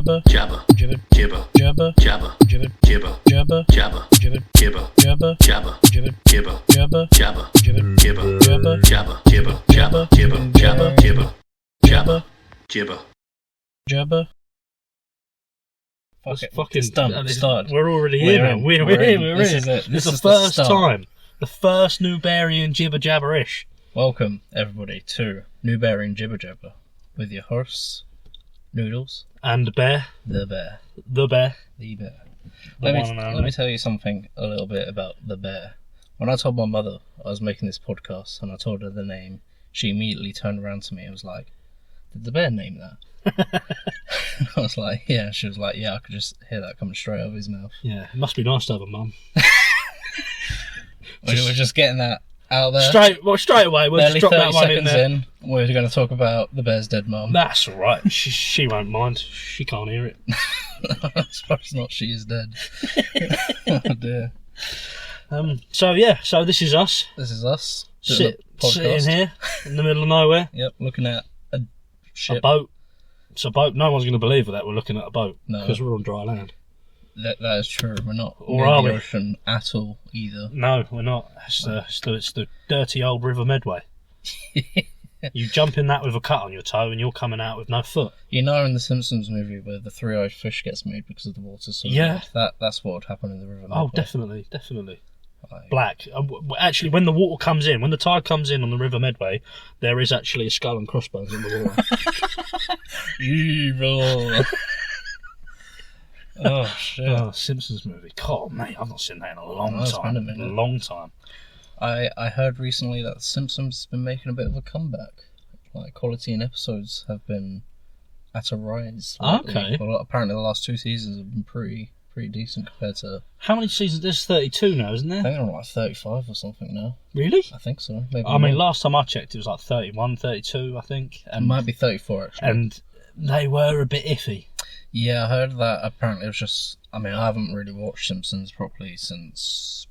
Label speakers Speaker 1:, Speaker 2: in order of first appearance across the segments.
Speaker 1: Jabber,
Speaker 2: Jabber,
Speaker 1: Jibber,
Speaker 2: Jibber,
Speaker 1: Jabber,
Speaker 2: Jabber,
Speaker 1: Jibber,
Speaker 2: Jibber,
Speaker 1: Jabber,
Speaker 2: Jabber,
Speaker 1: Jibber,
Speaker 2: Jibber,
Speaker 1: Jabber,
Speaker 2: Jabber,
Speaker 1: Jibber,
Speaker 2: Jibber,
Speaker 1: Jabber,
Speaker 2: Jabber,
Speaker 1: Jibber,
Speaker 2: Jibber,
Speaker 1: Jabber,
Speaker 2: Jabber, Jibber, Jabber, Jibber, Jabber, Jibber, Jabber, Jibber.
Speaker 1: Jabber.
Speaker 3: It's done. It started.
Speaker 1: We're already here now. We're in.
Speaker 3: This is it.
Speaker 1: This is
Speaker 3: the
Speaker 1: the first
Speaker 3: start.
Speaker 1: time. The first Noobearian Jibber Jabberish.
Speaker 3: Welcome, everybody, to Noobearian Jibber Jabber with your hosts, Noodles,
Speaker 1: And the bear.
Speaker 3: the bear.
Speaker 1: The bear.
Speaker 3: The bear.
Speaker 1: The
Speaker 3: Let
Speaker 1: one and
Speaker 3: me
Speaker 1: only.
Speaker 3: tell you something a little bit about the bear. When I told my mother I was making this podcast and I told her the name, she immediately turned around to me and was like, "Did the bear name that?" I was like, "Yeah." She was like, "Yeah, I could just hear that coming straight out of his mouth."
Speaker 1: Yeah, it must be nice to have a mum.
Speaker 3: We're just getting that out there.
Speaker 1: Straight away, we'll
Speaker 3: Barely
Speaker 1: just drop
Speaker 3: 30
Speaker 1: that one in
Speaker 3: seconds
Speaker 1: there.
Speaker 3: in, we're going to talk about the bear's dead mum.
Speaker 1: That's alright. She won't mind. She can't hear it.
Speaker 3: I suppose not, she is dead. Oh dear.
Speaker 1: So this is us.
Speaker 3: This is us. doing
Speaker 1: Sitting
Speaker 3: a podcast.
Speaker 1: here in the middle of nowhere.
Speaker 3: Yep, looking at a
Speaker 1: A
Speaker 3: ship.
Speaker 1: boat. It's a boat. No one's going to believe that we're looking at a boat.
Speaker 3: No.
Speaker 1: Because we're on dry land.
Speaker 3: That is true. We're not
Speaker 1: Or
Speaker 3: near
Speaker 1: are
Speaker 3: the
Speaker 1: we?
Speaker 3: ocean at all, either.
Speaker 1: No, we're not. It's the dirty old River Medway. You jump in that with a cut on your toe and you're coming out with no foot.
Speaker 3: You know, in the Simpsons movie where the three-eyed fish gets made because of the water so
Speaker 1: Yeah.
Speaker 3: red, that's what would happen in the river.
Speaker 1: Oh,
Speaker 3: Medway.
Speaker 1: definitely.
Speaker 3: Like,
Speaker 1: Black. Actually, when the water comes in, when the tide comes in on the River Medway, there is actually a skull and crossbones in the water.
Speaker 3: evil. Oh shit!
Speaker 1: Oh, Simpsons movie. God, mate, I've not seen that in a long
Speaker 3: No, it's
Speaker 1: time.
Speaker 3: been a minute.
Speaker 1: A long time.
Speaker 3: I heard recently that The Simpsons has been making a bit of a comeback. Like, quality in episodes have been at a rise. lately.
Speaker 1: Okay.
Speaker 3: Well, apparently the last two seasons have been pretty decent compared to.
Speaker 1: How many seasons? There's 32 now, isn't
Speaker 3: I
Speaker 1: there?
Speaker 3: think they're on like 35 or something now.
Speaker 1: Really?
Speaker 3: I think so. Maybe
Speaker 1: I mean,
Speaker 3: more.
Speaker 1: last time I checked, it was like 31, 32, I think.
Speaker 3: It might be 34 actually.
Speaker 1: And they were a bit iffy.
Speaker 3: Yeah, I heard that apparently it was just. I mean, I haven't really watched Simpsons properly since.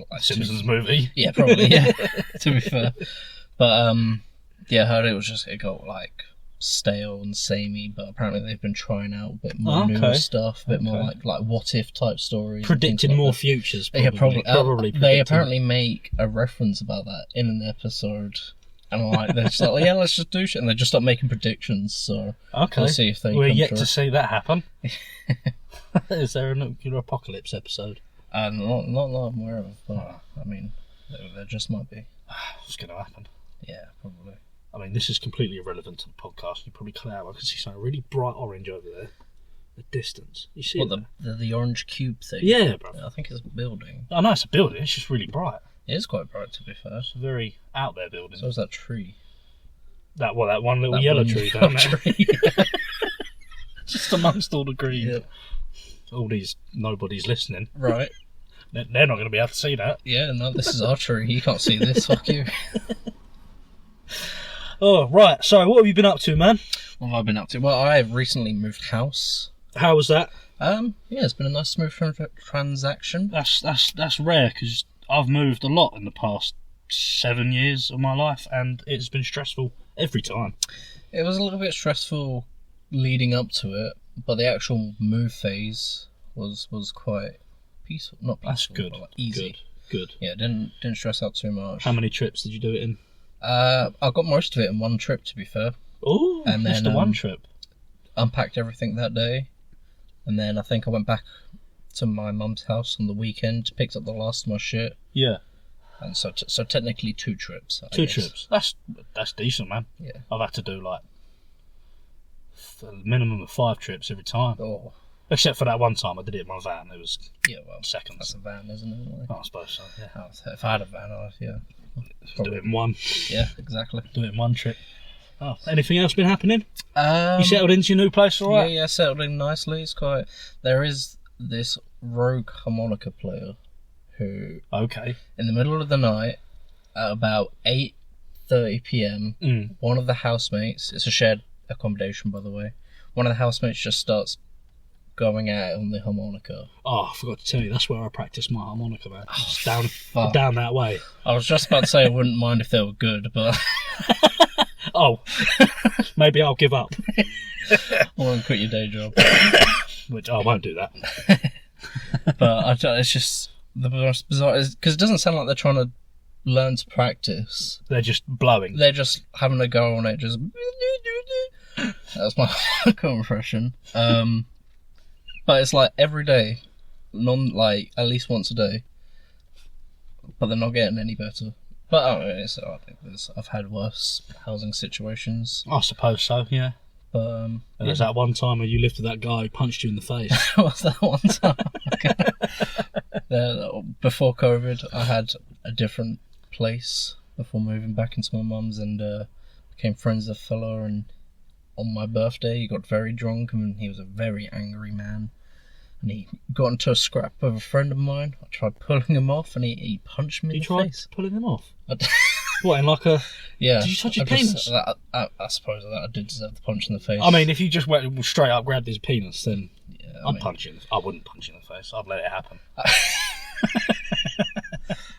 Speaker 3: Like,
Speaker 1: Simpsons movie.
Speaker 3: Yeah, probably. Yeah. To be fair, but yeah, I heard it was just it got like stale and samey. But apparently they've been trying out a bit more
Speaker 1: Okay.
Speaker 3: newer stuff, a bit more
Speaker 1: Okay.
Speaker 3: like what if type stories, and
Speaker 1: Predicting
Speaker 3: things like
Speaker 1: more
Speaker 3: that.
Speaker 1: futures.
Speaker 3: Yeah, probably.
Speaker 1: Probably
Speaker 3: They
Speaker 1: predicting-
Speaker 3: apparently make a reference about that in an episode. And like they're just like, yeah, let's just do shit, and they just start making predictions. So
Speaker 1: Okay.
Speaker 3: we'll see if they
Speaker 1: We're
Speaker 3: come
Speaker 1: yet
Speaker 3: true.
Speaker 1: to see that happen. Is there a nuclear apocalypse episode?
Speaker 3: Not that I'm aware of, but I mean, there just might be.
Speaker 1: What's going to happen?
Speaker 3: Yeah, probably.
Speaker 1: I mean, this is completely irrelevant to the podcast. You probably cut out. I can see something really bright orange over there. The distance. You see
Speaker 3: What
Speaker 1: it?
Speaker 3: the orange cube thing?
Speaker 1: Yeah, bro.
Speaker 3: I think it's a building.
Speaker 1: I know it's a building. It's just really bright.
Speaker 3: It is quite bright, to be fair.
Speaker 1: It's a very out there building.
Speaker 3: So is that tree.
Speaker 1: That one little
Speaker 3: That
Speaker 1: yellow
Speaker 3: one
Speaker 1: tree
Speaker 3: yellow
Speaker 1: down there.
Speaker 3: tree.
Speaker 1: Just amongst all the green.
Speaker 3: Yeah.
Speaker 1: All these nobody's listening.
Speaker 3: Right.
Speaker 1: They're not going to be able to see that.
Speaker 3: Yeah, no, this is our tree. You can't see this. Fuck you.
Speaker 1: Oh, right. So, what have you been up to, man?
Speaker 3: What have I been up to? Well, I have recently moved house.
Speaker 1: How was that?
Speaker 3: Yeah, it's been a nice smooth transaction.
Speaker 1: That's rare because I've moved a lot in the past 7 years of my life, and it's been stressful every time.
Speaker 3: It was a little bit stressful leading up to it, but the actual move phase was quite peaceful. Not peaceful,
Speaker 1: That's good.
Speaker 3: but like easy.
Speaker 1: Good.
Speaker 3: Yeah, didn't stress out too much.
Speaker 1: How many trips did you do it in?
Speaker 3: I got most of it in one trip, to be fair.
Speaker 1: Oh,
Speaker 3: And
Speaker 1: just
Speaker 3: then,
Speaker 1: the one trip.
Speaker 3: Unpacked everything that day, and then I think I went back to my mum's house on the weekend, picked up the last of my shit,
Speaker 1: Yeah,
Speaker 3: and so technically 2 trips. I
Speaker 1: two
Speaker 3: guess.
Speaker 1: trips. That's decent, man.
Speaker 3: Yeah.
Speaker 1: I've had to do like a minimum of 5 trips every time.
Speaker 3: Oh,
Speaker 1: Except for that one time I did it in my van. It was
Speaker 3: yeah. Well, that's
Speaker 1: seconds.
Speaker 3: a van, isn't it? Like,
Speaker 1: Oh, I suppose so, yeah.
Speaker 3: if I had a van, yeah.
Speaker 1: Do it in one.
Speaker 3: Yeah, exactly.
Speaker 1: Do it in one trip. Oh, anything else been happening?
Speaker 3: You
Speaker 1: You settled into your new place, all right?
Speaker 3: Yeah, settled in nicely. It's quite. There is this rogue harmonica player who,
Speaker 1: Okay.
Speaker 3: in the middle of the night, at about 8:30 p.m., one of the housemates. It's a shared accommodation, by the way. One of the housemates just starts going out on the harmonica.
Speaker 1: Oh, I forgot to tell you, that's where I practice my harmonica, man. It's
Speaker 3: fuck.
Speaker 1: down that way.
Speaker 3: I was just about to say I wouldn't mind if they were good, but
Speaker 1: Oh, maybe I'll give up.
Speaker 3: I want to quit your day job.
Speaker 1: Which I won't do that.
Speaker 3: But it's just the most bizarre, because it doesn't sound like they're trying to learn to practice.
Speaker 1: They're just blowing.
Speaker 3: They're just having a go on it. Just that's my vocal impression. But it's like every day, like at least once a day. But they're not getting any better. But I think I've had worse housing situations.
Speaker 1: I suppose so. Yeah.
Speaker 3: But
Speaker 1: There's that one time where you lifted that guy who punched you in the face.
Speaker 3: was that one time? Before COVID, I had a different place before moving back into my mum's, and became friends with a fella. And on my birthday, he got very drunk, and he was a very angry man. And he got into a scrap with a friend of mine. I tried pulling him off, and he punched me in the face.
Speaker 1: You tried pulling him off? What, in like a...
Speaker 3: Yeah.
Speaker 1: Did you touch his penis?
Speaker 3: I suppose that I did deserve the punch in the face.
Speaker 1: I mean, if you just went straight up, grabbed his penis, then
Speaker 3: I
Speaker 1: wouldn't punch you in the face. I'd let it happen.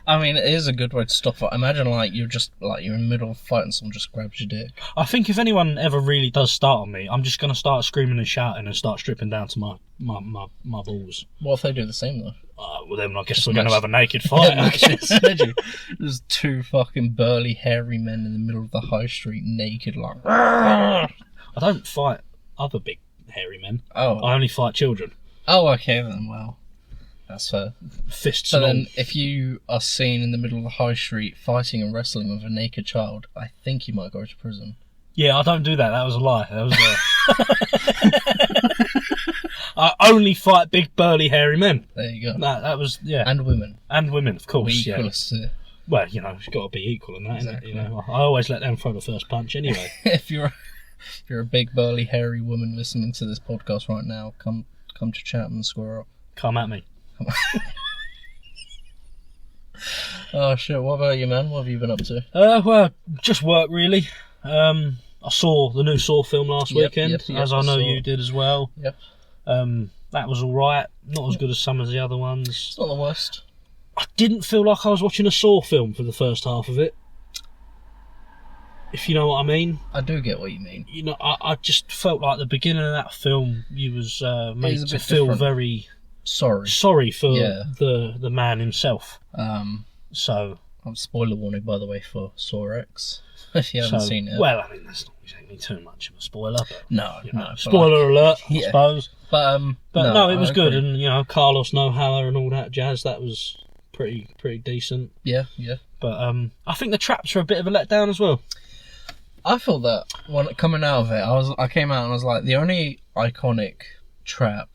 Speaker 3: I mean, it is a good way to stop it. Imagine, like, you're in the middle of a fight and someone just grabs your dick.
Speaker 1: I think if anyone ever really does start on me, I'm just going to start screaming and shouting and start stripping down to my balls.
Speaker 3: What if they do the same, though?
Speaker 1: Well, then I guess we're going to have a naked fight.
Speaker 3: There's two fucking burly, hairy men in the middle of the high street, naked, like...
Speaker 1: I don't fight other big, hairy men.
Speaker 3: Oh.
Speaker 1: I only fight children.
Speaker 3: Oh, okay, then, well... That's fair.
Speaker 1: Fists
Speaker 3: so
Speaker 1: and
Speaker 3: then,
Speaker 1: all.
Speaker 3: if you are seen in the middle of the high street fighting and wrestling with a naked child, I think you might go to prison.
Speaker 1: Yeah, I don't do that. That was a lie. That was I only fight big, burly, hairy men.
Speaker 3: There you go.
Speaker 1: That was, yeah.
Speaker 3: And women.
Speaker 1: And women, of course.
Speaker 3: We equal us to...
Speaker 1: Well, it's got to be equal in that,
Speaker 3: Exactly.
Speaker 1: isn't it? I always let them throw the first punch anyway.
Speaker 3: If you're a big, burly, hairy woman listening to this podcast right now, come to Chapman Square up.
Speaker 1: Come at me.
Speaker 3: Oh shit, what about you, man? What have you been up to?
Speaker 1: Well, just work really. I saw the new Saw film last weekend, as I know you did as well.
Speaker 3: Yep.
Speaker 1: That was alright. Not as good as some of the other ones.
Speaker 3: It's not the worst.
Speaker 1: I didn't feel like I was watching a Saw film for the first half of it. If you know what I mean.
Speaker 3: I do get what you mean.
Speaker 1: I just felt like the beginning of that film, you was made to feel
Speaker 3: different.
Speaker 1: very
Speaker 3: sorry
Speaker 1: for the man himself. So,
Speaker 3: spoiler warning, by the way, for Saw X, if you haven't seen it.
Speaker 1: Well, I mean, that's not exactly too much of a spoiler, but
Speaker 3: no.
Speaker 1: Spoiler alert, I suppose.
Speaker 3: But
Speaker 1: no, it was good, and Carlos Nohalla and all that jazz. That was pretty decent.
Speaker 3: Yeah.
Speaker 1: But I think the traps are a bit of a letdown as well.
Speaker 3: I felt that when coming out of it, I came out and I was like, the only iconic trap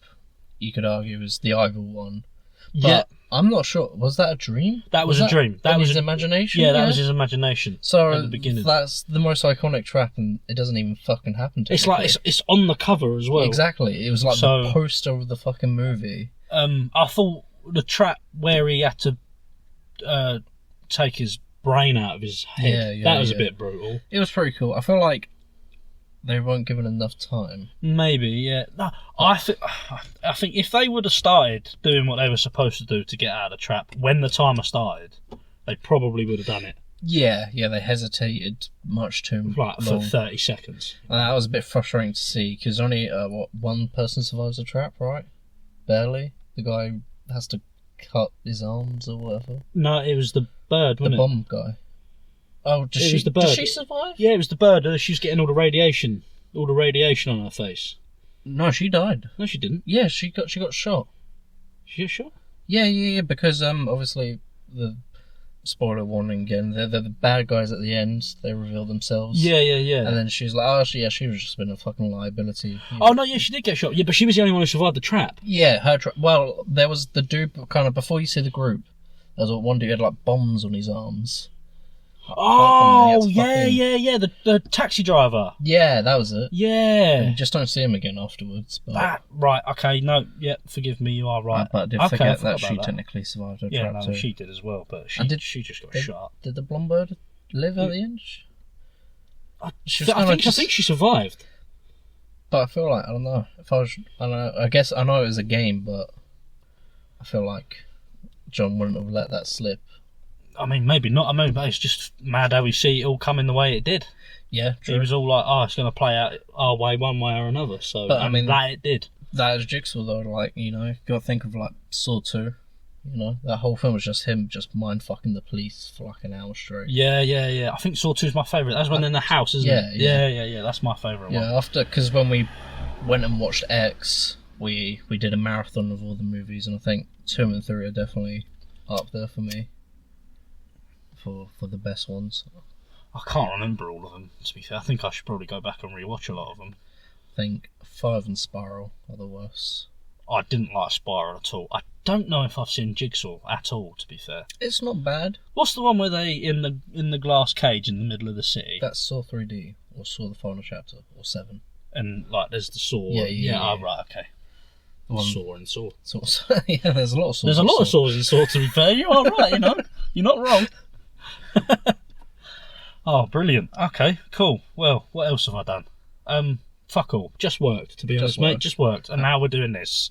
Speaker 3: you could argue is the Ivor one. But
Speaker 1: Yeah.
Speaker 3: I'm not sure. Was that a dream?
Speaker 1: That was a dream. That was
Speaker 3: his imagination.
Speaker 1: Yeah, that was his imagination.
Speaker 3: So
Speaker 1: at the beginning.
Speaker 3: That's the most iconic trap, and it doesn't even fucking happen to.
Speaker 1: It's like it's on the cover as well.
Speaker 3: Exactly. It was like the poster of the fucking movie.
Speaker 1: I thought the trap where he had to take his brain out of his head. That was a bit brutal.
Speaker 3: It was pretty cool. I feel like they weren't given enough time.
Speaker 1: Maybe, yeah. No, I think if they would have started doing what they were supposed to do to get out of the trap when the timer started, they probably would have done it.
Speaker 3: Yeah, they hesitated much too long.
Speaker 1: For 30 seconds.
Speaker 3: And that was a bit frustrating to see, because only one person survives the trap, right? Barely. The guy who has to cut his arms or whatever.
Speaker 1: No, it was the bird, wasn't it?
Speaker 3: The bomb guy. Oh,
Speaker 1: was the bird.
Speaker 3: Did she survive?
Speaker 1: Yeah, it was the bird. She was getting all the radiation on her face.
Speaker 3: No, she died.
Speaker 1: No, she didn't.
Speaker 3: Yeah, she got shot.
Speaker 1: She got shot?
Speaker 3: Yeah, because obviously the spoiler warning again. They're the bad guys at the end. They reveal themselves.
Speaker 1: Yeah.
Speaker 3: And then she's like, she was just been a fucking liability.
Speaker 1: Oh no, yeah, she did get shot. Yeah, but she was the only one who survived the trap.
Speaker 3: Yeah, her trap. Well, there was the dude kind of before you see the group. There was one dude who had like bombs on his arms.
Speaker 1: Oh, yeah. The taxi driver.
Speaker 3: Yeah, that was it.
Speaker 1: Yeah.
Speaker 3: And you just don't see him again afterwards. But...
Speaker 1: right, okay, no, yeah, forgive me, you are right.
Speaker 3: But I did forget that she technically survived her trap too.
Speaker 1: She did as well, but she just got shot.
Speaker 3: Did the blonde bird live at the end?
Speaker 1: I think she survived.
Speaker 3: But I feel like, I don't know. I guess I know it was a game, but I feel like John wouldn't have let that slip.
Speaker 1: I mean, maybe not. I mean, but it's just mad how we see it all coming the way it did.
Speaker 3: Yeah, true.
Speaker 1: It was all like, oh, it's going to play out our way, one way or another. So,
Speaker 3: But, I mean,
Speaker 1: that it did.
Speaker 3: That is Jigsaw though, like, you know, got to think of like Saw 2. You know, that whole film was just him just mind fucking the police for like an hour straight.
Speaker 1: Yeah. I think Saw 2 is my favourite. That's when they're in the house, isn't it? Yeah. That's my favourite one.
Speaker 3: Yeah, because when we went and watched X, we did a marathon of all the movies, and I think 2 and 3 are definitely up there for me. For the best ones.
Speaker 1: I can't remember all of them, to be fair. I think I should probably go back and rewatch a lot of them.
Speaker 3: I think 5 and Spiral are the worst.
Speaker 1: I didn't like Spiral at all. I don't know if I've seen Jigsaw at all, to be fair.
Speaker 3: It's not bad.
Speaker 1: What's the one where they in the glass cage in the middle of the city?
Speaker 3: That's Saw 3D, or Saw the Final Chapter, or 7.
Speaker 1: And like there's the saw.
Speaker 3: Yeah.
Speaker 1: Oh, right, okay.
Speaker 3: One.
Speaker 1: Saw and saw.
Speaker 3: Yeah, there's a lot of saws.
Speaker 1: There's a lot of saws in Saw, to be fair. You are right, you know. You're not wrong. Oh, brilliant. Okay, cool. Well, what else have I done? Fuck all. Just worked, to be honest, mate. Just worked. And now we're doing this.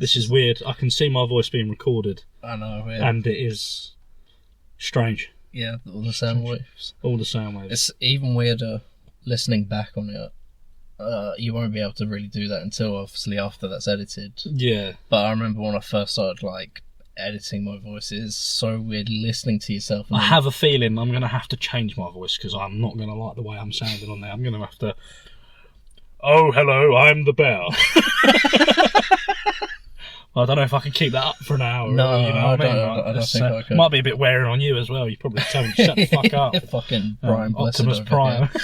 Speaker 1: This is weird. I can see my voice being recorded.
Speaker 3: I know, yeah.
Speaker 1: And it is strange.
Speaker 3: Yeah, all the sound waves.
Speaker 1: All the sound waves.
Speaker 3: It's even weirder listening back on it. You won't be able to really do that until obviously after that's edited.
Speaker 1: Yeah.
Speaker 3: But I remember when I first started like editing my voice, it's so weird listening to yourself.
Speaker 1: I have a feeling I'm going to have to change my voice because I'm not going to like the way I'm sounding on there. I'm going to have to... Oh, hello, I'm the bear. Well, I don't know if I can keep that up for an hour.
Speaker 3: No,
Speaker 1: you know
Speaker 3: I
Speaker 1: what I mean?
Speaker 3: don't think I could.
Speaker 1: Might be a bit wearing on you as well. You probably tell me to shut the fuck up.
Speaker 3: Fucking Brian Blessed
Speaker 1: Optimus
Speaker 3: over
Speaker 1: Prime.
Speaker 3: here.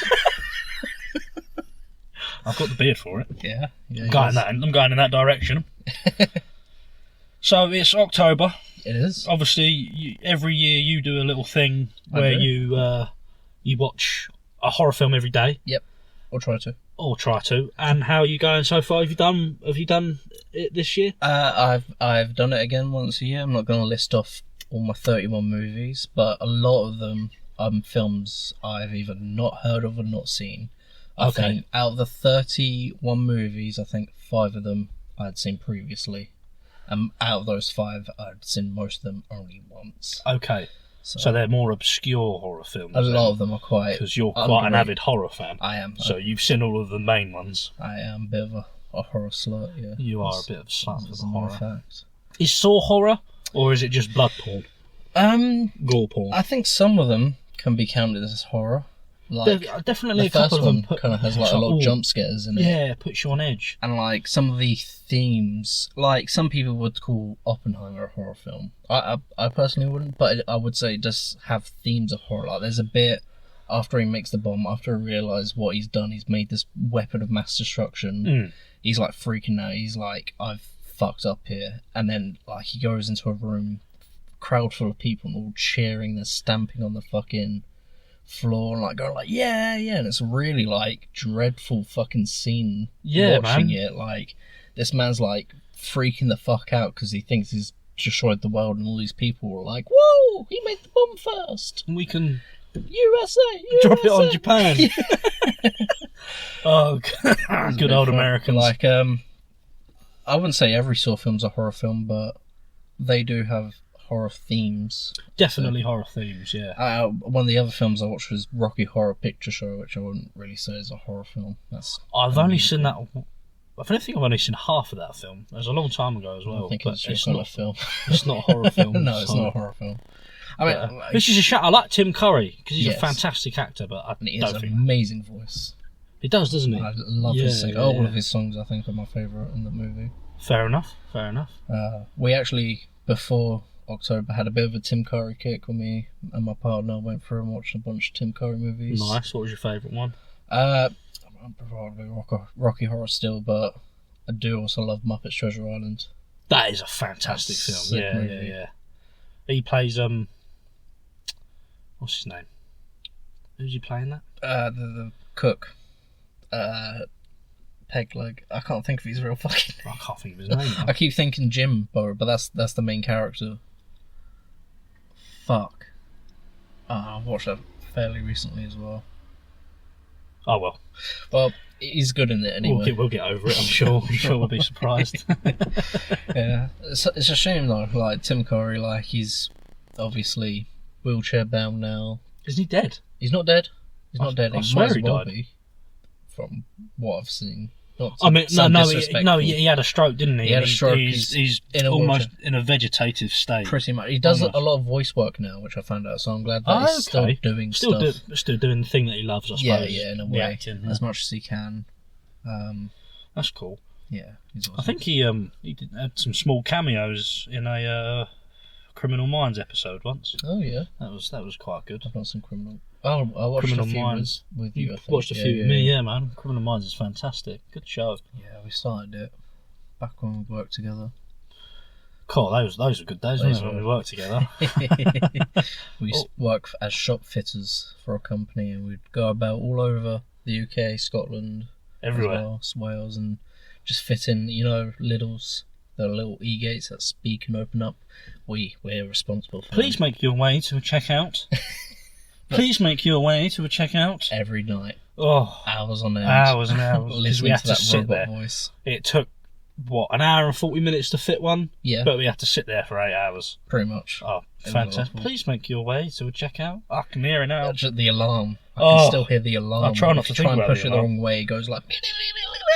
Speaker 1: I've got the beard for it.
Speaker 3: Yeah.
Speaker 1: I'm going in that direction. So it's October.
Speaker 3: It is.
Speaker 1: Obviously, every year you do a little thing where you watch a horror film every day.
Speaker 3: Yep. Or try to. And how are you going so far? Have you done it this year? I've done it again once a year. I'm not going to list off all my 31 movies, but a lot of them films I've either not heard of or not seen. I think out of the 31 movies, I think 5 of them I'd seen previously. And out of those 5, I'd seen most of them only once.
Speaker 1: Okay. So they're more obscure horror films.
Speaker 3: A lot of them are quite...
Speaker 1: Because you're quite an avid horror fan.
Speaker 3: I am.
Speaker 1: So you've seen all of the main ones.
Speaker 3: I am a bit of a horror slut, yeah.
Speaker 1: You are a bit of a slut for the horror.
Speaker 3: Fact.
Speaker 1: Is Saw horror? Or is it just blood porn? Gore porn?
Speaker 3: I think some of them can be counted as horror. Like,
Speaker 1: definitely
Speaker 3: the
Speaker 1: a couple
Speaker 3: first
Speaker 1: of them
Speaker 3: one kind of has like a lot of jump scares in it.
Speaker 1: Yeah, it puts you on edge.
Speaker 3: And like some of the themes, like some people would call Oppenheimer a horror film. I personally wouldn't, but I would say it does have themes of horror. Like there's a bit after he makes the bomb, after he realises what he's done, he's made this weapon of mass destruction. He's like freaking out. He's like, I've fucked up here. And then like he goes into a room, crowd full of people, and all cheering and stamping on the fucking floor and like going like yeah, and it's a really like dreadful fucking scene. Watching it, like this man's like freaking the fuck out because he thinks he's destroyed the world, and all these people are like, whoa, he made the bomb first,
Speaker 1: and we can
Speaker 3: USA
Speaker 1: drop it on Japan. Oh, good old Americans.
Speaker 3: Like I wouldn't say every Saw film's a horror film, but they do have horror themes.
Speaker 1: Definitely horror themes, yeah.
Speaker 3: One of the other films I watched was Rocky Horror Picture Show, which I wouldn't really say is a horror film.
Speaker 1: I've only seen that. I think I've only seen half of that film. It was a long time ago as well.
Speaker 3: I think it's not a film.
Speaker 1: It's not a horror film.
Speaker 3: No, it's not a horror film. I mean,
Speaker 1: this is a shout. I like Tim Curry because he's a fantastic actor, but
Speaker 3: he has an amazing voice.
Speaker 1: He does, doesn't he?
Speaker 3: I love his singing. All of his songs, I think, are my favourite in the movie.
Speaker 1: Fair enough.
Speaker 3: We actually, before October, had a bit of a Tim Curry kick with me and my partner. Went through and watched a bunch of Tim Curry movies.
Speaker 1: Nice. What was your favourite one?
Speaker 3: Probably Rocky Horror still, but I do also love Muppets Treasure Island.
Speaker 1: That is a fantastic film. Yeah. He plays what's his name? Who's he playing that?
Speaker 3: The cook. Pegleg. I can't think of his real fucking name.
Speaker 1: I can't think of his name.
Speaker 3: I keep thinking Jim, but that's the main character. Fuck. I've watched that fairly recently as well.
Speaker 1: Oh well.
Speaker 3: Well, he's good in it anyway.
Speaker 1: We'll get over it, I'm sure. I'm sure we'll be surprised.
Speaker 3: Yeah. It's a shame though, like Tim Curry, like he's obviously wheelchair bound now.
Speaker 1: Isn't he dead?
Speaker 3: He's not dead. He's not dead.
Speaker 1: I
Speaker 3: He
Speaker 1: swear
Speaker 3: might as
Speaker 1: he
Speaker 3: well
Speaker 1: died.
Speaker 3: be, from what I've seen.
Speaker 1: He had a stroke, didn't he?
Speaker 3: He had a stroke.
Speaker 1: He's
Speaker 3: in a
Speaker 1: almost
Speaker 3: wheelchair.
Speaker 1: in a vegetative state.
Speaker 3: Pretty much. He does
Speaker 1: Almost.
Speaker 3: a lot of voice work now, which I found out, so I'm glad that he's still doing stuff.
Speaker 1: Still doing the thing that he loves, I suppose.
Speaker 3: Yeah, in a
Speaker 1: The
Speaker 3: way.
Speaker 1: acting, yeah.
Speaker 3: As much as he can.
Speaker 1: That's cool.
Speaker 3: Yeah, he's awesome.
Speaker 1: I think he had some small cameos in a Criminal Minds episode once.
Speaker 3: Oh, yeah.
Speaker 1: That was quite good.
Speaker 3: I've not seen Criminal. Oh, I watched
Speaker 1: Criminal
Speaker 3: a few
Speaker 1: Minds
Speaker 3: with you, I think.
Speaker 1: Watched a few with me, yeah, man. Criminal Minds is fantastic. Good show.
Speaker 3: Yeah, we started it back when we worked together.
Speaker 1: Cool, those were good days, weren't they, when we worked together.
Speaker 3: We used to work as shop fitters for a company, and we'd go about all over the UK, Scotland,
Speaker 1: Everywhere.
Speaker 3: Wales, and just fit in, the little e-gates that speak and open up. We're responsible for
Speaker 1: Please make your way to a checkout. Please make your way to a checkout.
Speaker 3: every night.
Speaker 1: Oh,
Speaker 3: Hours on end.
Speaker 1: hours and hours. Because
Speaker 3: Listening
Speaker 1: we had
Speaker 3: to
Speaker 1: to
Speaker 3: that
Speaker 1: sit
Speaker 3: robot
Speaker 1: there.
Speaker 3: voice.
Speaker 1: It took, an hour and 40 minutes to fit one?
Speaker 3: Yeah,
Speaker 1: But we had to sit there for 8 hours.
Speaker 3: pretty much.
Speaker 1: Oh,
Speaker 3: It was
Speaker 1: fantastic.
Speaker 3: awful.
Speaker 1: Please make your way to a checkout. I can hear it now.
Speaker 3: Just the alarm. I
Speaker 1: Oh.
Speaker 3: can still hear the alarm.
Speaker 1: I try not
Speaker 3: If
Speaker 1: to
Speaker 3: you
Speaker 1: think
Speaker 3: try and
Speaker 1: about
Speaker 3: push
Speaker 1: the
Speaker 3: it the
Speaker 1: alarm.
Speaker 3: wrong way, it goes like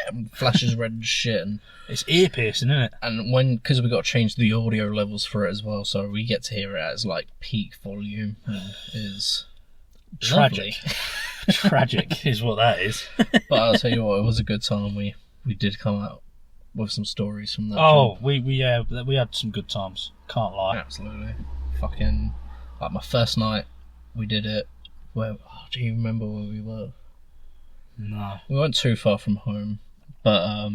Speaker 3: and flashes red as shit.
Speaker 1: It's ear piercing, isn't it?
Speaker 3: And because we got to change the audio levels for it as well, so we get to hear it as like peak volume. And is
Speaker 1: Tragic.
Speaker 3: lovely.
Speaker 1: Tragic is what that is.
Speaker 3: But I'll tell you what, it was a good time. We did come out with some stories from that.
Speaker 1: Oh,
Speaker 3: job.
Speaker 1: we had some good times. Can't lie.
Speaker 3: Absolutely. Fucking, like my first night, we did it. Do you remember where we were?
Speaker 1: No.
Speaker 3: We weren't too far from home, but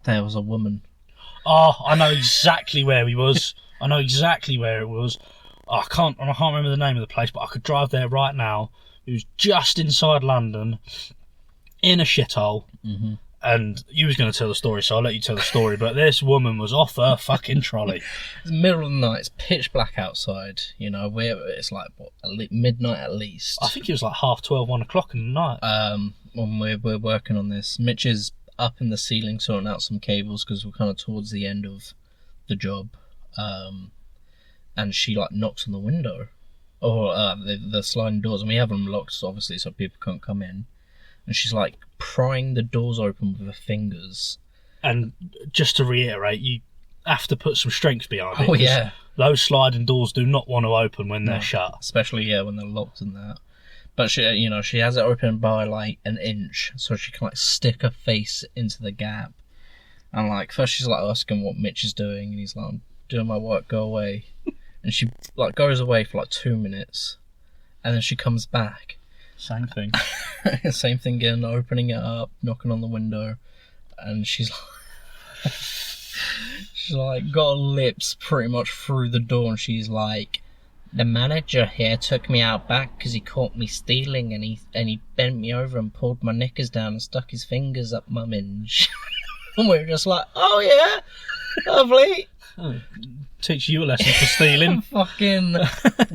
Speaker 3: there was a woman.
Speaker 1: Oh, I know exactly where he was. I know exactly where it was. I can't remember the name of the place, but I could drive there right now. It was just inside London, in a shithole.
Speaker 3: Mm-hmm.
Speaker 1: And you was going to tell the story, so I'll let you tell the story. But this woman was off her fucking trolley.
Speaker 3: It's the middle of the night. It's pitch black outside. It's like midnight at least.
Speaker 1: I think it was like 12:30, 1 o'clock in the night.
Speaker 3: When we're working on this, Mitch is up in the ceiling sorting out some cables because we're kind of towards the end of the job. And she like knocks on the window, or the sliding doors, and we have them locked obviously so people can't come in. And she's like prying the doors open with her fingers.
Speaker 1: And just to reiterate, you have to put some strength behind it.
Speaker 3: Oh yeah,
Speaker 1: Those sliding doors do not want to open when they're shut.
Speaker 3: especially when they're locked and that. But she has it open by like an inch, so she can like stick her face into the gap. And like first she's like asking what Mitch is doing, and he's like, "I'm doing my work, go away." And she like goes away for like 2 minutes, and then she comes back.
Speaker 1: Same thing.
Speaker 3: Same thing again, opening it up, knocking on the window, and she's like got her lips pretty much through the door, and she's like, "The manager here took me out back because he caught me stealing, and he bent me over and pulled my knickers down and stuck his fingers up my minge." And we were just like, "Oh yeah, lovely."
Speaker 1: Teach you a lesson for stealing.
Speaker 3: Fucking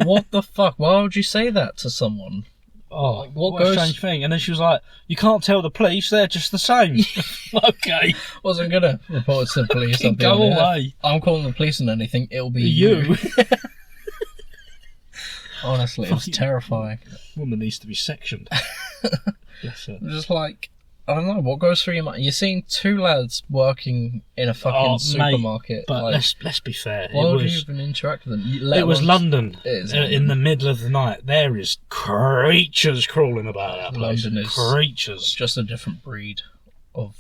Speaker 3: what the fuck? Why would you say that to someone?
Speaker 1: Oh,
Speaker 3: what
Speaker 1: what a
Speaker 3: goes-
Speaker 1: strange thing. And then she was like, "You can't tell the police, they're just the same." Okay.
Speaker 3: Wasn't gonna report it to the police. I'll be
Speaker 1: Go
Speaker 3: honest.
Speaker 1: away.
Speaker 3: I'm calling the police on anything. It'll be
Speaker 1: You.
Speaker 3: Honestly, it was terrifying.
Speaker 1: Woman needs to be sectioned. Bless her.
Speaker 3: Just like, I don't know what goes through your mind. You're seeing two lads working in a fucking supermarket.
Speaker 1: But
Speaker 3: like,
Speaker 1: let's be fair.
Speaker 3: why would you even interact with them?
Speaker 1: It was London.
Speaker 3: It is
Speaker 1: In the middle of the night. There is creatures crawling about that place.
Speaker 3: London is
Speaker 1: creatures.
Speaker 3: just a different breed of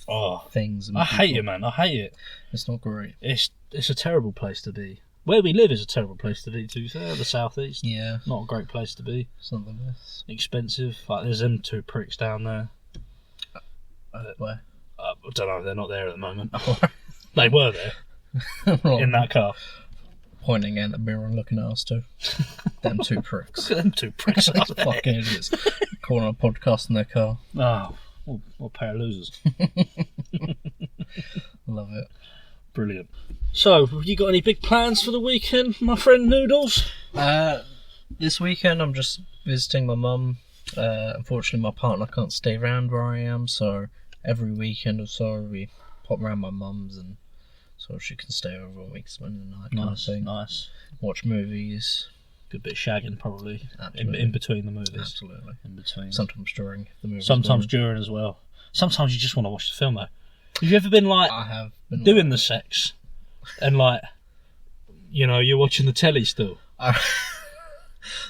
Speaker 3: things. And
Speaker 1: I hate
Speaker 3: people.
Speaker 1: it, man. I hate it.
Speaker 3: It's not great.
Speaker 1: It's a terrible place to be. Where we live is a terrible place to be, to be fair. The southeast.
Speaker 3: Yeah,
Speaker 1: Not a great place to be.
Speaker 3: it's not the best.
Speaker 1: Expensive. Like, there's them two pricks down there.
Speaker 3: Where?
Speaker 1: I don't know. They're not there at the moment. They were there
Speaker 3: Right.
Speaker 1: in that car.
Speaker 3: Pointing at the mirror and looking at us too. Them two pricks.
Speaker 1: Look at them two pricks up there.
Speaker 3: Fucking idiots. Calling a podcast in their car.
Speaker 1: Oh, what a pair of losers.
Speaker 3: Love it.
Speaker 1: Brilliant. So, have you got any big plans for the weekend, my friend Noodles?
Speaker 3: This weekend I'm just visiting my mum. Unfortunately my partner can't stay around where I am, so every weekend or so we pop around my mum's and so she can stay over and we can spend the night kind of thing.
Speaker 1: Nice.
Speaker 3: Watch movies,
Speaker 1: Good bit of shagging probably
Speaker 3: Absolutely.
Speaker 1: in between the movies.
Speaker 3: Absolutely.
Speaker 1: In between.
Speaker 3: Sometimes during the movie.
Speaker 1: Sometimes during as well. Sometimes you just want to watch the film though. Have you ever been like
Speaker 3: I have been
Speaker 1: doing the sex and like, you know, you're watching the telly still?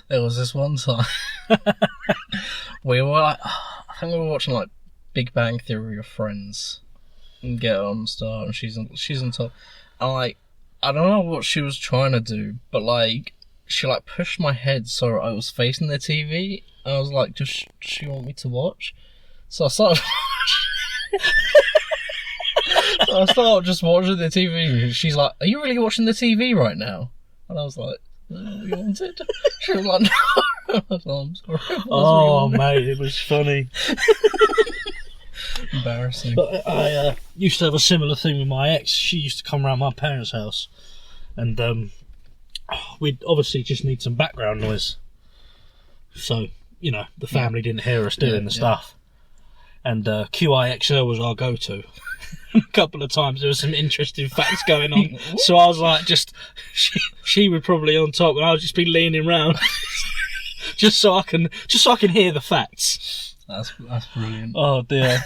Speaker 3: There was this one time we were like, I think we were watching like Big Bang Theory or Friends and get on start, and she's on top, and like I don't know what she was trying to do, but like she like pushed my head so I was facing the TV, and I was like, does she want me to watch? So I started. So I started just watching the TV. She's like, "Are you really watching the TV right now?" And I was like, "You wanted?" She was like, "No." I was like, "I'm sorry."
Speaker 1: Oh, mate, it was funny.
Speaker 3: Embarrassing.
Speaker 1: But I used to have a similar thing with my ex. She used to come around my parents' house, and we'd obviously just need some background noise. So, you know, the family didn't hear us doing the stuff. And QIXL was our go-to. A couple of times there were some interesting facts going on. So I was like, she would probably on top, and I'll just be leaning round, just so I can hear the facts.
Speaker 3: That's brilliant.
Speaker 1: Oh dear.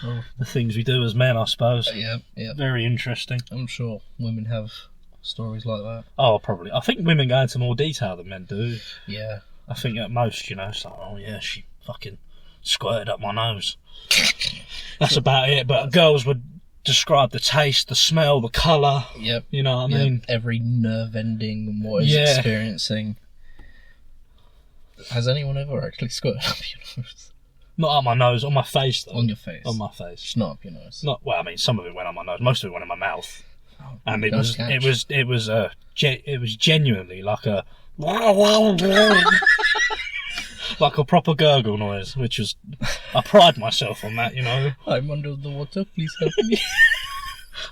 Speaker 1: The things we do as men, I suppose.
Speaker 3: Yeah.
Speaker 1: Very interesting.
Speaker 3: I'm sure women have stories like that.
Speaker 1: Oh, probably. I think women go into more detail than men do.
Speaker 3: Yeah.
Speaker 1: I think at most, you know, it's like, oh yeah, she fucking squirted up my nose. That's about it. But girls would describe the taste, the smell, the colour.
Speaker 3: Yep.
Speaker 1: You know what I mean?
Speaker 3: Every nerve ending and what it's experiencing. Has anyone ever actually squirted up your nose?
Speaker 1: Not up my nose, on my face though.
Speaker 3: On your face?
Speaker 1: On my face.
Speaker 3: Just not up your nose?
Speaker 1: Not, well, I mean, some of it went on my nose. Most of it went in my mouth.
Speaker 3: Oh,
Speaker 1: And it was genuinely like a like a proper gurgle noise, which was, I pride myself on that, you know.
Speaker 3: I'm under the water, please help me.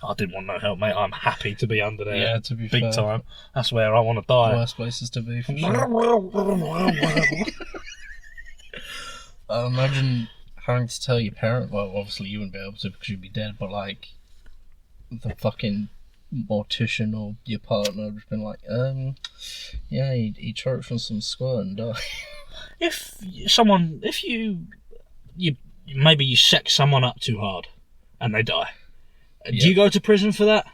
Speaker 1: I didn't want no help, mate. I'm happy to be under there.
Speaker 3: Yeah, to be
Speaker 1: big
Speaker 3: fair.
Speaker 1: time. That's where I want to die.
Speaker 3: Worst places to be, for sure. Imagine having to tell your parent, well, obviously you wouldn't be able to because you'd be dead, but like, the fucking mortician or your partner would have been like, yeah, he choked from some squirt and died.
Speaker 1: If you maybe you sex someone up too hard and they die, do you go to prison for that?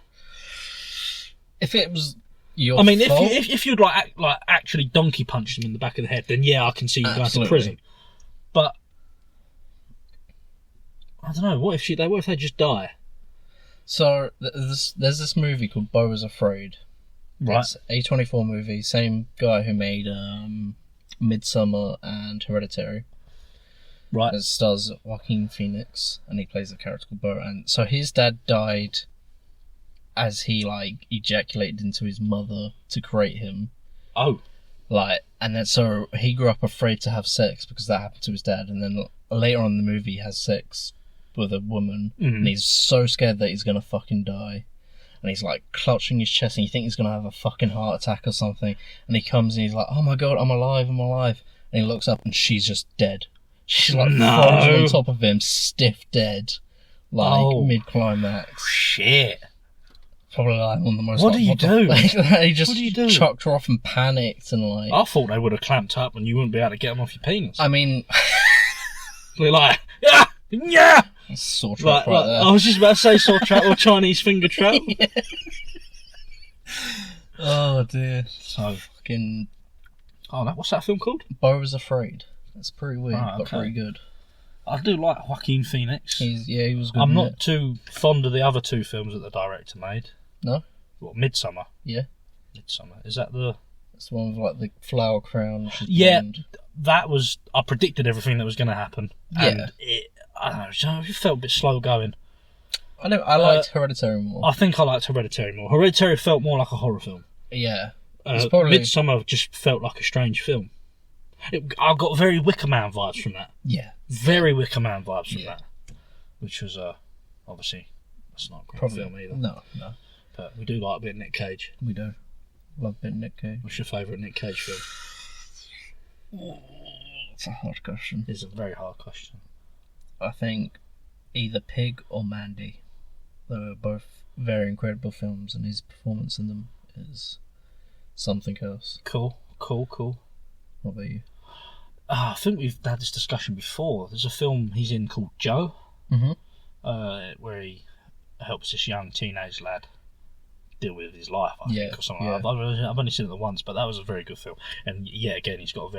Speaker 3: If it was your
Speaker 1: I mean,
Speaker 3: fault,
Speaker 1: if you'd like actually donkey punched them in the back of the head, then yeah, I can see you going to prison. But I don't know. What if they just die? So
Speaker 3: there's this movie called Beau Was Afraid.
Speaker 1: Right.
Speaker 3: It's a A24 movie, same guy who made Midsummer and Hereditary.
Speaker 1: Right.
Speaker 3: It stars Joaquin Phoenix, and he plays the character called Beau. And so his dad died as he like ejaculated into his mother to create him.
Speaker 1: Oh.
Speaker 3: And then so he grew up afraid to have sex because that happened to his dad, and then later on in the movie he has sex with a woman, and he's so scared that he's gonna fucking die, and he's like clutching his chest, and you think he's gonna have a fucking heart attack or something, and he comes and he's like, oh my god, I'm alive, and he looks up and she's just dead. She's like frozen on top of him, stiff dead, mid-climax.
Speaker 1: Shit.
Speaker 3: Probably like one of the most.
Speaker 1: What do you do?
Speaker 3: He just chucked her off and panicked and like.
Speaker 1: I thought they would have clamped up and you wouldn't be able to get them off your penis.
Speaker 3: I mean,
Speaker 1: they're like, yeah.
Speaker 3: Saw trap right there.
Speaker 1: I was just about to say saw trap or Chinese finger trap.
Speaker 3: Yeah. Oh dear.
Speaker 1: So
Speaker 3: fucking.
Speaker 1: Oh, what's that film called?
Speaker 3: Beau Was Afraid. It's pretty weird, but
Speaker 1: okay.
Speaker 3: pretty good.
Speaker 1: I do like Joaquin Phoenix.
Speaker 3: He was good.
Speaker 1: I'm not too fond of the other two films that the director made.
Speaker 3: No?
Speaker 1: What, Midsummer?
Speaker 3: Yeah.
Speaker 1: Midsummer. Is that the...
Speaker 3: That's the one with like the flower crown.
Speaker 1: Yeah, that was... I predicted everything that was going to happen.
Speaker 3: Yeah.
Speaker 1: And I don't know, it felt a bit slow going.
Speaker 3: I liked Hereditary more.
Speaker 1: I think I liked Hereditary more. Hereditary felt more like a horror film.
Speaker 3: Yeah.
Speaker 1: Midsummer just felt like a strange film. I got very Wicker Man vibes from that.
Speaker 3: Yeah.
Speaker 1: Very Wicker Man vibes from that. Which was, obviously, that's not a great film either.
Speaker 3: No.
Speaker 1: But we do like a bit of Nick Cage.
Speaker 3: We do. Love a bit of Nick Cage.
Speaker 1: What's your favourite Nick Cage film?
Speaker 3: It's a hard question.
Speaker 1: It's a very hard question.
Speaker 3: I think either Pig or Mandy. They were both very incredible films, and his performance in them is something else.
Speaker 1: Cool.
Speaker 3: What about you?
Speaker 1: I think we've had this discussion before. There's a film he's in called Joe, where he helps this young teenage lad deal with his life, I think, or something like that. I've only seen it once, but that was a very good film. And yeah, again, he's got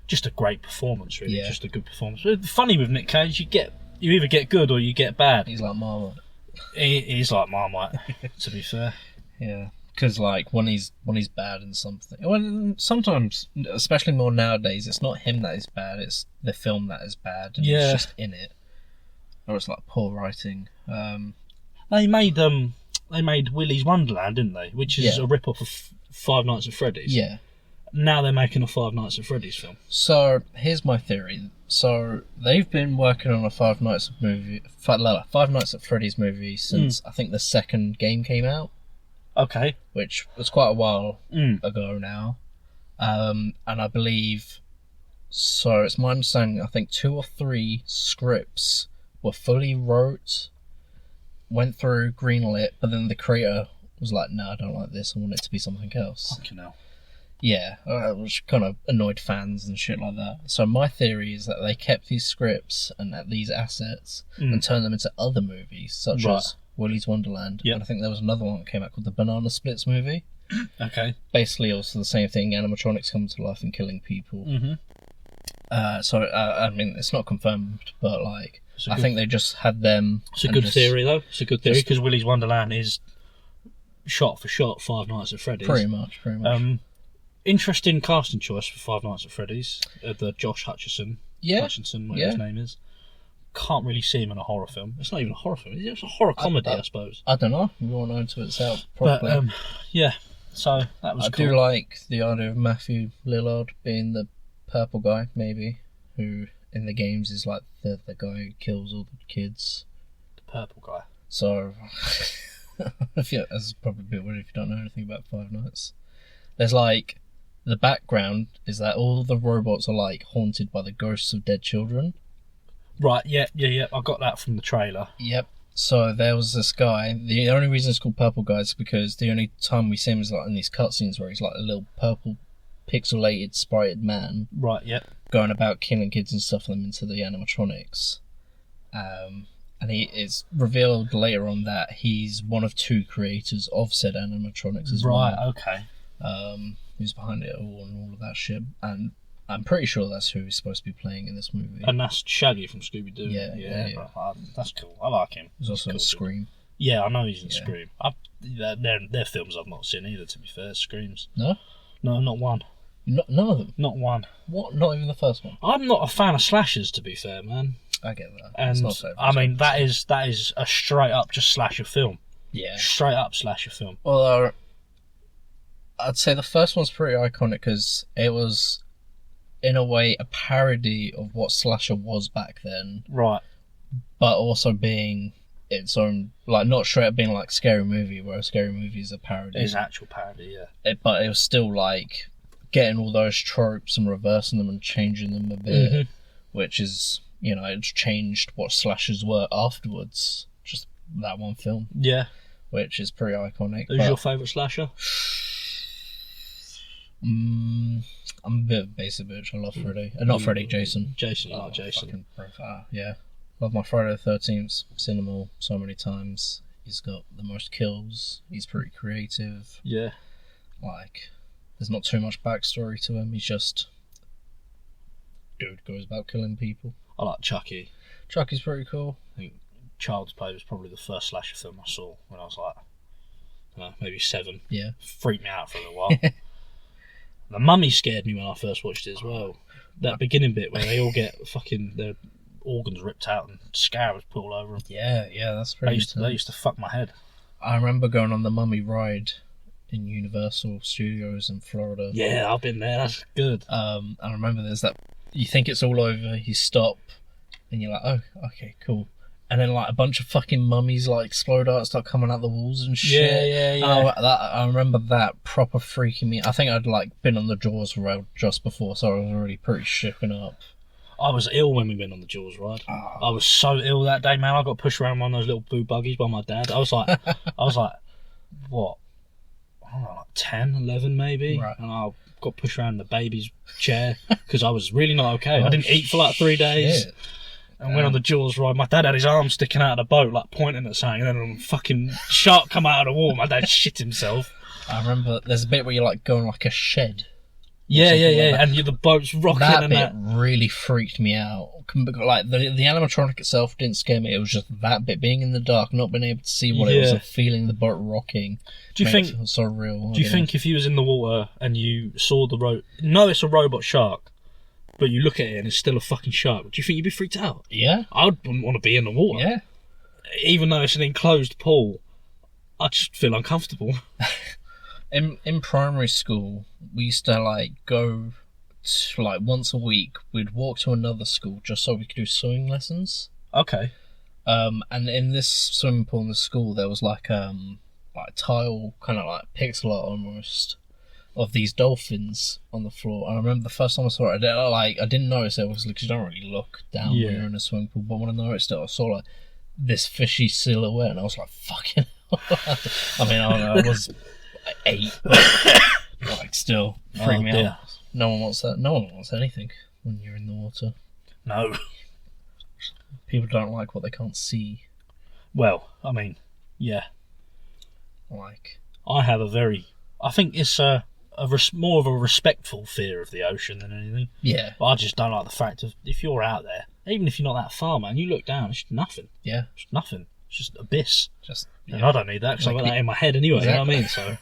Speaker 1: just a great performance, really. Just a good performance. But funny with Nick Cage, you either get good or you get bad.
Speaker 3: He's like Marmite.
Speaker 1: He's like Marmite, to be fair.
Speaker 3: Yeah, because like when he's bad in something, sometimes, especially more nowadays, it's not him that is bad; it's the film that is bad, and he's just in it, or it's like poor writing.
Speaker 1: They made Willy's Wonderland, didn't they? Which is a rip-off of Five Nights at Freddy's.
Speaker 3: Yeah.
Speaker 1: Now they're making a Five Nights at Freddy's film.
Speaker 3: So here's my theory. So they've been working on a Five Nights at Freddy's movie since I think the second game came out.
Speaker 1: Okay.
Speaker 3: Which was quite a while ago now. And I believe, so it's my understanding, I think 2 or 3 scripts were fully wrote, went through, greenlit, but then the creator was like, no, I don't like this, I want it to be something else.
Speaker 1: Fucking hell.
Speaker 3: Yeah, which kind of annoyed fans and shit like that. So my theory is that they kept these scripts and these assets and turned them into other movies, such as Willy's Wonderland.
Speaker 1: Yep.
Speaker 3: And I think there was another one that came out called the Banana Splits movie.
Speaker 1: Okay.
Speaker 3: Basically also the same thing, animatronics come to life and killing people. So, I mean, it's not confirmed, but like, I think they just had them...
Speaker 1: It's a good theory, though. It's a good theory, because Willy's Wonderland is shot for shot Five Nights at Freddy's.
Speaker 3: Pretty much.
Speaker 1: Interesting casting choice for Five Nights at Freddy's. The Josh Hutcherson. Hutchinson, whatever his name is. Can't really see him in a horror film. It's not even a horror film. It's a horror comedy, I suppose.
Speaker 3: I don't know. We won't know until it's out properly.
Speaker 1: But, so that was cool.
Speaker 3: I do like the idea of Matthew Lillard being the purple guy, maybe, who in the games is like the guy who kills all the kids.
Speaker 1: The purple guy.
Speaker 3: So, that's probably a bit weird if you don't know anything about Five Nights. There's like, the background is that all the robots are like haunted by the ghosts of dead children.
Speaker 1: Right, yeah. I got that from the trailer.
Speaker 3: Yep. So there was this guy. The only reason it's called Purple Guy is because the only time we see him is like in these cutscenes where he's like a little purple, pixelated, sprited man.
Speaker 1: Right, yeah.
Speaker 3: Going about killing kids and stuffing them into the animatronics. And he is revealed later on that he's one of 2 creators of said animatronics as well.
Speaker 1: Right, okay.
Speaker 3: Who's behind it all and all of that shit. And I'm pretty sure that's who he's supposed to be playing in this movie.
Speaker 1: And that's Shaggy from Scooby-Doo.
Speaker 3: Yeah.
Speaker 1: Bro, that's cool. I like him.
Speaker 3: He's also in Scream.
Speaker 1: Yeah, I know he's in Scream. They're films I've not seen either, to be fair. Screams.
Speaker 3: No?
Speaker 1: No, not one.
Speaker 3: None of them?
Speaker 1: Not one.
Speaker 3: What? Not even the first one?
Speaker 1: I'm not a fan of slashers, to be fair, man.
Speaker 3: I get that.
Speaker 1: And I mean, that is a straight up just slasher film.
Speaker 3: Yeah.
Speaker 1: Straight up slasher film.
Speaker 3: Well, I'd say the first one's pretty iconic because it was, in a way, a parody of what slasher was back then.
Speaker 1: Right.
Speaker 3: But also being its own, like, not straight up being like Scary Movie, where a Scary Movie is a parody.
Speaker 1: It's actual parody, yeah.
Speaker 3: But it was still like getting all those tropes and reversing them and changing them a bit, which is, you know, it's changed what slashers were afterwards. Just that one film.
Speaker 1: Yeah.
Speaker 3: Which is pretty iconic.
Speaker 1: Who's your favourite slasher?
Speaker 3: I'm a bit of a basic bitch. I love Freddy. Not Freddy, Jason.
Speaker 1: Jason, you like Jason.
Speaker 3: Yeah. Love my Friday the 13th. Seen them all so many times. He's got the most kills. He's pretty creative.
Speaker 1: Yeah.
Speaker 3: Like, there's not too much backstory to him. He's just... dude goes about killing people.
Speaker 1: I like Chucky.
Speaker 3: Chucky's pretty cool.
Speaker 1: I think Child's Play was probably the first slasher film I saw when I was like, maybe 7.
Speaker 3: Yeah.
Speaker 1: Freaked me out for a little while. The Mummy scared me when I first watched it as well. That beginning bit where they all get fucking their organs ripped out and scarabs put all over them.
Speaker 3: Yeah, that's pretty
Speaker 1: They used to fuck my head.
Speaker 3: I remember going on the Mummy ride in Universal Studios in Florida.
Speaker 1: Yeah, I've been there. That's good.
Speaker 3: I remember there's that, you think it's all over, you stop, and you're like, oh, okay, cool. And then like a bunch of fucking mummies like explode out, start coming out the walls and shit.
Speaker 1: Yeah.
Speaker 3: I remember that proper freaking me. I think I'd like been on the Jaws ride just before, so I was already pretty shaken up.
Speaker 1: I was ill when we went on the Jaws ride. I was so ill that day, man. I got pushed around one of those little boo buggies by my dad. I was like, what? don't know, like 10, 11 maybe.
Speaker 3: Right.
Speaker 1: And I got pushed around in the baby's chair because I was really not okay. I didn't eat for like 3 days.
Speaker 3: Shit.
Speaker 1: And went on the Jaws ride. My dad had his arm sticking out of the boat, like pointing at something, and then a fucking shark come out of the water. My dad shit himself.
Speaker 3: I remember there's a bit where you're like going like a shed.
Speaker 1: Yeah.
Speaker 3: Like
Speaker 1: And the boat's rocking
Speaker 3: that
Speaker 1: and
Speaker 3: bit
Speaker 1: that.
Speaker 3: really freaked me out. Like the animatronic itself didn't scare me. It was just that bit being in the dark, not being able to see what it was, and feeling the boat rocking.
Speaker 1: Do you think?
Speaker 3: It feel so real.
Speaker 1: Do you think if you was in the water and you saw it's a robot shark, but you look at it and it's still a fucking shark, do you think you'd be freaked out?
Speaker 3: Yeah.
Speaker 1: I wouldn't want to be in the water.
Speaker 3: Yeah.
Speaker 1: Even though it's an enclosed pool, I just feel uncomfortable.
Speaker 3: In primary school, we used to like go to, like once a week. We'd walk to another school just so we could do swimming lessons.
Speaker 1: Okay.
Speaker 3: And in this swimming pool in the school, there was like tile, kind of like pixel art almost, of these dolphins on the floor. And I remember the first time I saw it, I didn't notice it, obviously, because you don't really look down when you're in a swimming pool. But when I noticed it, I saw like this fishy silhouette, and I was like, "Fucking!" I mean, I don't know, I was 8, but like still freaked me out. No one wants that. No one wants anything when you're in the water.
Speaker 1: No.
Speaker 3: People don't like what they can't see.
Speaker 1: Well, I mean, yeah.
Speaker 3: Like,
Speaker 1: I have I think it's more of a respectful fear of the ocean than anything.
Speaker 3: yeah,
Speaker 1: But I just don't like the fact of, if you're out there, even if you're not that far, man, you look down, it's just nothing.
Speaker 3: yeah,
Speaker 1: It's nothing. It's just abyss.
Speaker 3: just
Speaker 1: And I don't need that because I've got that in my head anyway, you know what I mean? So,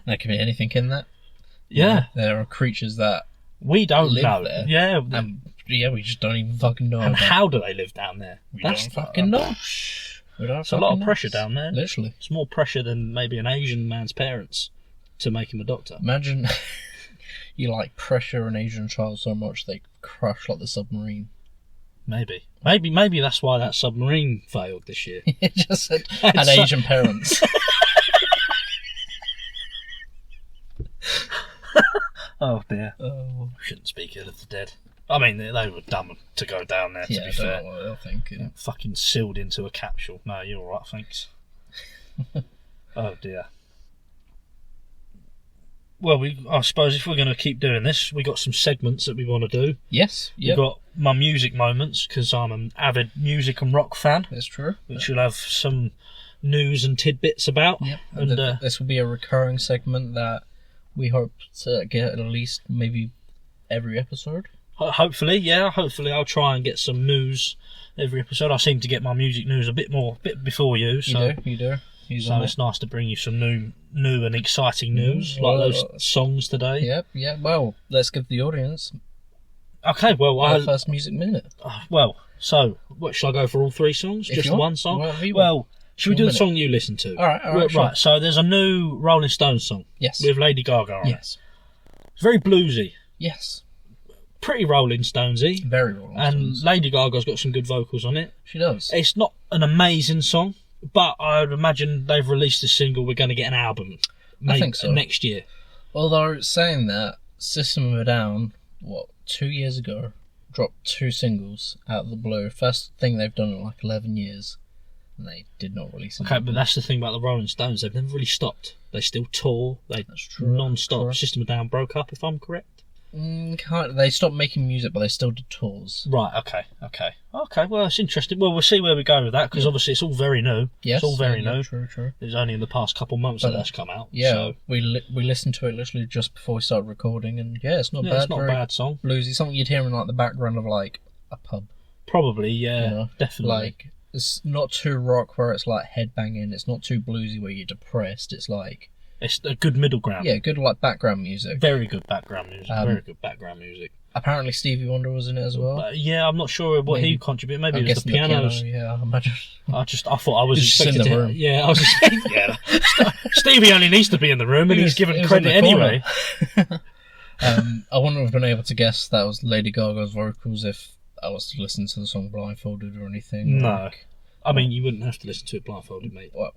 Speaker 3: there can be anything in that.
Speaker 1: yeah.
Speaker 3: There are creatures that
Speaker 1: We don't
Speaker 3: live
Speaker 1: know.
Speaker 3: there.
Speaker 1: Yeah.
Speaker 3: we just don't even fucking know.
Speaker 1: And
Speaker 3: about.
Speaker 1: how do they live down there?
Speaker 3: We don't fucking know. We don't
Speaker 1: It's a lot
Speaker 3: fucking
Speaker 1: of pressure
Speaker 3: know.
Speaker 1: down there.
Speaker 3: Literally.
Speaker 1: It's more pressure than maybe an Asian man's parents to make him a doctor.
Speaker 3: Imagine you like pressure an Asian child so much they crush like the submarine.
Speaker 1: Maybe that's why that submarine failed this year.
Speaker 3: It just had Asian parents.
Speaker 1: Oh dear.
Speaker 3: Oh,
Speaker 1: We shouldn't speak ill of the dead. I mean, they were dumb to go down there, to
Speaker 3: yeah,
Speaker 1: be
Speaker 3: I
Speaker 1: fair.
Speaker 3: don't know what they'll think. Yeah.
Speaker 1: Fucking sealed into a capsule. No, you're alright, thanks. Oh dear. Well, I suppose if we're going to keep doing this, we got some segments that we want to do.
Speaker 3: Yes,
Speaker 1: We've got my music moments, because I'm an avid music and rock fan,
Speaker 3: that's true.
Speaker 1: which you'll have some news and tidbits about.
Speaker 3: Yep.
Speaker 1: And
Speaker 3: This will be a recurring segment that we hope to get at least maybe every episode.
Speaker 1: hopefully I'll try and get some news every episode. I seem to get my music news a bit before you, so
Speaker 3: You do.
Speaker 1: so it's nice to bring you some new and exciting news, like those songs today.
Speaker 3: Yep. Yeah. Well, let's give the audience
Speaker 1: Okay, well,
Speaker 3: our first music minute.
Speaker 1: so what shall I go for all 3 songs?
Speaker 3: If
Speaker 1: Just
Speaker 3: you
Speaker 1: the
Speaker 3: want.
Speaker 1: one song?
Speaker 3: Whatever you
Speaker 1: Well, should we do the
Speaker 3: minute.
Speaker 1: song you listen to?
Speaker 3: All right. Sure.
Speaker 1: Right. So there's a new Rolling Stones song
Speaker 3: Yes.
Speaker 1: with Lady Gaga on it.
Speaker 3: Yes.
Speaker 1: It's very bluesy,
Speaker 3: Yes.
Speaker 1: pretty Rolling Stonesy,
Speaker 3: Very Rolling
Speaker 1: and
Speaker 3: Stones.
Speaker 1: Lady Gaga's got some good vocals on it.
Speaker 3: She does.
Speaker 1: It's not an amazing song, but I would imagine they've released a single. We're going to get an album.
Speaker 3: I think so.
Speaker 1: Next year.
Speaker 3: Although saying that, System of a Down, 2 years ago, dropped 2 singles out of the blue. First thing they've done in like 11 years, and they did not release it.
Speaker 1: Okay, but that's the thing about the Rolling Stones. They've never really stopped. They still tour. They
Speaker 3: That's true.
Speaker 1: non-stop.
Speaker 3: True.
Speaker 1: System of a Down broke up, if I'm correct.
Speaker 3: They stopped making music, but they still did tours.
Speaker 1: Right. Okay. Well, it's interesting. Well, we'll see where we go with that, because obviously it's all very new.
Speaker 3: Yes,
Speaker 1: It's all very
Speaker 3: yeah,
Speaker 1: new.
Speaker 3: True.
Speaker 1: It was only in the past couple months that that's come out.
Speaker 3: Yeah,
Speaker 1: So,
Speaker 3: we listened to it literally just before we started recording, and yeah, it's not bad.
Speaker 1: it's not a
Speaker 3: very
Speaker 1: bad song.
Speaker 3: bluesy, something you'd hear in like the background of like a pub.
Speaker 1: Probably, yeah,
Speaker 3: You know,
Speaker 1: definitely.
Speaker 3: Like, it's not too rock where it's like headbanging. It's not too bluesy where you're depressed. It's like,
Speaker 1: It's a good middle ground.
Speaker 3: yeah, good like background music.
Speaker 1: Very good background music. Very good background music.
Speaker 3: Apparently Stevie Wonder was in it as well.
Speaker 1: But yeah, I'm not sure what he contributed. Maybe
Speaker 3: I'm
Speaker 1: it was the
Speaker 3: guessing
Speaker 1: pianos.
Speaker 3: piano, yeah, I imagine.
Speaker 1: I thought I was
Speaker 3: He's just in
Speaker 1: expecting
Speaker 3: the
Speaker 1: to.
Speaker 3: room.
Speaker 1: Yeah, I was expecting. Yeah, Stevie only needs to be in the room, and
Speaker 3: He
Speaker 1: he's
Speaker 3: was-
Speaker 1: given
Speaker 3: he was
Speaker 1: credit
Speaker 3: in the corner.
Speaker 1: anyway.
Speaker 3: I wouldn't have been able to guess that was Lady Gaga's vocals if I was to listen to the song blindfolded or anything.
Speaker 1: No.
Speaker 3: Like,
Speaker 1: I mean, you wouldn't have to listen to it blindfolded, mate.
Speaker 3: well,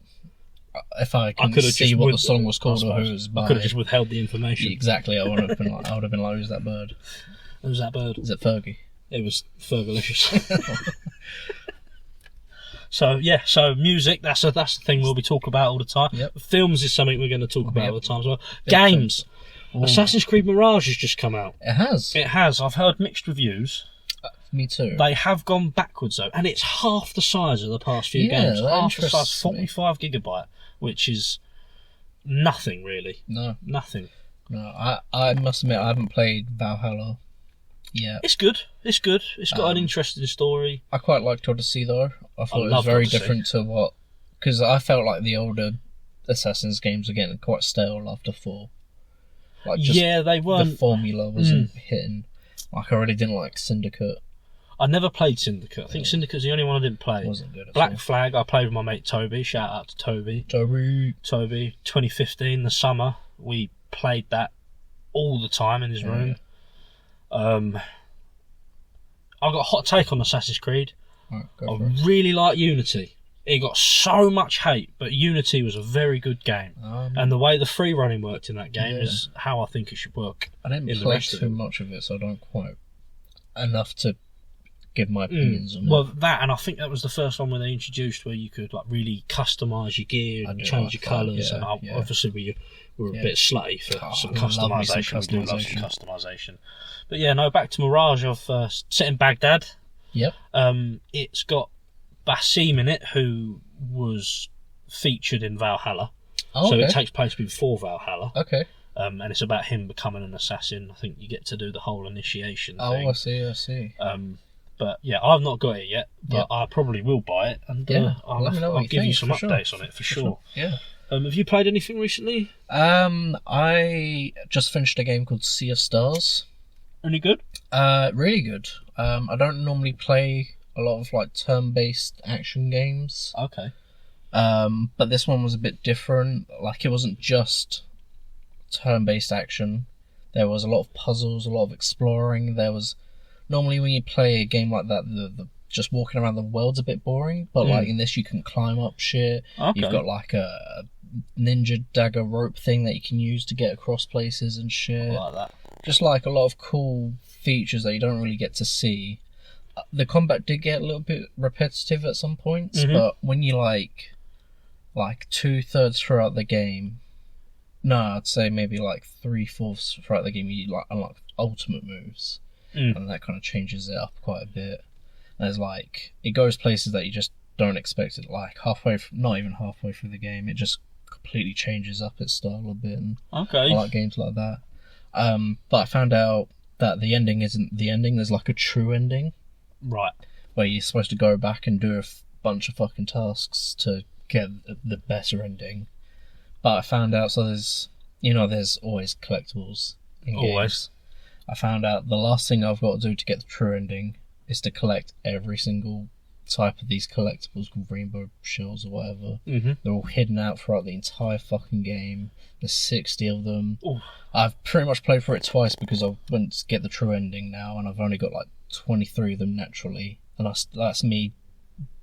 Speaker 3: if I
Speaker 1: I
Speaker 3: can
Speaker 1: could have
Speaker 3: see
Speaker 1: just
Speaker 3: what the
Speaker 1: with-
Speaker 3: song was called
Speaker 1: I
Speaker 3: or who
Speaker 1: suppose.
Speaker 3: it was
Speaker 1: I
Speaker 3: by,
Speaker 1: could have just withheld the information.
Speaker 3: exactly, I would have been like, who's that bird?
Speaker 1: Who's that bird?
Speaker 3: Is it Fergie?
Speaker 1: It was Fergalicious. So music, that's the thing we'll be talking about all the time.
Speaker 3: Yep.
Speaker 1: Films is something we're going to talk about all the time as well.
Speaker 3: Big
Speaker 1: Games.
Speaker 3: Ooh.
Speaker 1: Assassin's Creed Mirage has just come out.
Speaker 3: It has.
Speaker 1: It has. I've heard mixed reviews.
Speaker 3: Me too.
Speaker 1: They have gone backwards though, and it's half the size of the past few games. Half the size, 45 gigabyte, which is nothing really.
Speaker 3: No.
Speaker 1: Nothing.
Speaker 3: No, I must admit I haven't played Valhalla yet.
Speaker 1: It's good. It's good. It's got an interesting story.
Speaker 3: I quite liked Odyssey though. I thought it was
Speaker 1: loved
Speaker 3: very
Speaker 1: Odyssey.
Speaker 3: different to what... Because I felt like the older Assassin's games were getting quite stale after 4. Like just
Speaker 1: they weren't.
Speaker 3: the formula wasn't hitting. Like I really didn't like Syndicate.
Speaker 1: I never played Syndicate. I think Syndicate's the only one I didn't play.
Speaker 3: It wasn't good at
Speaker 1: Black
Speaker 3: all.
Speaker 1: Flag, I played with my mate Toby. Shout out to Toby.
Speaker 3: Toby.
Speaker 1: 2015, the summer, we played that all the time in his room. I've got a hot take on Assassin's Creed.
Speaker 3: Right,
Speaker 1: I
Speaker 3: go for it.
Speaker 1: really like Unity. It got so much hate, but Unity was a very good game. And the way the free running worked in that game is how I think it should work.
Speaker 3: I didn't
Speaker 1: in the
Speaker 3: play
Speaker 1: rest of
Speaker 3: too
Speaker 1: it.
Speaker 3: much of it, so I don't quite enough to give my opinions on
Speaker 1: Well,
Speaker 3: it.
Speaker 1: that, and I think that was the first one where they introduced where you could like really customise your gear
Speaker 3: I
Speaker 1: and
Speaker 3: do
Speaker 1: change
Speaker 3: like
Speaker 1: your
Speaker 3: that,
Speaker 1: colours.
Speaker 3: yeah,
Speaker 1: And
Speaker 3: yeah.
Speaker 1: obviously we were a bit slutty for some
Speaker 3: I love me some
Speaker 1: customisation. We do love some
Speaker 3: customisation.
Speaker 1: customisation. But yeah, no, back to Mirage. I've set in Baghdad.
Speaker 3: Yep.
Speaker 1: It's got Basim in it, who was featured in Valhalla.
Speaker 3: Oh,
Speaker 1: So
Speaker 3: okay.
Speaker 1: it takes place before Valhalla.
Speaker 3: Okay.
Speaker 1: And it's about him becoming an assassin. I think you get to do the whole initiation thing.
Speaker 3: Oh, I see.
Speaker 1: But yeah, I've not got it yet, but
Speaker 3: Yep.
Speaker 1: I probably will buy it, and
Speaker 3: Yeah,
Speaker 1: I'll
Speaker 3: let me know what
Speaker 1: I'll
Speaker 3: you
Speaker 1: give you
Speaker 3: think,
Speaker 1: some
Speaker 3: for sure.
Speaker 1: updates on it for sure.
Speaker 3: Yeah.
Speaker 1: Have you played anything recently?
Speaker 3: I just finished a game called Sea of Stars.
Speaker 1: Any good?
Speaker 3: Really good. I don't normally play a lot of like turn-based action games.
Speaker 1: Okay.
Speaker 3: But this one was a bit different. Like it wasn't just turn-based action. There was a lot of puzzles, a lot of exploring. There was normally when you play a game like that, the just walking around the world's a bit boring. But like in this, you can climb up shit.
Speaker 1: Okay.
Speaker 3: You've got like a ninja dagger rope thing that you can use to get across places and shit.
Speaker 1: Like that.
Speaker 3: Just like a lot of cool features that you don't really get to see. The combat did get a little bit repetitive at some points, but when you like 2/3 throughout the game, no, I'd say maybe like 3/4 throughout the game, you like unlock ultimate moves, and that kind of changes it up quite a bit. And there's like it goes places that you just don't expect it. Like not even halfway through the game, it just completely changes up its style a bit. And
Speaker 1: Okay.
Speaker 3: I like games like that. But I found out that the ending isn't the ending. There's like a true ending
Speaker 1: Right.
Speaker 3: where you're supposed to go back and do a bunch of fucking tasks to get the better ending. But I found out, so there's always collectibles in games.
Speaker 1: Always.
Speaker 3: I found out the last thing I've got to do to get the true ending is to collect every single type of these collectibles called rainbow shells or whatever. They're all hidden out throughout the entire fucking game. There's 60 of them.
Speaker 1: Ooh.
Speaker 3: I've pretty much played for it twice because I went to get the true ending now, and I've only got like 23 of them naturally, and that's me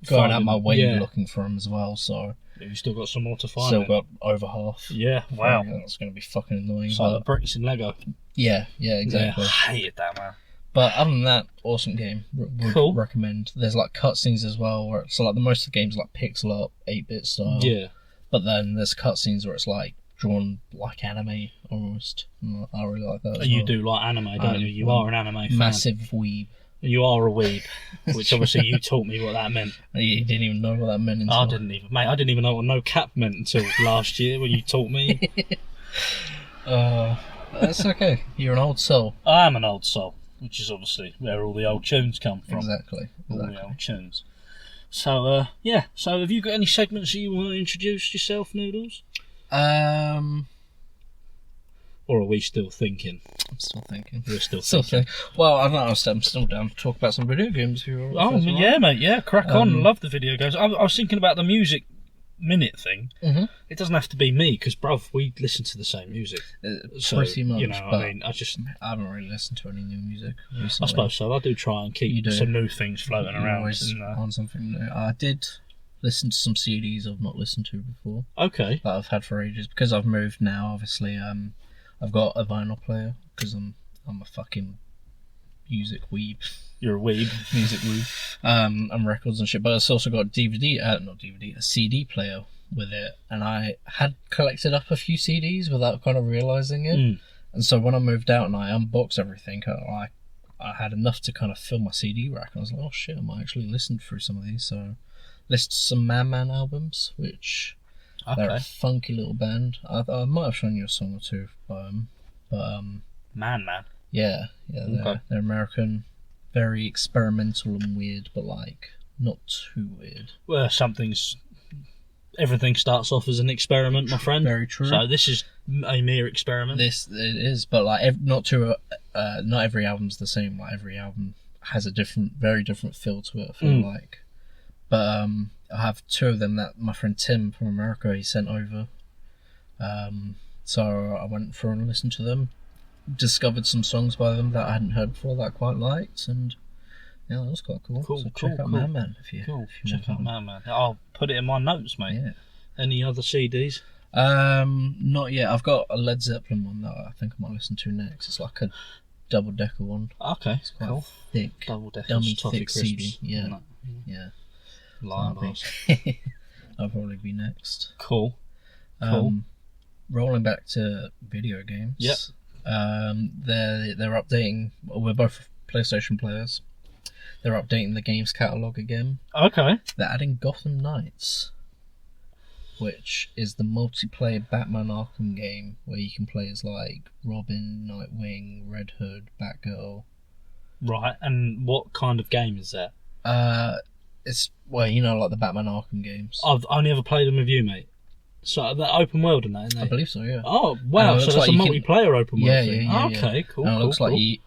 Speaker 3: going out my way
Speaker 1: yeah.
Speaker 3: looking for them as well. So
Speaker 1: You've still got some more to find.
Speaker 3: still
Speaker 1: then.
Speaker 3: got over half.
Speaker 1: Yeah. Wow.
Speaker 3: That's going to be fucking annoying.
Speaker 1: It's like the
Speaker 3: But
Speaker 1: bricks in Lego.
Speaker 3: yeah, exactly.
Speaker 1: Yeah, I hated that, man.
Speaker 3: But other than that, awesome game. Would
Speaker 1: Cool.
Speaker 3: recommend. There's like cutscenes as well, where so like the most of the game's like pixel art, 8-bit style.
Speaker 1: Yeah.
Speaker 3: But then there's cutscenes where it's like drawn like anime almost. And I really like that. As
Speaker 1: You
Speaker 3: well.
Speaker 1: do like anime, don't you? You are an anime fan.
Speaker 3: Massive weeb.
Speaker 1: You are a weeb, which obviously you taught me what that meant.
Speaker 3: You didn't even know what that meant until
Speaker 1: I didn't even know what no cap meant until last year when you taught me.
Speaker 3: That's okay. You're an old soul.
Speaker 1: I am an old soul, which is obviously where all the old tunes come from.
Speaker 3: Exactly.
Speaker 1: All the old tunes. So, yeah. So, have you got any segments that you want to introduce yourself, Noodles? Or are we still thinking?
Speaker 3: I'm still thinking.
Speaker 1: We're still
Speaker 3: Still
Speaker 1: thinking.
Speaker 3: thinking. Well, I don't know. I'm still down to talk about some video games. If you're
Speaker 1: Oh, yeah, mate. Yeah, crack on. Love the video games. I was thinking about the music minute thing.
Speaker 3: Mm-hmm.
Speaker 1: It doesn't have to be me, because, bruv, we listen to the same music. So,
Speaker 3: Pretty much.
Speaker 1: You know,
Speaker 3: but
Speaker 1: I mean, I
Speaker 3: haven't really listened to any new music recently.
Speaker 1: I suppose so. I do try and
Speaker 3: You
Speaker 1: keep
Speaker 3: do.
Speaker 1: some new things floating
Speaker 3: You're
Speaker 1: around.
Speaker 3: always
Speaker 1: and,
Speaker 3: on something new. I did listen to some CDs I've not listened to before
Speaker 1: okay.
Speaker 3: that I've had for ages because I've moved now. Obviously, I've got a vinyl player because I'm a fucking music weeb.
Speaker 1: You're a weeb.
Speaker 3: Music weeb. And records and shit. But it's also got a CD player with it. And I had collected up a few CDs without kind of realising it. And so when I moved out and I unboxed everything, I had enough to kind of fill my CD rack. And I was like, oh shit, I might actually listen through some of these. So list some Man Man albums, which they're a funky little band. I might have shown you a song or two by them. But
Speaker 1: Man Man.
Speaker 3: Yeah, they're American, very experimental and weird, but like not too weird.
Speaker 1: Well, everything starts off as an experiment, my friend.
Speaker 3: Very true.
Speaker 1: So this is a mere experiment.
Speaker 3: It is, but like not every album's the same. Like every album has a very different feel to it. I feel like, but I have two of them that my friend Tim from America he sent over. So I went through and listened to them, discovered some songs by them that I hadn't heard before that I quite liked, and yeah, that was quite cool. So check out Man Man if you
Speaker 1: check out Man Man. I'll put it in my notes, mate. Yeah. Any other CDs?
Speaker 3: Not yet. I've got a Led Zeppelin one that I think I might listen to next. It's like a double-decker one.
Speaker 1: Okay,
Speaker 3: it's quite
Speaker 1: cool.
Speaker 3: Thick, dummy thick CD. Yeah.
Speaker 1: Lion bars.
Speaker 3: I'll probably be next.
Speaker 1: Cool.
Speaker 3: Rolling back to video games.
Speaker 1: Yep.
Speaker 3: They're updating. We're both PlayStation players. They're updating the games catalog again.
Speaker 1: Okay.
Speaker 3: They're adding Gotham Knights, which is the multiplayer Batman Arkham game where you can play as like Robin, Nightwing, Red Hood, Batgirl.
Speaker 1: Right, and what kind of game is that?
Speaker 3: It's like the Batman Arkham games.
Speaker 1: I've only ever played them with you, mate. So they're open world and that, isn't it?
Speaker 3: I believe so, yeah.
Speaker 1: Oh wow! So that's like a multiplayer open world thing.
Speaker 3: Yeah.
Speaker 1: Okay, cool.
Speaker 3: And it looks like
Speaker 1: cool.
Speaker 3: you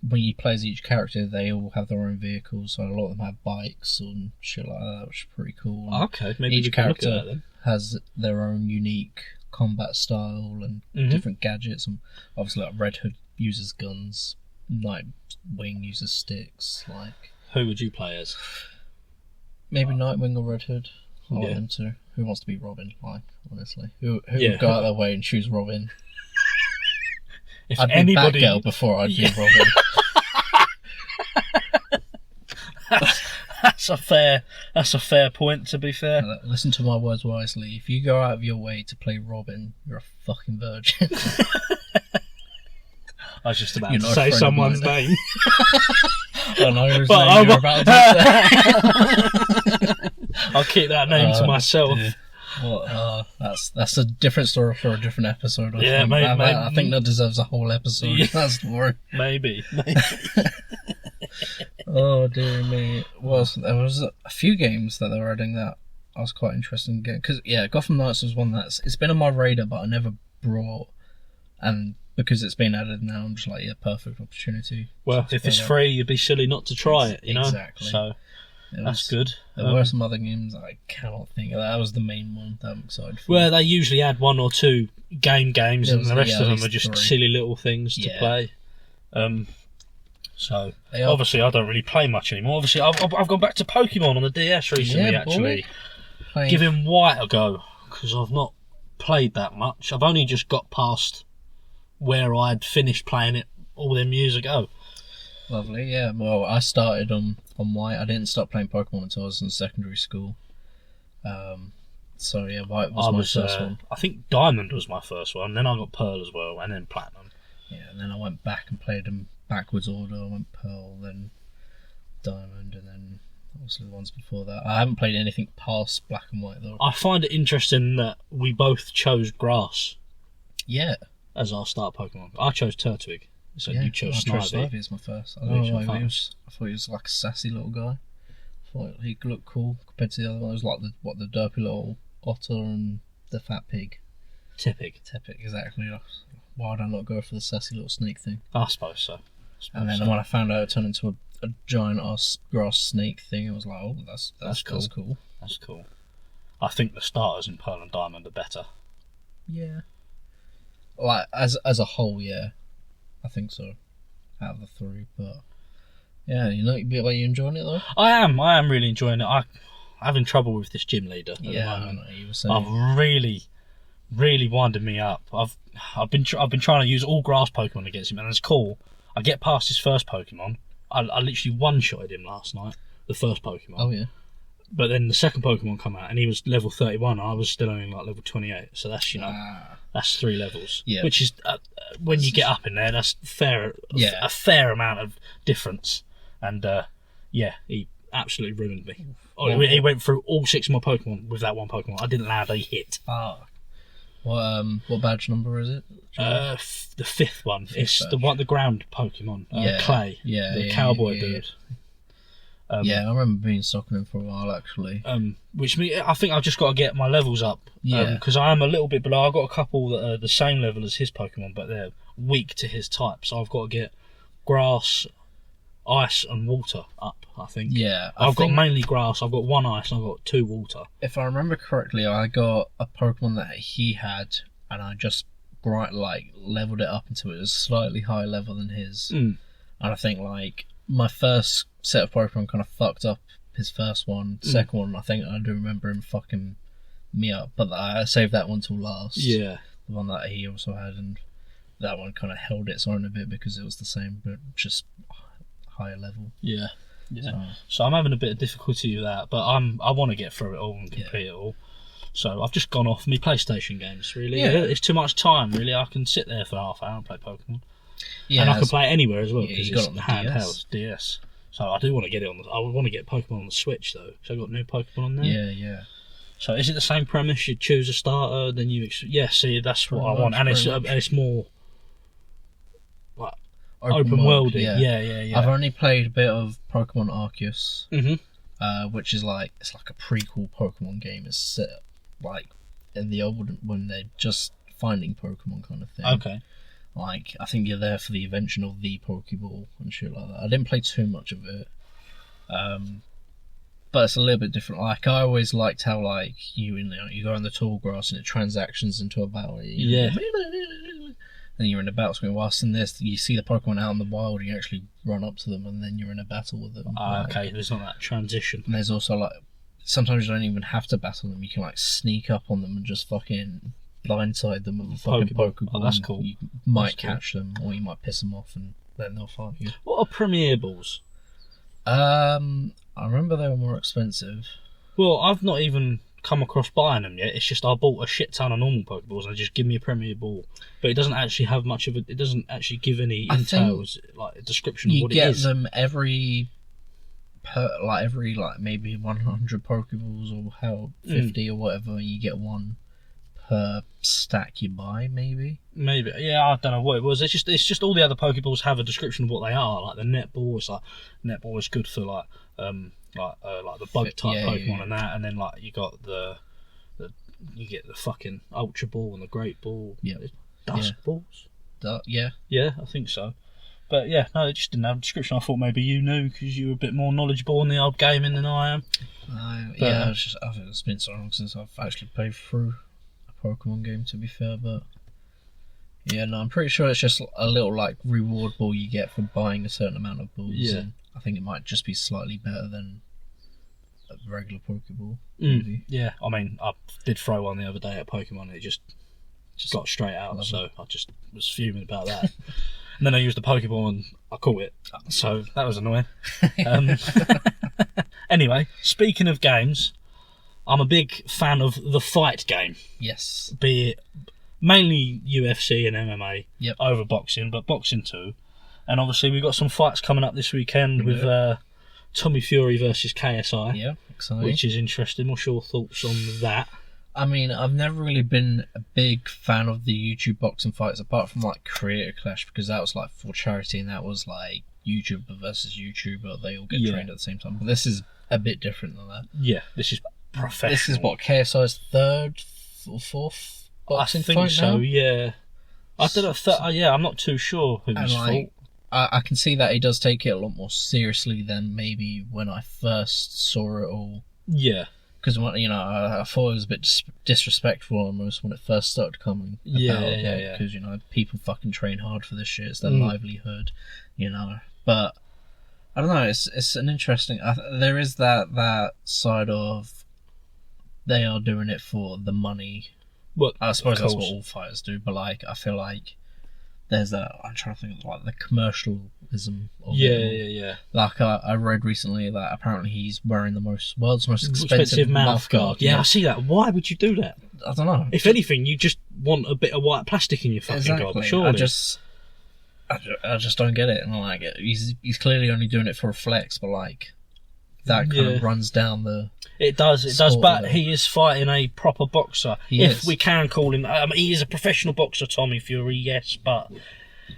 Speaker 3: when you play as each character, they all have their own vehicles. So a lot of them have bikes and shit like that, which is pretty cool. And
Speaker 1: okay, maybe
Speaker 3: each
Speaker 1: we can look
Speaker 3: character
Speaker 1: at that then.
Speaker 3: has their own unique combat style and different gadgets. And obviously, like Red Hood uses guns, Nightwing uses sticks. Like,
Speaker 1: who would you play as?
Speaker 3: Maybe Nightwing or Red Hood. I want them to. Who wants to be Robin? Like, honestly, who would go out their way and choose Robin?
Speaker 1: If
Speaker 3: I'd
Speaker 1: anybody...
Speaker 3: be Batgirl before I'd be Robin.
Speaker 1: That's a fair point. To be fair,
Speaker 3: listen to my words wisely. If you go out of your way to play Robin, you're a fucking virgin.
Speaker 1: I was just about to say someone's name.
Speaker 3: I know whose name you're about to say.
Speaker 1: I'll keep that name to myself.
Speaker 3: Well, that's a different story for a different episode. I think that deserves a whole episode. Yeah. That story.
Speaker 1: Maybe.
Speaker 3: Oh dear me. Well, there was a few games that they were adding that I was quite interested in getting. Because Gotham Knights was one it's been on my radar, but I never brought. And because it's been added now, I'm just like, perfect opportunity.
Speaker 1: Well, if it's free, you'd be silly not to try it, you know?
Speaker 3: Exactly.
Speaker 1: So, that's good.
Speaker 3: There were some other games I cannot think of. That was the main one that I'm excited for.
Speaker 1: Well, they usually add one or two games, and the rest of them are just silly little things to play. So, obviously, I don't really play much anymore. Obviously, I've gone back to Pokemon on the DS recently, actually. Giving White a go, because I've not played that much. I've only just got past where I'd finished playing it all them years ago.
Speaker 3: Lovely, yeah. Well, I started on White. I didn't start playing Pokemon until I was in secondary school. So, White was my first one.
Speaker 1: I think Diamond was my first one, then I got Pearl as well, and then Platinum.
Speaker 3: Yeah, and then I went back and played them backwards order. I went Pearl, then Diamond, and then obviously the ones before that. I haven't played anything past Black and White, though.
Speaker 1: I find it interesting that we both chose Grass.
Speaker 3: Yeah.
Speaker 1: As our start Pokemon. I chose Turtwig. So you chose Snivy.
Speaker 3: Snivy as my first. I don't know why I thought he was like a sassy little guy. I thought he looked cool compared to the other one. It was like the derpy little otter and the fat pig.
Speaker 1: Tippig,
Speaker 3: exactly. Why would I not go for the sassy little snake thing?
Speaker 1: I suppose so.
Speaker 3: And then when I found out it turned into a giant ass grass snake thing, I was like, oh, that's cool.
Speaker 1: That's cool. I think the starters in Pearl and Diamond are better.
Speaker 3: Yeah. Like as a whole, yeah. I think so. Out of the three, but yeah, are you enjoying it though? I am
Speaker 1: really enjoying it. I'm having trouble with this gym leader at the moment.
Speaker 3: I know, you were saying.
Speaker 1: I've really winded me up. I've been trying to use all grass Pokemon against him, and it's cool. I get past his first Pokemon. I literally one-shotted him last night, the first Pokemon.
Speaker 3: Oh yeah.
Speaker 1: But then the second Pokemon come out, and he was level 31. And I was still only like level 28. So that's that's 3 levels.
Speaker 3: Yeah.
Speaker 1: Which is when you get up in there, that's fair.
Speaker 3: Yeah.
Speaker 1: A fair amount of difference. And he absolutely ruined me. He went through all 6 of my Pokemon with that one Pokemon. I didn't land a hit.
Speaker 3: What badge number is it?
Speaker 1: The 5th one. It's
Speaker 3: badge.
Speaker 1: the ground Pokemon. Clay.
Speaker 3: Yeah.
Speaker 1: The cowboy dude.
Speaker 3: I remember being stocking him for a while actually.
Speaker 1: Which means I think I've just got to get my levels up. Because I am a little bit below. I've got a couple that are the same level as his Pokemon, but they're weak to his type. So I've got to get grass, ice, and water up. I think.
Speaker 3: Yeah,
Speaker 1: I've got mainly grass. I've got 1 ice and I've got 2 water.
Speaker 3: If I remember correctly, I got a Pokemon that he had, and I just leveled it up until it was slightly higher level than his. And I think my first set of Pokemon kind of fucked up his first one. Second one, I think I do remember him fucking me up, but I saved that one till last.
Speaker 1: Yeah,
Speaker 3: the one that he also had, and that one kind of held its own a bit because it was the same, but just higher level.
Speaker 1: Yeah. So I'm having a bit of difficulty with that, but I want to get through it all and complete it all. So I've just gone off my PlayStation games. Really, it's too much time. Really, I can sit there for half an hour and play Pokemon. Yeah, and I can play it anywhere as well because it's handheld DS. So I do want to get it on. I want to get Pokemon on the Switch though. So I've got new Pokemon on there.
Speaker 3: Yeah.
Speaker 1: So is it the same premise? You choose a starter, then you see that's what I want, and it's more like open worldy. Yeah.
Speaker 3: I've only played a bit of Pokemon Arceus, which is it's like a prequel Pokemon game. It's set in the old when they're just finding Pokemon kind of thing.
Speaker 1: Okay.
Speaker 3: I think you're there for the invention of the Pokeball and shit like that. I didn't play too much of it, but it's a little bit different. I always liked how you go in the tall grass and it transactions into a battle. Then you're in a battle screen. Whilst in this, you see the Pokemon out in the wild, you actually run up to them, and then you're in a battle with them.
Speaker 1: Okay, there's not that transition.
Speaker 3: And there's also sometimes you don't even have to battle them. You can sneak up on them and just fucking blindside them with a fucking Pokeball.
Speaker 1: Oh, that's cool.
Speaker 3: You might catch them, or you might piss them off, and then they'll fight you.
Speaker 1: What are Premier Balls?
Speaker 3: I remember they were more expensive.
Speaker 1: Well, I've not even come across buying them yet. It's just I bought a shit ton of normal Pokeballs and they just give me a Premier Ball, but it doesn't actually have much of it. It doesn't actually give any intel, a description of what it is.
Speaker 3: You get them every maybe 100 Pokeballs or 50 or whatever. You get one per stack you buy, maybe.
Speaker 1: Yeah, I don't know what it was. It's just all the other Pokeballs have a description of what they are. Like the Netball is good for the bug type Pokemon and that, and then you got you get the fucking Ultra Ball and the Great Ball.
Speaker 3: Yeah,
Speaker 1: Dusk Balls.
Speaker 3: Yeah,
Speaker 1: I think so. But yeah, no, it just didn't have a description. I thought maybe you knew because you were a bit more knowledgeable in the old gaming than I am.
Speaker 3: I think it's been so long since I've actually played through a Pokemon game, to be fair. But yeah, no, I'm pretty sure it's just a little reward ball you get for buying a certain amount of balls.
Speaker 1: Yeah.
Speaker 3: And I think it might just be slightly better than a regular Pokeball.
Speaker 1: Yeah, I mean, I did throw one the other day at Pokemon and it just got straight out, so I just was fuming about that. And then I used the Pokeball and I caught it, so that was annoying. Anyway, speaking of games, I'm a big fan of the fight game.
Speaker 3: Yes.
Speaker 1: Be it mainly UFC and MMA over boxing, but boxing too. And obviously we've got some fights coming up this weekend with Tommy Fury versus KSI.
Speaker 3: Yeah, exciting.
Speaker 1: Which is interesting. What's your thoughts on that?
Speaker 3: I mean, I've never really been a big fan of the YouTube boxing fights, apart from Creator Clash, because that was for charity, and that was YouTuber versus YouTuber. They all get trained at the same time. But this is a bit different than that.
Speaker 1: Yeah, this is professional.
Speaker 3: This is what, KSI's third or fourth boxing fight now?
Speaker 1: I think so. Yeah. I don't know. I'm not too sure who's fault.
Speaker 3: I can see that he does take it a lot more seriously than maybe when I first saw it all.
Speaker 1: Yeah.
Speaker 3: Because I thought it was a bit disrespectful almost when it first started coming.
Speaker 1: Yeah.
Speaker 3: Because people fucking train hard for this shit. It's their livelihood, But I don't know. It's an interesting. There is that side of they are doing it for the money.
Speaker 1: Well,
Speaker 3: I suppose that's what all fighters do. But I feel like there's that. I'm trying to think of like the commercialism of
Speaker 1: Yeah,
Speaker 3: it.
Speaker 1: yeah.
Speaker 3: Like I read recently that apparently he's wearing the world's most expensive mouth guard.
Speaker 1: Yeah, I see that. Why would you do that?
Speaker 3: I don't know.
Speaker 1: If anything, you just want a bit of white plastic in your fucking gob, surely.
Speaker 3: I just don't get it, and I like it. He's clearly only doing it for a flex, but like that kind of runs down the.
Speaker 1: It does, but he is fighting a proper boxer.
Speaker 3: If
Speaker 1: we can call him, he is a professional boxer, Tommy Fury, yes, but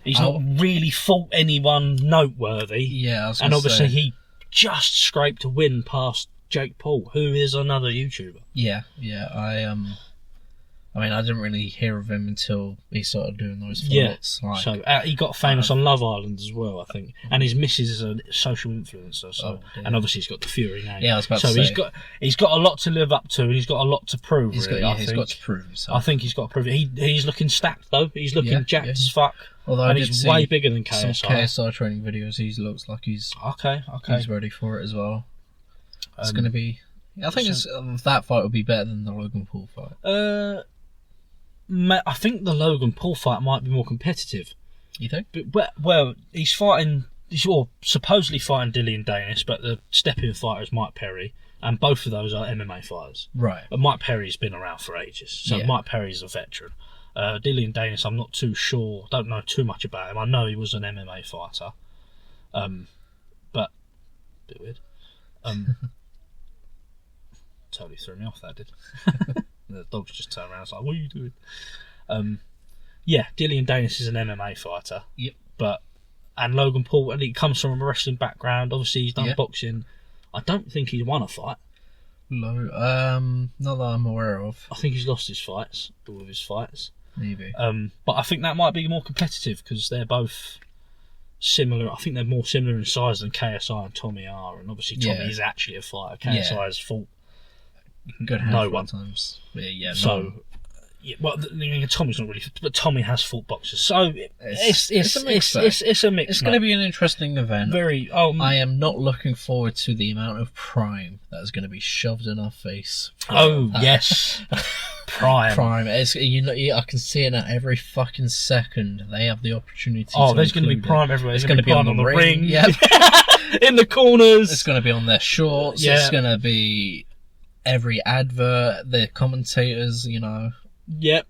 Speaker 1: he's not really fought anyone noteworthy.
Speaker 3: Yeah, I was
Speaker 1: and
Speaker 3: gonna
Speaker 1: obviously
Speaker 3: say.
Speaker 1: he just scraped a win past Jake Paul, who is another YouTuber.
Speaker 3: Yeah. I mean, I didn't really hear of him until he started doing those fights.
Speaker 1: Yeah,
Speaker 3: like,
Speaker 1: so he got famous on Love Island as well, I think. And his missus is a social influencer, so and obviously he's got the Fury name.
Speaker 3: Yeah, I was about to
Speaker 1: say.
Speaker 3: So
Speaker 1: he's got a lot to live up to, and he's got a lot to prove.
Speaker 3: He's
Speaker 1: really,
Speaker 3: got to prove himself.
Speaker 1: I think he's got to prove it. He's looking stacked though. He's looking jacked as fuck.
Speaker 3: Although
Speaker 1: and he's way bigger than KSI.
Speaker 3: Some KSI training videos. He looks like he's
Speaker 1: okay.
Speaker 3: He's ready for it as well. It's going to be. I think that fight will be better than the Logan Paul fight.
Speaker 1: I think the Logan Paul fight might be more competitive.
Speaker 3: You think?
Speaker 1: But, well, he's supposedly fighting Dillian Danis, but the step-in fighter is Mike Perry, and both of those are MMA fighters.
Speaker 3: Right.
Speaker 1: But Mike Perry's been around for ages, so Mike Perry's a veteran. Dillian Danis, I'm not too sure, don't know too much about him. I know he was an MMA fighter, but a bit weird. Totally threw me off, that did. The dogs just turned around and was like, what are you doing? Dillian Danis is an MMA fighter.
Speaker 3: Yep.
Speaker 1: And Logan Paul, and he comes from a wrestling background. Obviously, he's done boxing. I don't think he's won a fight.
Speaker 3: Not that I'm aware of.
Speaker 1: I think he's lost his fights, all of his fights.
Speaker 3: Maybe.
Speaker 1: But I think that might be more competitive because they're both similar. I think they're more similar in size than KSI and Tommy are. And obviously, Tommy is actually a fighter. KSI has fought
Speaker 3: good
Speaker 1: no one.
Speaker 3: Times.
Speaker 1: Tommy's not really, but Tommy has fought boxers, so it's a mix.
Speaker 3: It's going to be an interesting event.
Speaker 1: Very.
Speaker 3: I am not looking forward to the amount of prime that is going to be shoved in our face.
Speaker 1: Yes, prime.
Speaker 3: I can see it at every fucking second. They have the opportunity.
Speaker 1: There's going to be prime everywhere.
Speaker 3: It's going to be on the ring.
Speaker 1: Yeah. In the corners.
Speaker 3: It's going to be on their shorts. Yeah. It's going to be every advert, the commentators,
Speaker 1: Yep.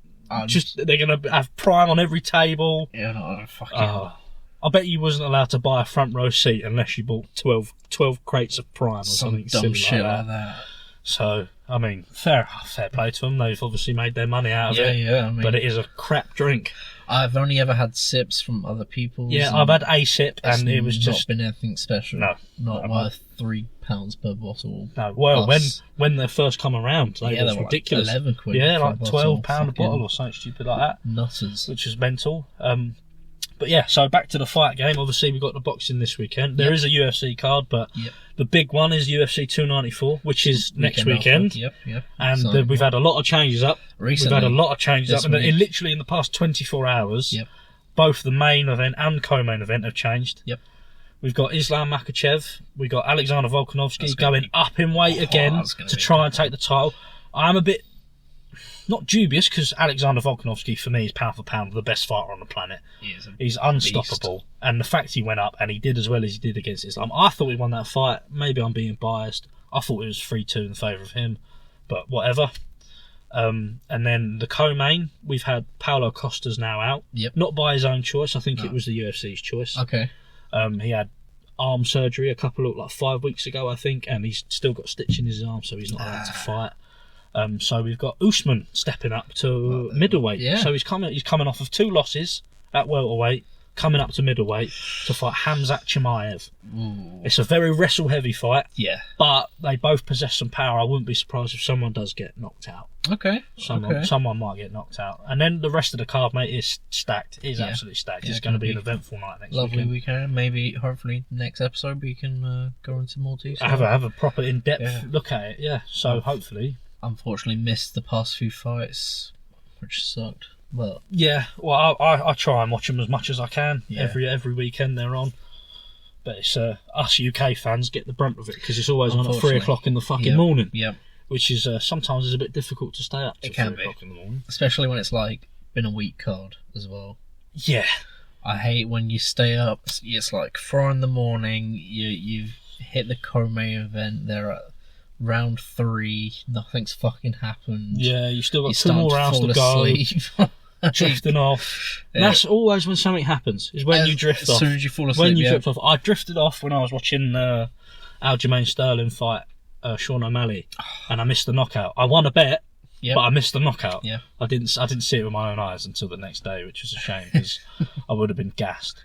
Speaker 1: They're going to have prime on every table.
Speaker 3: Yeah, no, fucking.
Speaker 1: I bet you wasn't allowed to buy a front row seat unless you bought 12 crates of prime or something
Speaker 3: dumb
Speaker 1: silly
Speaker 3: shit
Speaker 1: like that. So, I mean, fair play to them. They've obviously made their money out of it.
Speaker 3: Yeah, I mean,
Speaker 1: but it is a crap drink.
Speaker 3: I've only ever had sips from other people's.
Speaker 1: Yeah, I've had a sip and it was just
Speaker 3: not been anything special.
Speaker 1: No,
Speaker 3: not worth £3 per bottle.
Speaker 1: No, well, when they first come around, they was ridiculous.
Speaker 3: Like 11 quid.
Speaker 1: Yeah, like £12 a bottle or something stupid like that.
Speaker 3: Nutters.
Speaker 1: Which is mental. But yeah, so back to the fight game. Obviously, we've got the boxing this weekend. There is a UFC card, but the big one is UFC 294, which is next weekend.
Speaker 3: Yep.
Speaker 1: And we've had a lot of changes up.
Speaker 3: Recently.
Speaker 1: We've had a lot of changes up. And literally in the past 24 hours, both the main event and co-main event have changed.
Speaker 3: Yep.
Speaker 1: We've got Islam Makhachev. We've got Alexander Volkanovski going up in weight again to try and take the title. I'm a bit not dubious because Alexander Volkanovski for me is pound for pound the best fighter on the planet. He's unstoppable, and the fact he went up and he did as well as he did against Islam, I thought he won that fight. Maybe I'm being biased. I thought it was 3-2 in favour of him, but whatever. And then the co-main, we've had Paulo Costa's now out. Not by his own choice. I think it was the UFC's choice.
Speaker 3: Okay.
Speaker 1: He had arm surgery 5 weeks ago, I think, and he's still got stitch in his arm, so he's not allowed to fight. So we've got Usman stepping up to middleweight.
Speaker 3: Yeah.
Speaker 1: So he's coming off of 2 losses at welterweight, coming up to middleweight to fight Hamzat Chimaev.
Speaker 3: Ooh.
Speaker 1: It's a very wrestle-heavy fight.
Speaker 3: Yeah.
Speaker 1: But they both possess some power. I wouldn't be surprised if someone does get knocked out.
Speaker 3: Okay.
Speaker 1: Someone might get knocked out. And then the rest of the card, mate, is stacked. It is absolutely stacked. It's going to be an eventful night next
Speaker 3: lovely
Speaker 1: weekend.
Speaker 3: Maybe, hopefully, next episode we can go into more detail.
Speaker 1: Have a proper in-depth look at it, yeah. So hopefully...
Speaker 3: Unfortunately missed the past few fights, which sucked. Well,
Speaker 1: I try and watch them as much as I can. Every weekend they're on, but it's us UK fans get the brunt of it because it's always on at 3 o'clock in the fucking morning. Which is sometimes is a bit difficult to stay up to 3 o'clock in the morning,
Speaker 3: especially when it's like been a week card as well.
Speaker 1: Yeah.
Speaker 3: I hate when you stay up. It's like 4 in the morning. You've hit the co-main event. They're at round 3. Nothing's fucking happened.
Speaker 1: Yeah, you still got
Speaker 3: You're
Speaker 1: 2 more rounds to go.
Speaker 3: asleep.
Speaker 1: Drifting off.
Speaker 3: Yeah.
Speaker 1: That's always when something happens. Is when you drift off.
Speaker 3: As soon as you fall asleep.
Speaker 1: When you drift off. I drifted off when I was watching Aljamain Sterling fight Sean O'Malley, and I missed the knockout. I won a bet, but I missed the knockout.
Speaker 3: Yeah.
Speaker 1: I didn't see it with my own eyes until the next day, which was a shame because I would have been gassed.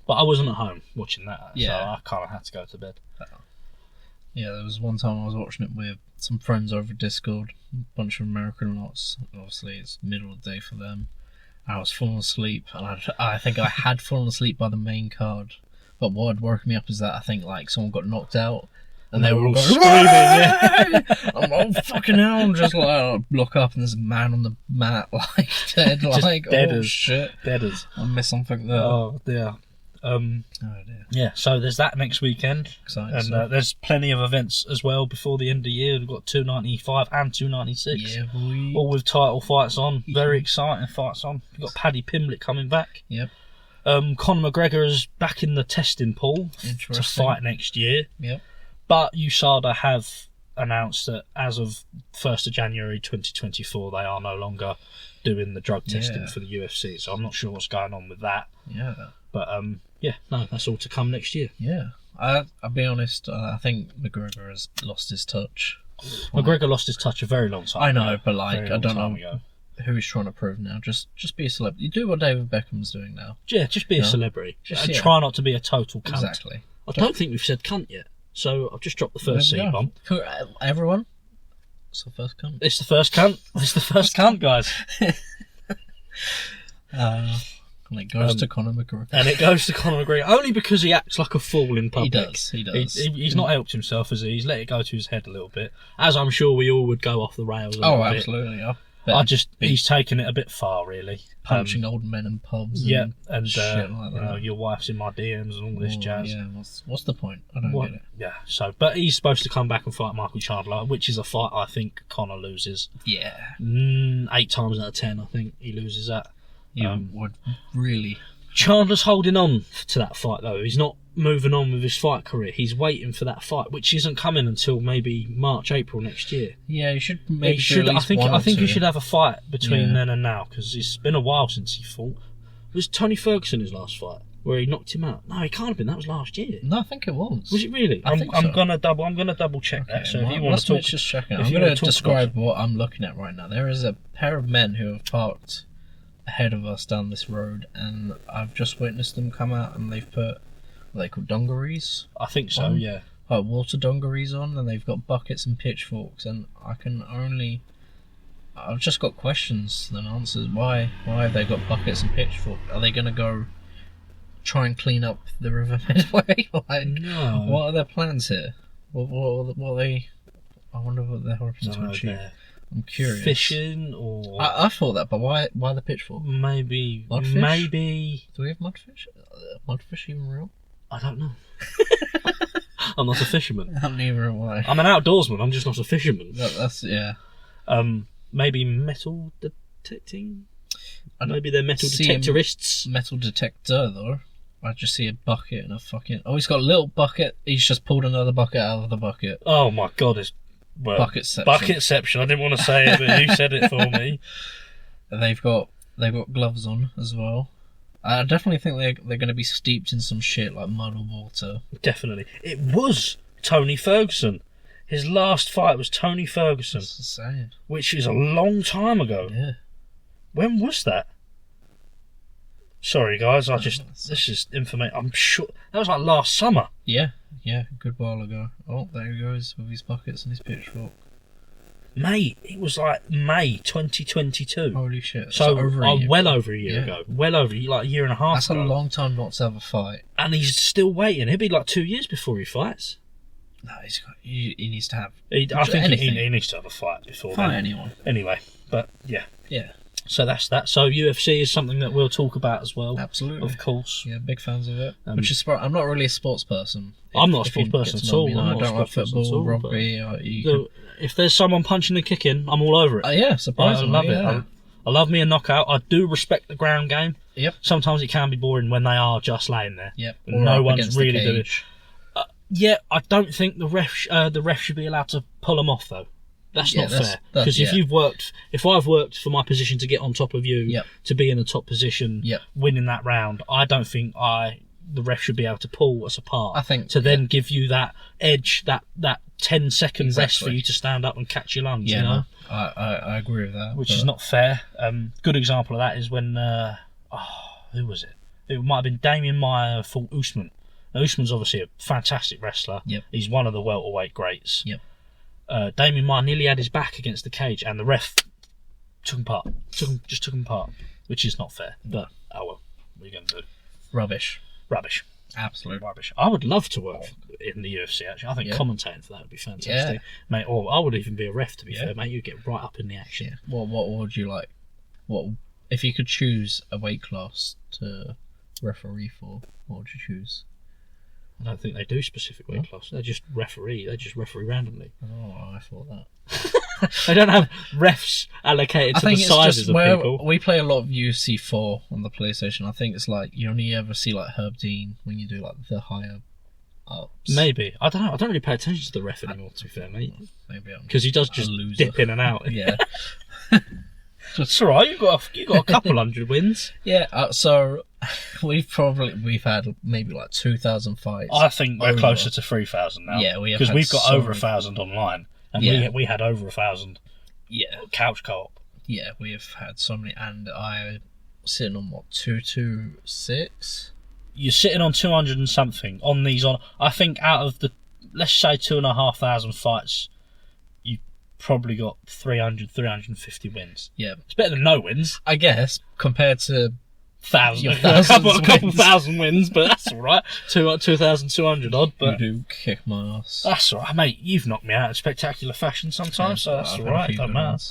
Speaker 1: But I wasn't at home watching that, so I kind of had to go to bed.
Speaker 3: Yeah, there was one time I was watching it with some friends over Discord, a bunch of American lots. Obviously, it's middle of the day for them. I was falling asleep, and I think I had fallen asleep by the main card. But what had woken me up is that I think like someone got knocked out, and they were all going,
Speaker 1: screaming. Yeah.
Speaker 3: I'm like, oh fucking hell! I'm just like, I look up and there's a man on the mat, like dead, like
Speaker 1: dead
Speaker 3: oh
Speaker 1: as
Speaker 3: shit,
Speaker 1: dead as.
Speaker 3: I missed something there.
Speaker 1: Oh dear.
Speaker 3: Oh dear.
Speaker 1: Yeah, so there's that next weekend,
Speaker 3: Exciting
Speaker 1: and there's plenty of events as well before the end of the year. We've got 295 and 296,
Speaker 3: Yeah, boy.
Speaker 1: all with title fights on. Very exciting fights on. We've got Paddy Pimblett coming back.
Speaker 3: Yep.
Speaker 1: Conor McGregor is back in the testing pool to fight next year.
Speaker 3: Yep.
Speaker 1: But USADA have announced that as of 1st of January 2024, they are no longer doing the drug testing for the UFC. So I'm not sure what's going on with that.
Speaker 3: Yeah.
Speaker 1: But that's all to come next year.
Speaker 3: Yeah. I'll be honest, I think McGregor has lost his touch.
Speaker 1: McGregor lost his touch a very long time ago.
Speaker 3: I know, but like, I don't know
Speaker 1: ago.
Speaker 3: who he's trying to prove now. Just be a celebrity. You do what David Beckham's doing now.
Speaker 1: Yeah, just be a celebrity.
Speaker 3: Just,
Speaker 1: try not to be a total cunt.
Speaker 3: Exactly.
Speaker 1: I don't think we've said cunt yet. So I've just dropped the first C-bomb.
Speaker 3: Everyone? It's the first cunt.
Speaker 1: It's the first cunt. It's the first cunt, guys.
Speaker 3: And it goes to Conor McGregor.
Speaker 1: And it goes to Conor McGregor only because he acts like a fool in public.
Speaker 3: He does.
Speaker 1: He's not helped himself, has he? He's let it go to his head a little bit. As I'm sure we all would go off the rails a little bit.
Speaker 3: Absolutely.
Speaker 1: He's taken it a bit far, really.
Speaker 3: Punching old men in pubs.
Speaker 1: Yeah,
Speaker 3: and shit like that.
Speaker 1: Your wife's in my DMs and all this jazz.
Speaker 3: Yeah, what's the point? I don't get it.
Speaker 1: Yeah, but he's supposed to come back and fight Michael Chandler, which is a fight I think Conor loses.
Speaker 3: Yeah.
Speaker 1: 8 times out of 10, I think he loses that.
Speaker 3: Would really.
Speaker 1: Chandler's holding on to that fight though. He's not moving on with his fight career. He's waiting for that fight, which isn't coming until maybe March, April next year.
Speaker 3: Yeah, he should.
Speaker 1: I think he should have a fight between then and now because it's been a while since he fought. Was Tony Ferguson his last fight where he knocked him out? No, he can't have been. That was last year.
Speaker 3: No, I think it was.
Speaker 1: Was it really? I'm gonna double check that. So if you want to talk,
Speaker 3: just check it. I'm going to describe what I'm looking at right now. There is a pair of men who have parked ahead of us down this road, and I've just witnessed them come out, and they've put what they call dungarees.
Speaker 1: I think so. Yeah.
Speaker 3: Water dungarees on, and they've got buckets and pitchforks, and I've just got questions and answers. Why have they got buckets and pitchforks? Are they going to go try and clean up the River Medway?
Speaker 1: No.
Speaker 3: What are their plans here? What are they? I wonder what they're hoping to achieve. I'm curious.
Speaker 1: Fishing or
Speaker 3: I thought that, but why the pitchfork?
Speaker 1: Maybe
Speaker 3: mudfish?
Speaker 1: Maybe.
Speaker 3: Do we have mudfish? Mudfish even real?
Speaker 1: I don't know. I'm not a fisherman.
Speaker 3: Neither am I.
Speaker 1: I'm an outdoorsman. I'm just not a fisherman.
Speaker 3: That's yeah.
Speaker 1: Maybe metal detecting. Maybe they're metal detectorists.
Speaker 3: Metal detector though. I just see a bucket and a fucking. Oh, he's got a little bucket. He's just pulled another bucket out of the bucket.
Speaker 1: Oh my god! It's Bucketception. I didn't want to say it, but you said it for me.
Speaker 3: They've got gloves on as well. I definitely think they're going to be steeped in some shit like mud or water.
Speaker 1: Definitely. It was Tony Ferguson. His last fight was Tony Ferguson.
Speaker 3: That's insane.
Speaker 1: Which is a long time ago.
Speaker 3: Yeah.
Speaker 1: When was that? Sorry, guys. This is information. I'm sure that was like last summer.
Speaker 3: Yeah, a good while ago. Oh, there he goes with his buckets and his pitchfork.
Speaker 1: Mate, it was like May 2022.
Speaker 3: Holy shit!
Speaker 1: So well
Speaker 3: ago.
Speaker 1: Over a year ago. Well over like a year and a half.
Speaker 3: That's
Speaker 1: ago.
Speaker 3: a long time not to have a fight.
Speaker 1: And he's still waiting. He'll be like 2 years before he fights.
Speaker 3: No, he needs to have.
Speaker 1: I think he needs to have a fight before
Speaker 3: fight
Speaker 1: then.
Speaker 3: Anyone.
Speaker 1: Anyway, but yeah.
Speaker 3: Yeah.
Speaker 1: So that's that. So UFC is something that we'll talk about as well.
Speaker 3: Absolutely.
Speaker 1: Of course.
Speaker 3: Yeah, big fans of it. Which is I'm not really a sports person.
Speaker 1: I'm not a sports person at all.
Speaker 3: I don't like football, rugby.
Speaker 1: If there's someone punching and kicking, I'm all over it.
Speaker 3: Yeah, surprisingly.
Speaker 1: I love it. I love me a knockout. I do respect the ground game.
Speaker 3: Yep.
Speaker 1: Sometimes it can be boring when they are just laying there.
Speaker 3: Yep.
Speaker 1: And no one's really doing it. Yeah, I don't think the ref should be allowed to pull them off though. That's not fair. Because if I've worked for my position to get on top of you, to be in a top position, winning that round, I don't think the ref should be able to pull us apart.
Speaker 3: I think
Speaker 1: then give you that edge, that 10-second rest for you to stand up and catch your lungs.
Speaker 3: Yeah,
Speaker 1: you know?
Speaker 3: I agree with that.
Speaker 1: Which is not fair. Good example of that is when who was it? It might have been Damien Meyer fought Usman. Now, Usman's obviously a fantastic wrestler.
Speaker 3: Yep.
Speaker 1: He's one of the welterweight greats.
Speaker 3: Yep.
Speaker 1: Damien Meyer nearly had his back against the cage, and the ref took him apart. Took him apart, which is not fair. But oh well, what are you going to do?
Speaker 3: Rubbish.
Speaker 1: Absolute rubbish. I would love to work in the UFC. Actually, I think commentating for that would be fantastic, mate. Or I would even be a ref. To be fair, mate, you get right up in the action.
Speaker 3: Yeah. What would you like? What if you could choose a weight class to referee for? What would you choose?
Speaker 1: I don't think they do specific weight class. They just referee. They just referee randomly.
Speaker 3: Oh, I thought that.
Speaker 1: They don't have refs allocated to the sizes of people.
Speaker 3: We play a lot of UFC 4 on the PlayStation. I think it's like you only ever see like Herb Dean when you do like the higher ups.
Speaker 1: Maybe. I don't know. I don't really pay attention to the ref anymore, to be fair, mate.
Speaker 3: Maybe
Speaker 1: because he does just dip in and out.
Speaker 3: Yeah.
Speaker 1: It's alright. You got a couple hundred wins.
Speaker 3: Yeah. So we've had maybe like 2,000 fights.
Speaker 1: I think we're closer to 3,000 now.
Speaker 3: Yeah,
Speaker 1: because we've got over 1,000 online, and we had over 1,000.
Speaker 3: Yeah,
Speaker 1: couch co-op.
Speaker 3: Yeah, we have had so many, and I'm sitting on 226.
Speaker 1: You're sitting on 200 and something on these. I think out of the, let's say 2,500 fights, you probably got 350 wins.
Speaker 3: Yeah,
Speaker 1: it's better than no wins,
Speaker 3: I guess, compared to
Speaker 1: a couple thousand wins, but that's all right. 2,200 odd, but
Speaker 3: you do kick my ass.
Speaker 1: That's all right, mate. You've knocked me out in spectacular fashion sometimes, so that's all right. Don't matter.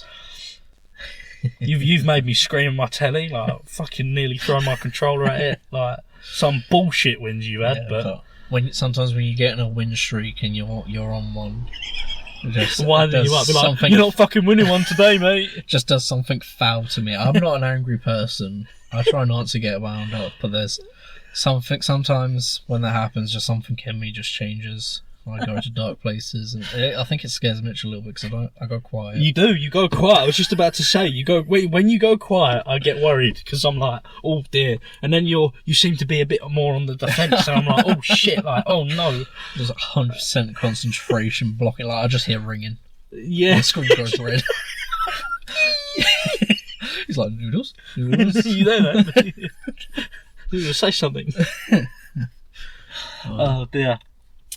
Speaker 1: You've made me scream on my telly, like fucking nearly throwing my controller at it, like some bullshit wins you had. But
Speaker 3: sometimes when you get in a win streak and you're on one.
Speaker 1: Why did you be like, you're not fucking winning one today, mate?
Speaker 3: Just does something foul to me. I'm not an angry person. I try not to get wound up, but there's something sometimes when that happens, just something in me just changes. I go into dark places, and I think it scares Mitch a little bit because I go quiet.
Speaker 1: You do, you go quiet. I was just about to say, when you go quiet, I get worried because I'm like, oh dear, and then you seem to be a bit more on the defence, and I'm like, oh shit, like, oh no.
Speaker 3: There's 100% concentration blocking. Like I just hear ringing.
Speaker 1: Yeah,
Speaker 3: the screen goes red. He's like, noodles.
Speaker 1: You there, mate? Say something. Oh dear.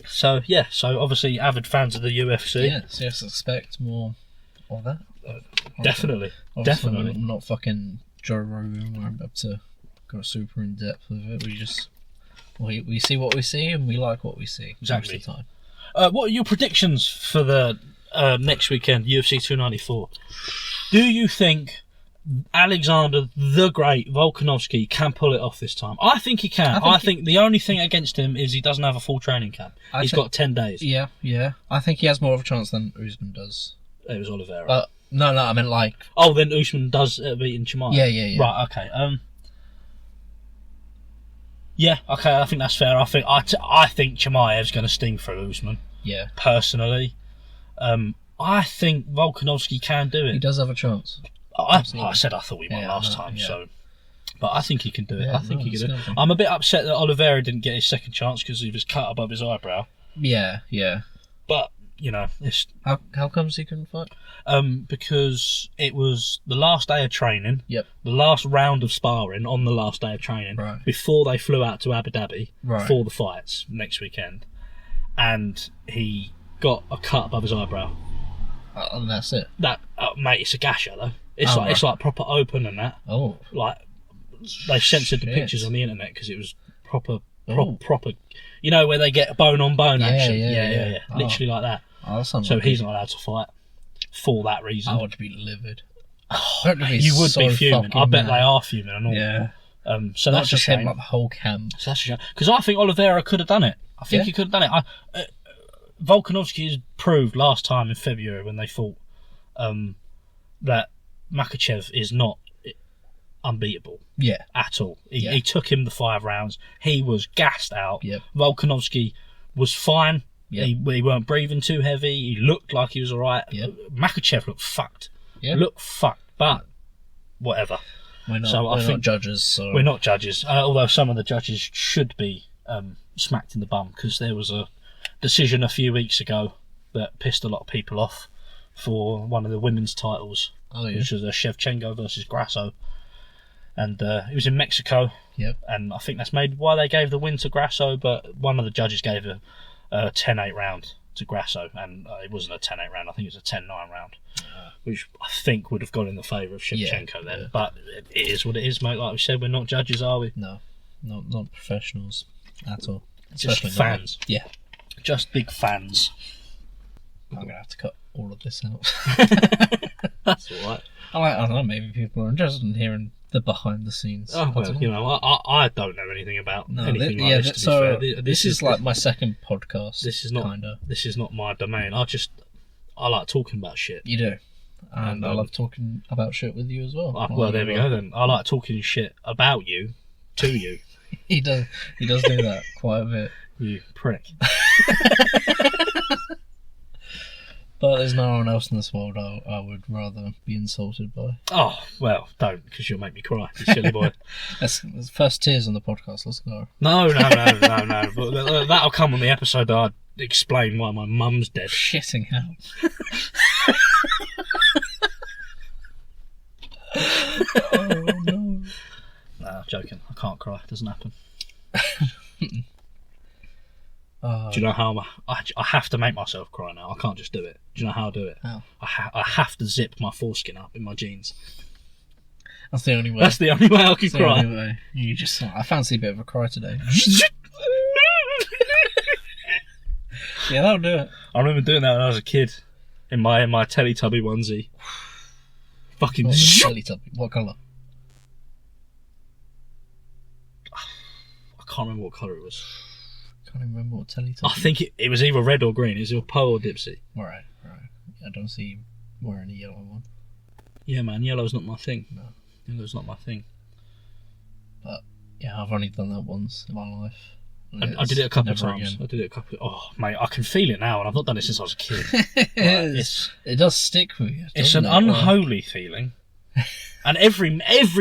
Speaker 1: So obviously avid fans of the UFC.
Speaker 3: Yes, expect more of that.
Speaker 1: Definitely.
Speaker 3: I'm not fucking Joe Rogan where I'm about to go super in depth with it. We see what we see and we like what we see.
Speaker 1: Exactly.
Speaker 3: Most of the time.
Speaker 1: What are your predictions for the next weekend, UFC 294? Do you think Alexander the Great Volkanovski can pull it off this time? I think he can. I think the only thing against him is he doesn't have a full training camp. He's got 10 days.
Speaker 3: Yeah. I think he has more of a chance than Usman does.
Speaker 1: It was Oliveira.
Speaker 3: No, I meant like...
Speaker 1: Oh, then Usman does beating Chimaev.
Speaker 3: Yeah.
Speaker 1: Right, okay. Yeah, okay, I think that's fair. I think Chimaev's going to sting through Usman.
Speaker 3: Yeah.
Speaker 1: Personally. I think Volkanovski can do it.
Speaker 3: He does have a chance.
Speaker 1: I said I thought we won last time, so, but I think he can do it. I think he can do it. I'm a bit upset that Oliveira didn't get his second chance because he was cut above his eyebrow.
Speaker 3: Yeah.
Speaker 1: But it's
Speaker 3: how comes he couldn't fight?
Speaker 1: Because it was the last day of training.
Speaker 3: Yep.
Speaker 1: The last round of sparring on the last day of training.
Speaker 3: Right.
Speaker 1: Before they flew out to Abu Dhabi
Speaker 3: right.
Speaker 1: for the fights next weekend, and he got a cut above his eyebrow.
Speaker 3: And that's it.
Speaker 1: That mate, it's a gasher though. It's like proper open and that.
Speaker 3: Oh.
Speaker 1: Like they censored the pictures on the internet because it was proper. You know where they get bone on bone action. Yeah. Literally like that.
Speaker 3: Oh,
Speaker 1: so he's not allowed to fight for that reason.
Speaker 3: I would be livid.
Speaker 1: You would be fuming. I bet they are fuming and all.
Speaker 3: Yeah.
Speaker 1: So
Speaker 3: not
Speaker 1: that's
Speaker 3: just
Speaker 1: a shame.
Speaker 3: him, like the whole camp.
Speaker 1: So that's a shame because I think Oliveira could have done it. I think he could have done it. Volkanovski has proved last time in February when they fought that Makhachev is not unbeatable
Speaker 3: Yeah.
Speaker 1: at all.
Speaker 3: Yeah.
Speaker 1: He took him the 5 rounds. He was gassed out.
Speaker 3: Yep.
Speaker 1: Volkanovski was fine.
Speaker 3: Yep.
Speaker 1: He weren't breathing too heavy. He looked like he was all right.
Speaker 3: Yep.
Speaker 1: Makachev looked fucked.
Speaker 3: Yep.
Speaker 1: Looked fucked, but whatever.
Speaker 3: We're not,
Speaker 1: So I
Speaker 3: we're
Speaker 1: think
Speaker 3: not judges, so...
Speaker 1: we're not judges, although some of the judges should be smacked in the bum, because there was a decision a few weeks ago that pissed a lot of people off for one of the women's titles, which was Shevchenko versus Grasso. And it was in Mexico, and I think that's maybe why they gave the win to Grasso, but one of the judges gave a 10-8 round to Grasso, and it wasn't a 10-8 round, I think it was a 10-9 round, which I think would have gone in the favour of Shevchenko then. But it is what it is, mate. Like we said, we're not judges, are we?
Speaker 3: No, not professionals at all.
Speaker 1: Just
Speaker 3: Especially
Speaker 1: fans.
Speaker 3: Yeah.
Speaker 1: Just big fans.
Speaker 3: I'm going to have to cut all of this out.
Speaker 1: That's alright.
Speaker 3: I don't know, maybe people are interested in hearing the behind the scenes.
Speaker 1: Oh, well, you know, I don't know anything about anything like this, to be
Speaker 3: so
Speaker 1: fair.
Speaker 3: This is like my second podcast.
Speaker 1: This is not
Speaker 3: kinda.
Speaker 1: This is not my domain. I like talking about shit.
Speaker 3: You do. And I love talking about shit with you as well.
Speaker 1: Well, there we go then. I like talking shit about you, to you.
Speaker 3: He does do that quite a bit.
Speaker 1: You prick.
Speaker 3: But there's no one else in this world I would rather be insulted by.
Speaker 1: Oh, well, don't, because you'll make me cry, you silly boy.
Speaker 3: That's first tears on the podcast, let's go.
Speaker 1: No. But that'll come on the episode that I explain why my mum's dead.
Speaker 3: Shitting hell. Oh, no.
Speaker 1: Nah, joking. I can't cry. It doesn't happen.
Speaker 3: Oh.
Speaker 1: Do you know how I have to make myself cry now? I can't just do it. Do you know how I do it?
Speaker 3: How?
Speaker 1: I have to zip my foreskin up in my jeans.
Speaker 3: That's the only way.
Speaker 1: That's the only way I can
Speaker 3: That's the
Speaker 1: cry.
Speaker 3: only way. You just, I fancy a bit of a cry today. Yeah, that'll do it.
Speaker 1: I remember doing that when I was a kid in my Teletubby onesie. Fucking.
Speaker 3: What, Teletubby? What colour?
Speaker 1: I can't remember what colour it was.
Speaker 3: Can't even remember what Teletubby.
Speaker 1: I think it was either red or green. It was either Poe or Dipsy.
Speaker 3: Right. I don't see you wearing a yellow one.
Speaker 1: Yeah, man, yellow's not my thing.
Speaker 3: No.
Speaker 1: Yellow's not my thing.
Speaker 3: But yeah, I've only done that once in my life.
Speaker 1: I did it a couple of
Speaker 3: Never
Speaker 1: times.
Speaker 3: again.
Speaker 1: I did it a couple. Oh, mate, I can feel it now, and I've not done it since I was a kid.
Speaker 3: It does stick with you.
Speaker 1: It's an unholy feeling, and every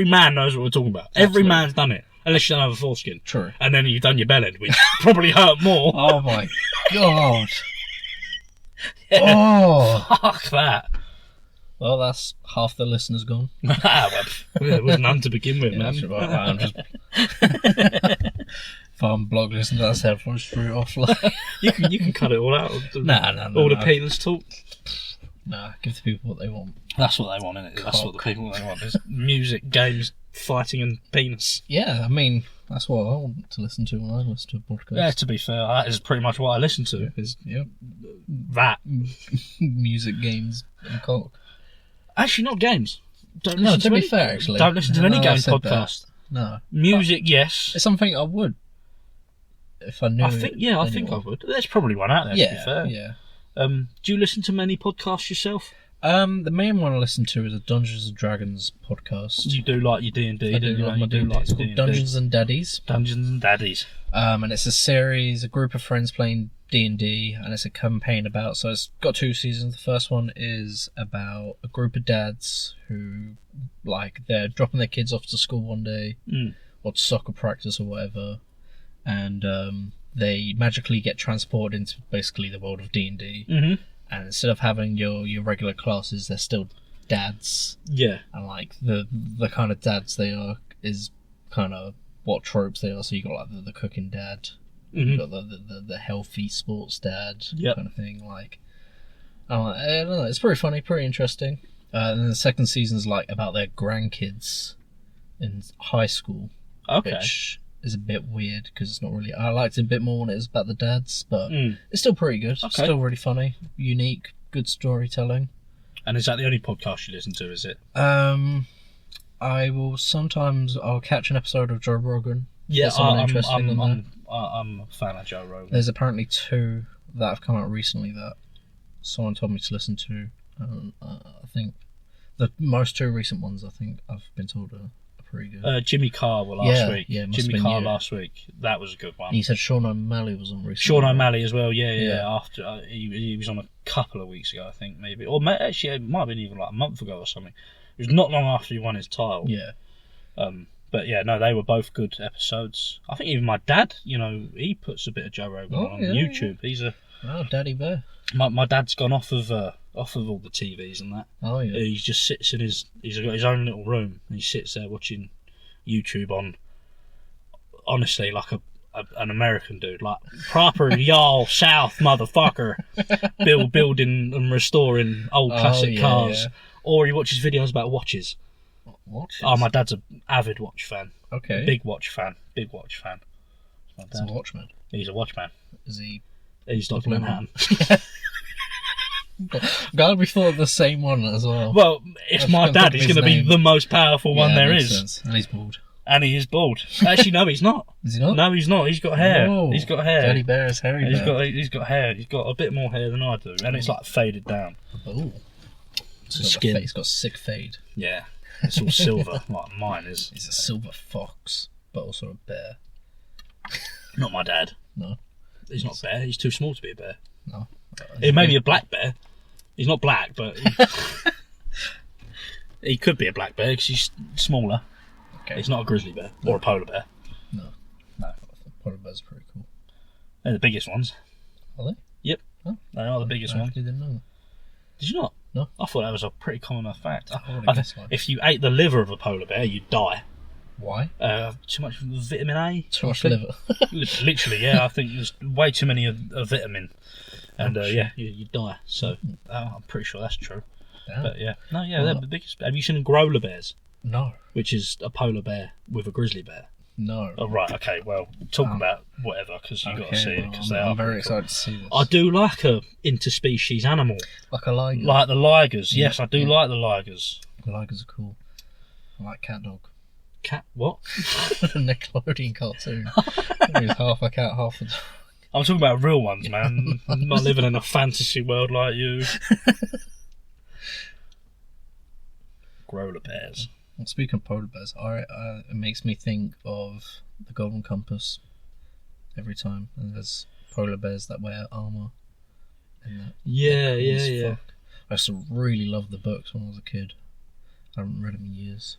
Speaker 1: man knows what we're talking about. Every man's done it, unless you don't have a foreskin.
Speaker 3: True.
Speaker 1: And then you've done your bell end, which probably hurt more.
Speaker 3: Oh my god. Oh,
Speaker 1: Fuck that.
Speaker 3: well, that's half the listeners gone.
Speaker 1: Well, there was none to begin with,
Speaker 3: Yeah,
Speaker 1: man.
Speaker 3: that's right. I'm just. If I'm blog listening to that stuff, I'll just throw it off. Like...
Speaker 1: You can cut it all out.
Speaker 3: Nah.
Speaker 1: All the penis talk.
Speaker 3: Nah, give the people what they want.
Speaker 1: That's what they want, isn't it? That's what the people they want. Is music, games, fighting, and penis.
Speaker 3: Yeah, I mean, that's what I want to listen to when I listen to a podcast.
Speaker 1: Yeah, to be fair, that is pretty much what I listen to. Is that
Speaker 3: music, games, and cock.
Speaker 1: actually not games? Don't
Speaker 3: No,
Speaker 1: listen
Speaker 3: to be
Speaker 1: any-
Speaker 3: fair, actually.
Speaker 1: Don't listen to any
Speaker 3: No, I
Speaker 1: game
Speaker 3: said
Speaker 1: podcast.
Speaker 3: No.
Speaker 1: Music, yes.
Speaker 3: It's something I would. If I knew
Speaker 1: I think I would. There's probably one out there.
Speaker 3: Yeah,
Speaker 1: to be fair.
Speaker 3: yeah.
Speaker 1: Do you listen to many podcasts yourself?
Speaker 3: The main one I listen to is a Dungeons and Dragons podcast.
Speaker 1: You do like your D&D.
Speaker 3: I do like my D&D. It's called Dungeons and Daddies.
Speaker 1: Dungeons and Daddies.
Speaker 3: And it's a series, a group of friends playing D&D, and it's a campaign about. So it's got 2 seasons. The first one is about a group of dads who, like, they're dropping their kids off to school one day, or to soccer practice or whatever, and they magically get transported into basically the world of D&D.
Speaker 1: Mm-hmm.
Speaker 3: And instead of having your regular classes, they're still dads.
Speaker 1: Yeah.
Speaker 3: And like the kind of dads they are is kind of what tropes they are. So you got like the cooking dad, you got the healthy sports dad kind of thing. Like, I don't know, it's pretty funny, pretty interesting. And then the second season's like about their grandkids in high school, which is a bit weird because it's not really. I liked it a bit more when it was about the dads, but it's still pretty good. It's still really funny, unique, good storytelling.
Speaker 1: And is that the only podcast you listen to? Is it?
Speaker 3: I will sometimes. I'll catch an episode of Joe Rogan.
Speaker 1: Yeah,
Speaker 3: I'm
Speaker 1: I'm a fan of Joe Rogan.
Speaker 3: There's apparently 2 that have come out recently that someone told me to listen to. I think the most 2 recent ones I think I've been told are pretty good.
Speaker 1: Jimmy Carr were last week.
Speaker 3: Yeah, must have
Speaker 1: Jimmy
Speaker 3: been
Speaker 1: Carr
Speaker 3: you.
Speaker 1: last week. That was a good one.
Speaker 3: And you said Sean O'Malley was on recently.
Speaker 1: Sean O'Malley as well. Yeah.
Speaker 3: Yeah.
Speaker 1: After he was on a couple of weeks ago, I think maybe, or actually it might have been even like a month ago or something. It was not long after he won his title.
Speaker 3: Yeah.
Speaker 1: But yeah, no, they were both good episodes. I think even my dad, he puts a bit of Joe Rogan on YouTube. He's
Speaker 3: Oh, Daddy Bear.
Speaker 1: my dad's gone off of all the TVs and that.
Speaker 3: Oh yeah.
Speaker 1: He just sits in he's got his own little room and he sits there watching YouTube on, honestly, like an American dude, like proper y'all South motherfucker, building and restoring old classic cars.
Speaker 3: Yeah.
Speaker 1: Or he watches videos about watches.
Speaker 3: Watches?
Speaker 1: Oh, my dad's an avid watch fan.
Speaker 3: Okay.
Speaker 1: Big watch fan. My
Speaker 3: He's a
Speaker 1: dad.
Speaker 3: watchman.
Speaker 1: He's a watchman.
Speaker 3: Is he?
Speaker 1: He's Dr. Manhattan.
Speaker 3: Glad we thought of the same one as well.
Speaker 1: Well, it's
Speaker 3: I
Speaker 1: my
Speaker 3: can't
Speaker 1: dad.
Speaker 3: think of
Speaker 1: He's
Speaker 3: his
Speaker 1: going to be
Speaker 3: name.
Speaker 1: the most powerful one there
Speaker 3: makes
Speaker 1: is.
Speaker 3: sense. And he's bald.
Speaker 1: And he is bald. Actually, no, he's not.
Speaker 3: Is he not?
Speaker 1: No, he's not. He's got hair.
Speaker 3: Oh,
Speaker 1: He's got hair.
Speaker 3: Daddy Bear is hairy.
Speaker 1: He's
Speaker 3: bear.
Speaker 1: got hair. He's got a bit more hair than I do, and it's like faded down.
Speaker 3: Oh.
Speaker 1: Skin.
Speaker 3: He's got sick fade.
Speaker 1: Yeah, it's all silver, like mine is.
Speaker 3: He's a silver fox, but also a bear.
Speaker 1: Not my dad.
Speaker 3: No.
Speaker 1: He's not a bear. He's too small to be a bear.
Speaker 3: No.
Speaker 1: It may be a black bear. He's not black, but he could be a black bear because he's smaller.
Speaker 3: Okay.
Speaker 1: He's not a grizzly bear or a polar bear.
Speaker 3: No.
Speaker 1: No.
Speaker 3: Polar bears are pretty cool.
Speaker 1: They're the biggest ones.
Speaker 3: Are they?
Speaker 1: Yep.
Speaker 3: Oh.
Speaker 1: They are the biggest
Speaker 3: I
Speaker 1: ones.
Speaker 3: actually didn't know that.
Speaker 1: Did you not?
Speaker 3: No.
Speaker 1: I thought that was a pretty common enough fact.
Speaker 3: I would've guessed like-
Speaker 1: If you ate the liver of a polar bear, you'd die.
Speaker 3: Why?
Speaker 1: Too much vitamin A.
Speaker 3: Too much
Speaker 1: I think.
Speaker 3: liver.
Speaker 1: Literally, yeah. I think there's way too many of vitamin, and
Speaker 3: Oh, shit.
Speaker 1: yeah, you die. So I'm pretty sure that's true.
Speaker 3: Damn.
Speaker 1: But yeah, no, yeah, they're the biggest. Have you seen growler bears,
Speaker 3: No.
Speaker 1: which is a polar bear with a grizzly bear?
Speaker 3: No.
Speaker 1: Oh right, okay. Well, talk about whatever because you got to see it because they are.
Speaker 3: I'm very
Speaker 1: pretty cool.
Speaker 3: excited to see this.
Speaker 1: I do like a interspecies animal,
Speaker 3: Like a liger.
Speaker 1: like the ligers. Yes, I do
Speaker 3: yeah.
Speaker 1: like the ligers.
Speaker 3: Ligers are cool. I like Cat Dog.
Speaker 1: Cat? What?
Speaker 3: Nickelodeon cartoon. He's half a cat, half a dog.
Speaker 1: I'm talking about real ones, man. I'm not living in a fantasy world like you. Growler bears.
Speaker 3: Well, speaking of polar bears, it makes me think of the Golden Compass every time. And there's polar bears that wear armour. And that,
Speaker 1: Yeah,
Speaker 3: cool
Speaker 1: yeah,
Speaker 3: as
Speaker 1: yeah.
Speaker 3: fuck. I used to really love the books when I was a kid. I haven't read them in years.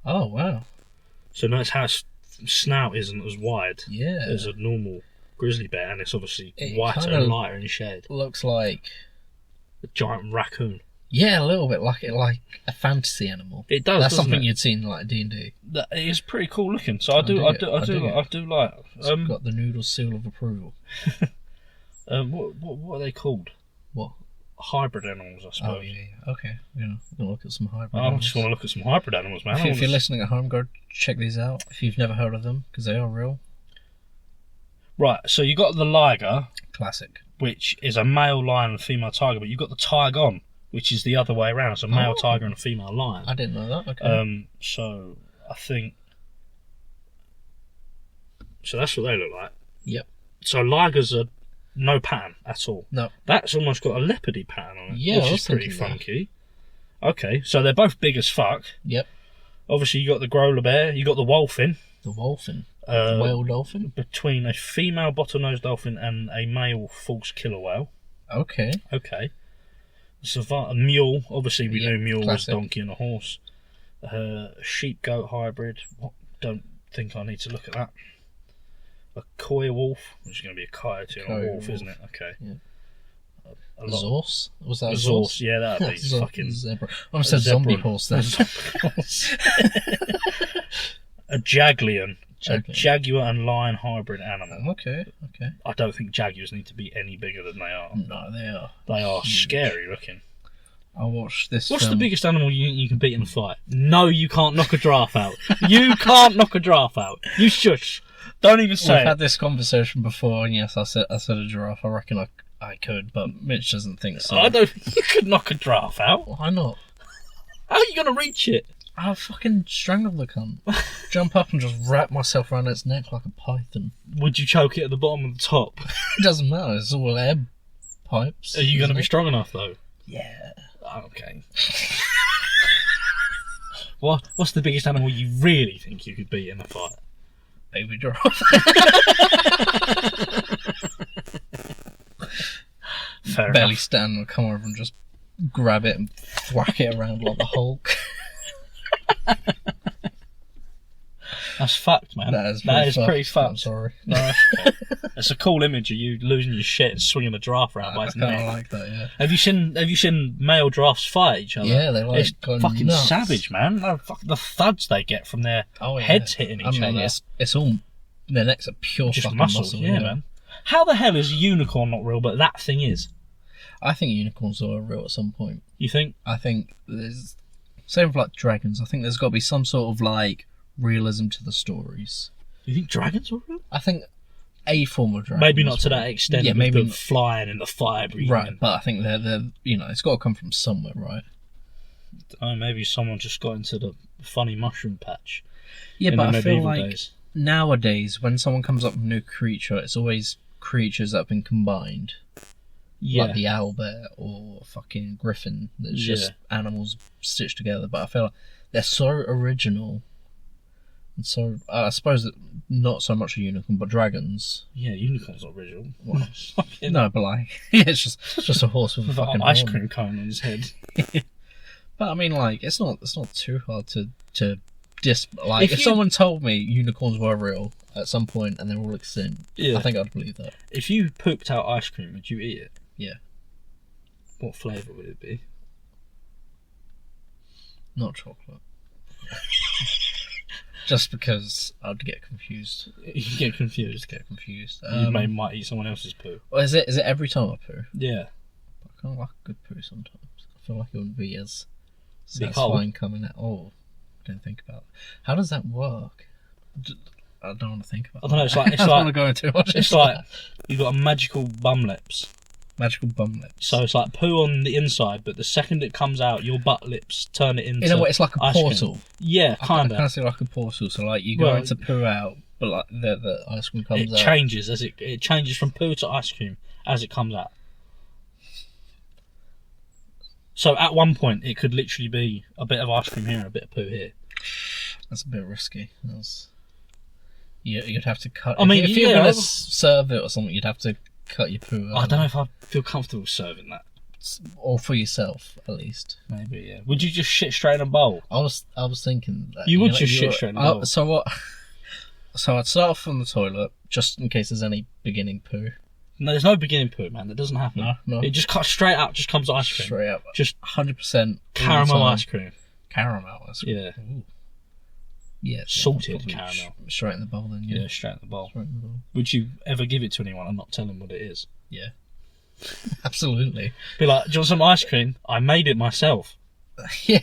Speaker 3: Oh, wow.
Speaker 1: So notice how its snout isn't as wide
Speaker 3: Yeah.
Speaker 1: as a normal grizzly bear, and it's obviously
Speaker 3: It
Speaker 1: whiter
Speaker 3: kinda
Speaker 1: and lighter in shade.
Speaker 3: Looks like...
Speaker 1: A giant raccoon.
Speaker 3: Yeah, a little bit like a fantasy animal.
Speaker 1: It does.
Speaker 3: That's
Speaker 1: doesn't
Speaker 3: something
Speaker 1: it?
Speaker 3: you'd seen in like D&D.
Speaker 1: That is pretty cool looking. So I do
Speaker 3: dig
Speaker 1: like.
Speaker 3: It's got the noodle seal of approval.
Speaker 1: What are they called?
Speaker 3: What?
Speaker 1: Hybrid animals, I suppose.
Speaker 3: Oh yeah. Okay. We're gonna look at some hybrid.
Speaker 1: I
Speaker 3: animals.
Speaker 1: just want to look at some hybrid animals, man.
Speaker 3: If you're listening at home, go check these out. If you've never heard of them, because they are real.
Speaker 1: Right, so you got the liger,
Speaker 3: Classic.
Speaker 1: which is a male lion and a female tiger, but you've got the tigon, which is the other way around. It's a male tiger and a female lion.
Speaker 3: I didn't know that. Okay.
Speaker 1: So I think. So that's what they look like.
Speaker 3: Yep.
Speaker 1: So ligers are no pattern at all.
Speaker 3: No.
Speaker 1: That's almost got a leopardy pattern on it,
Speaker 3: Yeah, I
Speaker 1: which
Speaker 3: was
Speaker 1: is pretty
Speaker 3: thinking that.
Speaker 1: funky. Okay, so they're both big as fuck.
Speaker 3: Yep.
Speaker 1: Obviously, you got the growler bear, you got the wolfin.
Speaker 3: The wolfin.
Speaker 1: Uh,
Speaker 3: Whale dolphin.
Speaker 1: Between a female bottlenose dolphin and a male false killer whale.
Speaker 3: Okay.
Speaker 1: Okay. A mule. Obviously, we
Speaker 3: Yeah,
Speaker 1: knew mule
Speaker 3: classic.
Speaker 1: was donkey and a horse. Sheep goat hybrid. Don't think I need to look at that. A coy wolf, which is going to be a coyote and a
Speaker 3: Coy
Speaker 1: wolf,
Speaker 3: wolf.
Speaker 1: isn't it? Okay.
Speaker 3: Yeah.
Speaker 1: A lot.
Speaker 3: Zorse? Was that
Speaker 1: A
Speaker 3: a
Speaker 1: zorse, yeah, that'd be
Speaker 3: Zo-
Speaker 1: fucking.
Speaker 3: zebra. I almost said zombie horse then.
Speaker 1: A jaglion. A
Speaker 3: Jaguar.
Speaker 1: jaguar and lion hybrid animal.
Speaker 3: Okay.
Speaker 1: I don't think jaguars need to be any bigger than they are.
Speaker 3: No, they are.
Speaker 1: They are
Speaker 3: Huge.
Speaker 1: scary looking.
Speaker 3: I watched this.
Speaker 1: What's the
Speaker 3: film.
Speaker 1: biggest animal you can beat in a fight? No, you can't knock a giraffe out. You can't knock a giraffe out. You shush. Don't even
Speaker 3: We've
Speaker 1: say
Speaker 3: had
Speaker 1: it.
Speaker 3: this conversation before, and yes, I said a giraffe. I reckon I could, but Mitch doesn't think so.
Speaker 1: I don't think you could knock a giraffe out.
Speaker 3: Why not?
Speaker 1: How are you going to reach it?
Speaker 3: I'll fucking strangle the cunt. Jump up and just wrap myself around its neck like a python.
Speaker 1: Would you choke it at the bottom and the top?
Speaker 3: It doesn't matter. It's all air pipes.
Speaker 1: Are you going to
Speaker 3: isn't
Speaker 1: be
Speaker 3: it?
Speaker 1: strong enough, though?
Speaker 3: Yeah.
Speaker 1: Okay. What's the biggest animal you really think you could beat in a fight?
Speaker 3: Baby giraffe.
Speaker 1: Fair
Speaker 3: Barely
Speaker 1: enough.
Speaker 3: stand and come over and just grab it and whack it around like the Hulk.
Speaker 1: That's fucked, man.
Speaker 3: That is
Speaker 1: pretty
Speaker 3: I'm
Speaker 1: fucked.
Speaker 3: sorry.
Speaker 1: No, that's okay. It's a cool image of you losing your shit and swinging a giraffe around by
Speaker 3: I
Speaker 1: its
Speaker 3: kind of
Speaker 1: neck.
Speaker 3: like that, yeah.
Speaker 1: Have you seen male giraffes fight each other?
Speaker 3: Yeah, they like
Speaker 1: It's
Speaker 3: going
Speaker 1: fucking
Speaker 3: nuts.
Speaker 1: savage, man. The thuds they get from their
Speaker 3: Oh, yeah.
Speaker 1: heads hitting each other.
Speaker 3: It's all their necks are pure
Speaker 1: Just
Speaker 3: fucking
Speaker 1: muscles,
Speaker 3: muscle.
Speaker 1: yeah, man. How the hell is a unicorn not real, but that thing is?
Speaker 3: I think unicorns are real at some point.
Speaker 1: You think?
Speaker 3: I think there's same with like dragons. I think there's got to be some sort of like realism to the stories.
Speaker 1: You think dragons are real?
Speaker 3: I think a form of dragon.
Speaker 1: Maybe not
Speaker 3: is
Speaker 1: to
Speaker 3: real.
Speaker 1: that extent.
Speaker 3: Yeah,
Speaker 1: with
Speaker 3: maybe
Speaker 1: the flying and the fire breathing.
Speaker 3: right. But I think they're it's got to come from somewhere, right?
Speaker 1: Oh, maybe someone just got into the funny mushroom patch.
Speaker 3: Yeah,
Speaker 1: in
Speaker 3: but
Speaker 1: the
Speaker 3: I feel
Speaker 1: medieval
Speaker 3: like
Speaker 1: days.
Speaker 3: nowadays when someone comes up with a new creature, it's always creatures that have been combined.
Speaker 1: Yeah.
Speaker 3: Like the owlbear or fucking griffin. That's just animals stitched together. But I feel like they're so original. And so, I suppose that not so much a unicorn, but dragons.
Speaker 1: Yeah, unicorn's not original.
Speaker 3: Well,
Speaker 1: Fucking
Speaker 3: no, but like, yeah, it's just a horse with a
Speaker 1: with an
Speaker 3: fucking
Speaker 1: ice
Speaker 3: horn.
Speaker 1: cream cone on his head.
Speaker 3: But I mean, like, it's not too hard to like. If
Speaker 1: you-
Speaker 3: someone told me unicorns were real at some point and they're all extinct,
Speaker 1: Yeah.
Speaker 3: I think I'd believe that.
Speaker 1: If you pooped out ice cream, would you eat it?
Speaker 3: Yeah.
Speaker 1: What flavour would it be?
Speaker 3: Not chocolate. Just because I'd get confused.
Speaker 1: You get confused.
Speaker 3: Get confused.
Speaker 1: You might eat someone else's poo.
Speaker 3: Well, is it every time I poo?
Speaker 1: Yeah.
Speaker 3: I kind of like a good poo sometimes. I feel like it wouldn't be as
Speaker 1: Be
Speaker 3: satisfying coming out. Oh, don't think about it. How does that work? I don't want to think about
Speaker 1: I don't know, it's like- it's
Speaker 3: I don't
Speaker 1: like-
Speaker 3: want to go into too much.
Speaker 1: It's like you've got a magical bum lips.
Speaker 3: magical bum lips.
Speaker 1: So it's like poo on the inside, but the second it comes out, your butt lips turn it into.
Speaker 3: in a way, it's like a
Speaker 1: ice cream.
Speaker 3: portal.
Speaker 1: Yeah,
Speaker 3: I
Speaker 1: kind
Speaker 3: kind
Speaker 1: of.
Speaker 3: of see like a portal. So like you go
Speaker 1: Well,
Speaker 3: into poo out, but like the ice cream comes
Speaker 1: It
Speaker 3: out.
Speaker 1: changes as it changes from poo to ice cream as it comes out. So at one point, it could literally be a bit of ice cream here and a bit of poo here.
Speaker 3: That's a bit risky. You'd have to cut.
Speaker 1: I mean,
Speaker 3: if you're
Speaker 1: yeah,
Speaker 3: gonna
Speaker 1: I'll-
Speaker 3: serve it or something, you'd have to cut your poo out.
Speaker 1: I don't know if I feel comfortable serving that.
Speaker 3: Or for yourself, at least.
Speaker 1: Maybe, yeah. Would you just shit straight in a bowl?
Speaker 3: I was thinking that
Speaker 1: You would just shit straight in the bowl.
Speaker 3: So what? So I'd start off on the toilet just in case there's any beginning poo.
Speaker 1: No, there's no beginning poo, man. That doesn't happen.
Speaker 3: No.
Speaker 1: It just cuts straight out, just comes ice cream.
Speaker 3: Straight up,
Speaker 1: Just
Speaker 3: 100%
Speaker 1: caramel ice cream.
Speaker 3: Caramel ice cream.
Speaker 1: Yeah.
Speaker 3: Ooh. Yeah,
Speaker 1: Salted
Speaker 3: probably
Speaker 1: caramel.
Speaker 3: Straight in the bowl, then.
Speaker 1: Yeah, straight in the bowl.
Speaker 3: Straight in the bowl.
Speaker 1: Would you ever give it to anyone and not tell them what it is?
Speaker 3: Yeah. Absolutely.
Speaker 1: Be like, do you want some ice cream? I made it myself.
Speaker 3: Yeah.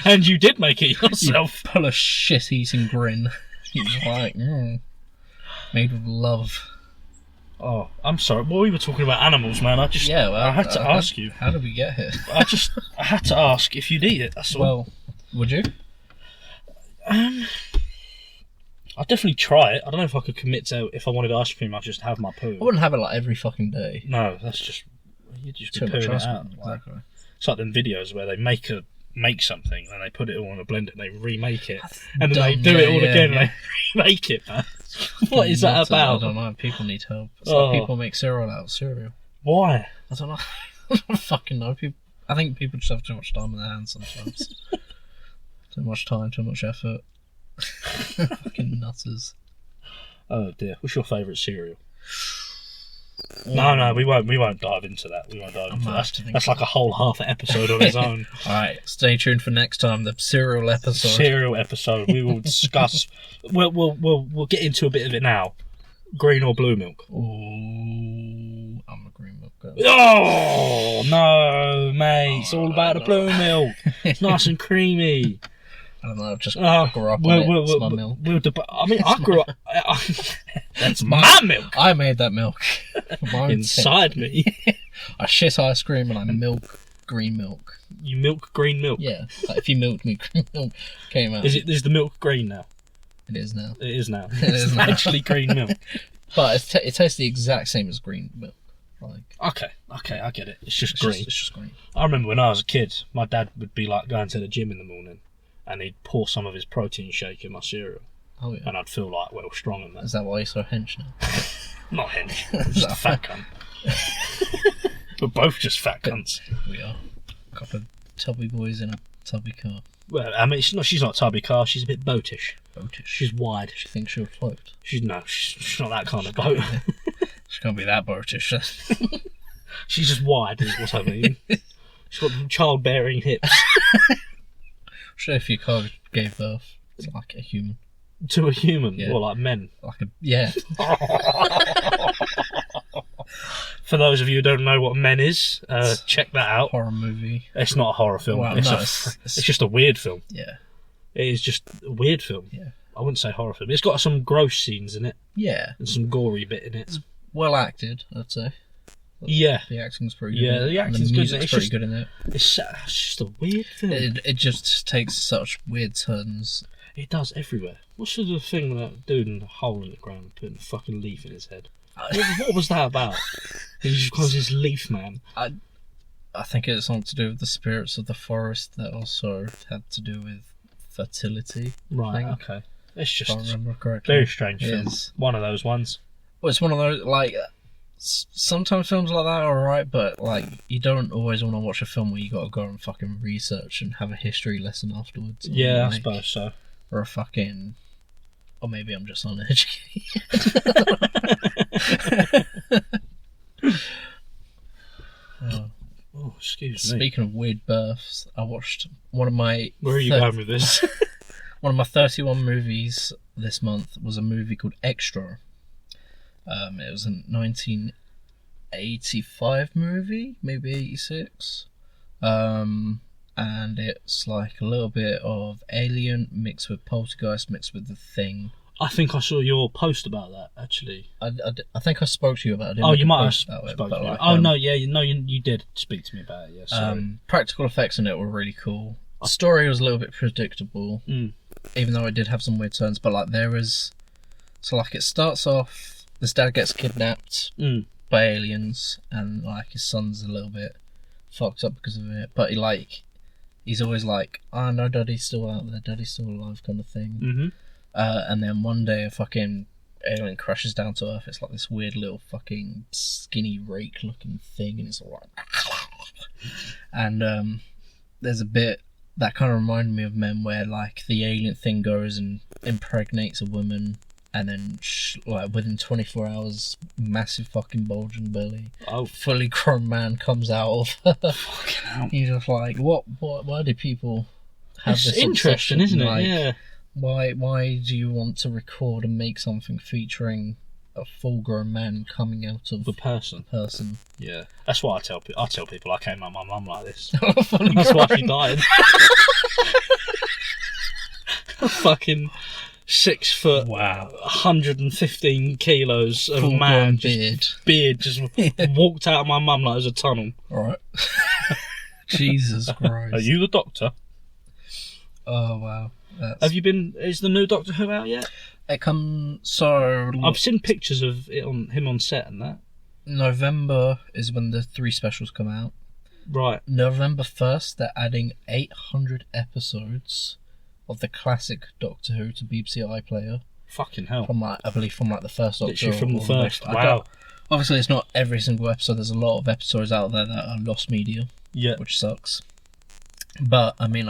Speaker 1: And you did make it yourself.
Speaker 3: Pull a shit-eating grin. You're like, made with love.
Speaker 1: Oh, I'm sorry. Well, we were talking about animals, man. I had to ask you.
Speaker 3: How did we get here?
Speaker 1: I had to ask if you'd eat it. That's all.
Speaker 3: Well, would you?
Speaker 1: I'd definitely try it. I don't know if I could commit to if I wanted ice cream, I'd just have my poo.
Speaker 3: I wouldn't have it like every fucking day.
Speaker 1: No, that's just you just be
Speaker 3: Too much
Speaker 1: pooing
Speaker 3: ice
Speaker 1: it out.
Speaker 3: cream.
Speaker 1: Like,
Speaker 3: Exactly.
Speaker 1: it's like them videos where they make something and they put it all in a blender and they remake it and then
Speaker 3: dumb,
Speaker 1: they do it
Speaker 3: yeah,
Speaker 1: all
Speaker 3: yeah,
Speaker 1: again
Speaker 3: yeah.
Speaker 1: and they remake it, man. What is that
Speaker 3: Nuts,
Speaker 1: about?
Speaker 3: I don't know. People need help. It's
Speaker 1: Oh.
Speaker 3: like people make cereal out of cereal.
Speaker 1: Why?
Speaker 3: I don't know. I don't fucking know. I think people just have too much time in their hands sometimes. Too much time, too much effort. Fucking nutters.
Speaker 1: Oh dear. What's your favourite cereal? No, we won't dive into that. We won't dive into
Speaker 3: might
Speaker 1: that.
Speaker 3: have to think
Speaker 1: That's like a whole half episode on its own.
Speaker 3: Alright, stay tuned for next time, the cereal episode.
Speaker 1: Cereal episode. We will discuss. We'll get into a bit of it now. Green or blue milk?
Speaker 3: Ooh, I'm a green milk girl.
Speaker 1: Oh no, mate! It's all about the blue milk. It's nice and creamy.
Speaker 3: I don't know, I've just
Speaker 1: Oh,
Speaker 3: grew up on it. It's my milk.
Speaker 1: I mean, I grew up. That's my milk
Speaker 3: I made that milk. My own
Speaker 1: inside me.
Speaker 3: thing. I shit ice cream and I milk green milk.
Speaker 1: You milk green milk.
Speaker 3: Yeah, like if you milked me, green milk came out.
Speaker 1: Is the milk green now?
Speaker 3: It is now.
Speaker 1: It is now.
Speaker 3: It is
Speaker 1: It's
Speaker 3: now.
Speaker 1: actually green milk.
Speaker 3: But it tastes the exact same as green milk. Like,
Speaker 1: Okay, I get it. It's just
Speaker 3: it's
Speaker 1: green.
Speaker 3: just green.
Speaker 1: I remember when I was a kid, my dad would be like going to the gym in the morning, and he'd pour some of his protein shake in my cereal,
Speaker 3: Oh yeah.
Speaker 1: and I'd feel like well strong in that.
Speaker 3: Is that why you're so hench now?
Speaker 1: Not hench, I'm just a fat cunt. We're both just fat cunts.
Speaker 3: We are. A couple of tubby boys in a tubby car.
Speaker 1: Well, I mean, she's not tubby car. She's a bit boatish.
Speaker 3: Boatish.
Speaker 1: She's wide.
Speaker 3: She thinks she'll float.
Speaker 1: She's not that kind of boat.
Speaker 3: She can't be that boatish.
Speaker 1: She's just wide, is what I mean. She's got childbearing hips.
Speaker 3: Sure, if your car gave birth to like a human.
Speaker 1: To a human,
Speaker 3: Yeah.
Speaker 1: or like men.
Speaker 3: Like a yeah.
Speaker 1: For those of you who don't know what Men is, check that out.
Speaker 3: Horror movie.
Speaker 1: It's not a horror film.
Speaker 3: Well,
Speaker 1: it's,
Speaker 3: no,
Speaker 1: it's just a weird film.
Speaker 3: Yeah.
Speaker 1: It is just a weird film.
Speaker 3: Yeah.
Speaker 1: I wouldn't say horror film. It's got some gross scenes in it
Speaker 3: Yeah.
Speaker 1: and some gory bit in it.
Speaker 3: Well acted, I'd say.
Speaker 1: Yeah.
Speaker 3: The acting's pretty good.
Speaker 1: Yeah,
Speaker 3: in it,
Speaker 1: the
Speaker 3: and
Speaker 1: acting's
Speaker 3: the
Speaker 1: good.
Speaker 3: music's
Speaker 1: It's
Speaker 3: pretty
Speaker 1: just-
Speaker 3: good in it.
Speaker 1: It's just a weird film.
Speaker 3: It just takes such weird turns.
Speaker 1: It does everywhere. What's the thing with that dude in a hole in the ground putting a fucking leaf in his head? What was that about? He just calls this leaf man.
Speaker 3: I think it's something to do with the spirits of the forest that also had to do with fertility.
Speaker 1: Right,
Speaker 3: think.
Speaker 1: okay. It's
Speaker 3: If I
Speaker 1: just
Speaker 3: remember correctly.
Speaker 1: very strange
Speaker 3: It
Speaker 1: film.
Speaker 3: is.
Speaker 1: One of those ones.
Speaker 3: Well, it's one of those, like, sometimes films like that are alright, but, like, you don't always want to watch a film where you gotta go and fucking research and have a history lesson afterwards. Or,
Speaker 1: Yeah, I
Speaker 3: like,
Speaker 1: suppose so.
Speaker 3: Or a fucking... Or maybe I'm just uneducated.
Speaker 1: Oh, excuse me.
Speaker 3: Speaking of weird births, I watched one of my...
Speaker 1: Where are you going with this?
Speaker 3: One of my 31 movies this month was a movie called Extra. It was a 1985 movie, maybe 86. And it's like a little bit of Alien mixed with Poltergeist mixed with The Thing.
Speaker 1: I think I saw your post about that, actually.
Speaker 3: I think I spoke to you about it. I didn't
Speaker 1: Oh,
Speaker 3: make
Speaker 1: you
Speaker 3: a
Speaker 1: might have
Speaker 3: post about it,
Speaker 1: spoken
Speaker 3: but
Speaker 1: to me.
Speaker 3: like,
Speaker 1: Oh, no, yeah, you did speak to me about it, yes.
Speaker 3: practical effects in it were really cool. The story was a little bit predictable, even though it did have some weird turns. But like there was, so like it starts off, this dad gets kidnapped by aliens, and like his son's a little bit fucked up because of it. But he's always like, "Oh no, Daddy's still out there. Daddy's still alive," kind of thing.
Speaker 1: Mm-hmm.
Speaker 3: And then one day a fucking alien crashes down to Earth. It's like this weird little fucking skinny rake looking thing, and it's all like, and there's a bit that kind of reminded me of Men, where like the alien thing goes and impregnates a woman, and then like within 24 hours, massive fucking bulging belly, fully grown man comes out of her.
Speaker 1: Fucking hell.
Speaker 3: You're just like, what? Why do people have
Speaker 1: It's
Speaker 3: this
Speaker 1: interesting,
Speaker 3: obsession?
Speaker 1: isn't it?
Speaker 3: Like,
Speaker 1: Yeah.
Speaker 3: Why do you want to record and make something featuring a full-grown man coming out of
Speaker 1: The person.
Speaker 3: a person?
Speaker 1: Yeah. That's what I tell people. I tell people I came out my mum like this.
Speaker 3: Fully
Speaker 1: That's why she
Speaker 3: grown.
Speaker 1: died. Fucking 6 foot,
Speaker 3: Wow.
Speaker 1: 115 kilos of
Speaker 3: Full-grown
Speaker 1: man,
Speaker 3: beard.
Speaker 1: beard just walked out of my mum like it was a tunnel.
Speaker 3: Alright. Jesus Christ.
Speaker 1: Are you the Doctor?
Speaker 3: Oh, wow.
Speaker 1: Have you been? Is the new Doctor Who out yet?
Speaker 3: It comes... So...
Speaker 1: I've seen pictures of it on him on set and that.
Speaker 3: November is when the 3 specials come out.
Speaker 1: Right.
Speaker 3: November 1st, they're adding 800 episodes of the classic Doctor Who to BBC iPlayer.
Speaker 1: Fucking hell.
Speaker 3: From like, I believe from like the first Doctor.
Speaker 1: Literally from the
Speaker 3: or
Speaker 1: first.
Speaker 3: I
Speaker 1: Wow.
Speaker 3: don't- Obviously, it's not every single episode. There's a lot of episodes out there that are lost media,
Speaker 1: Yeah.
Speaker 3: which sucks. But I mean,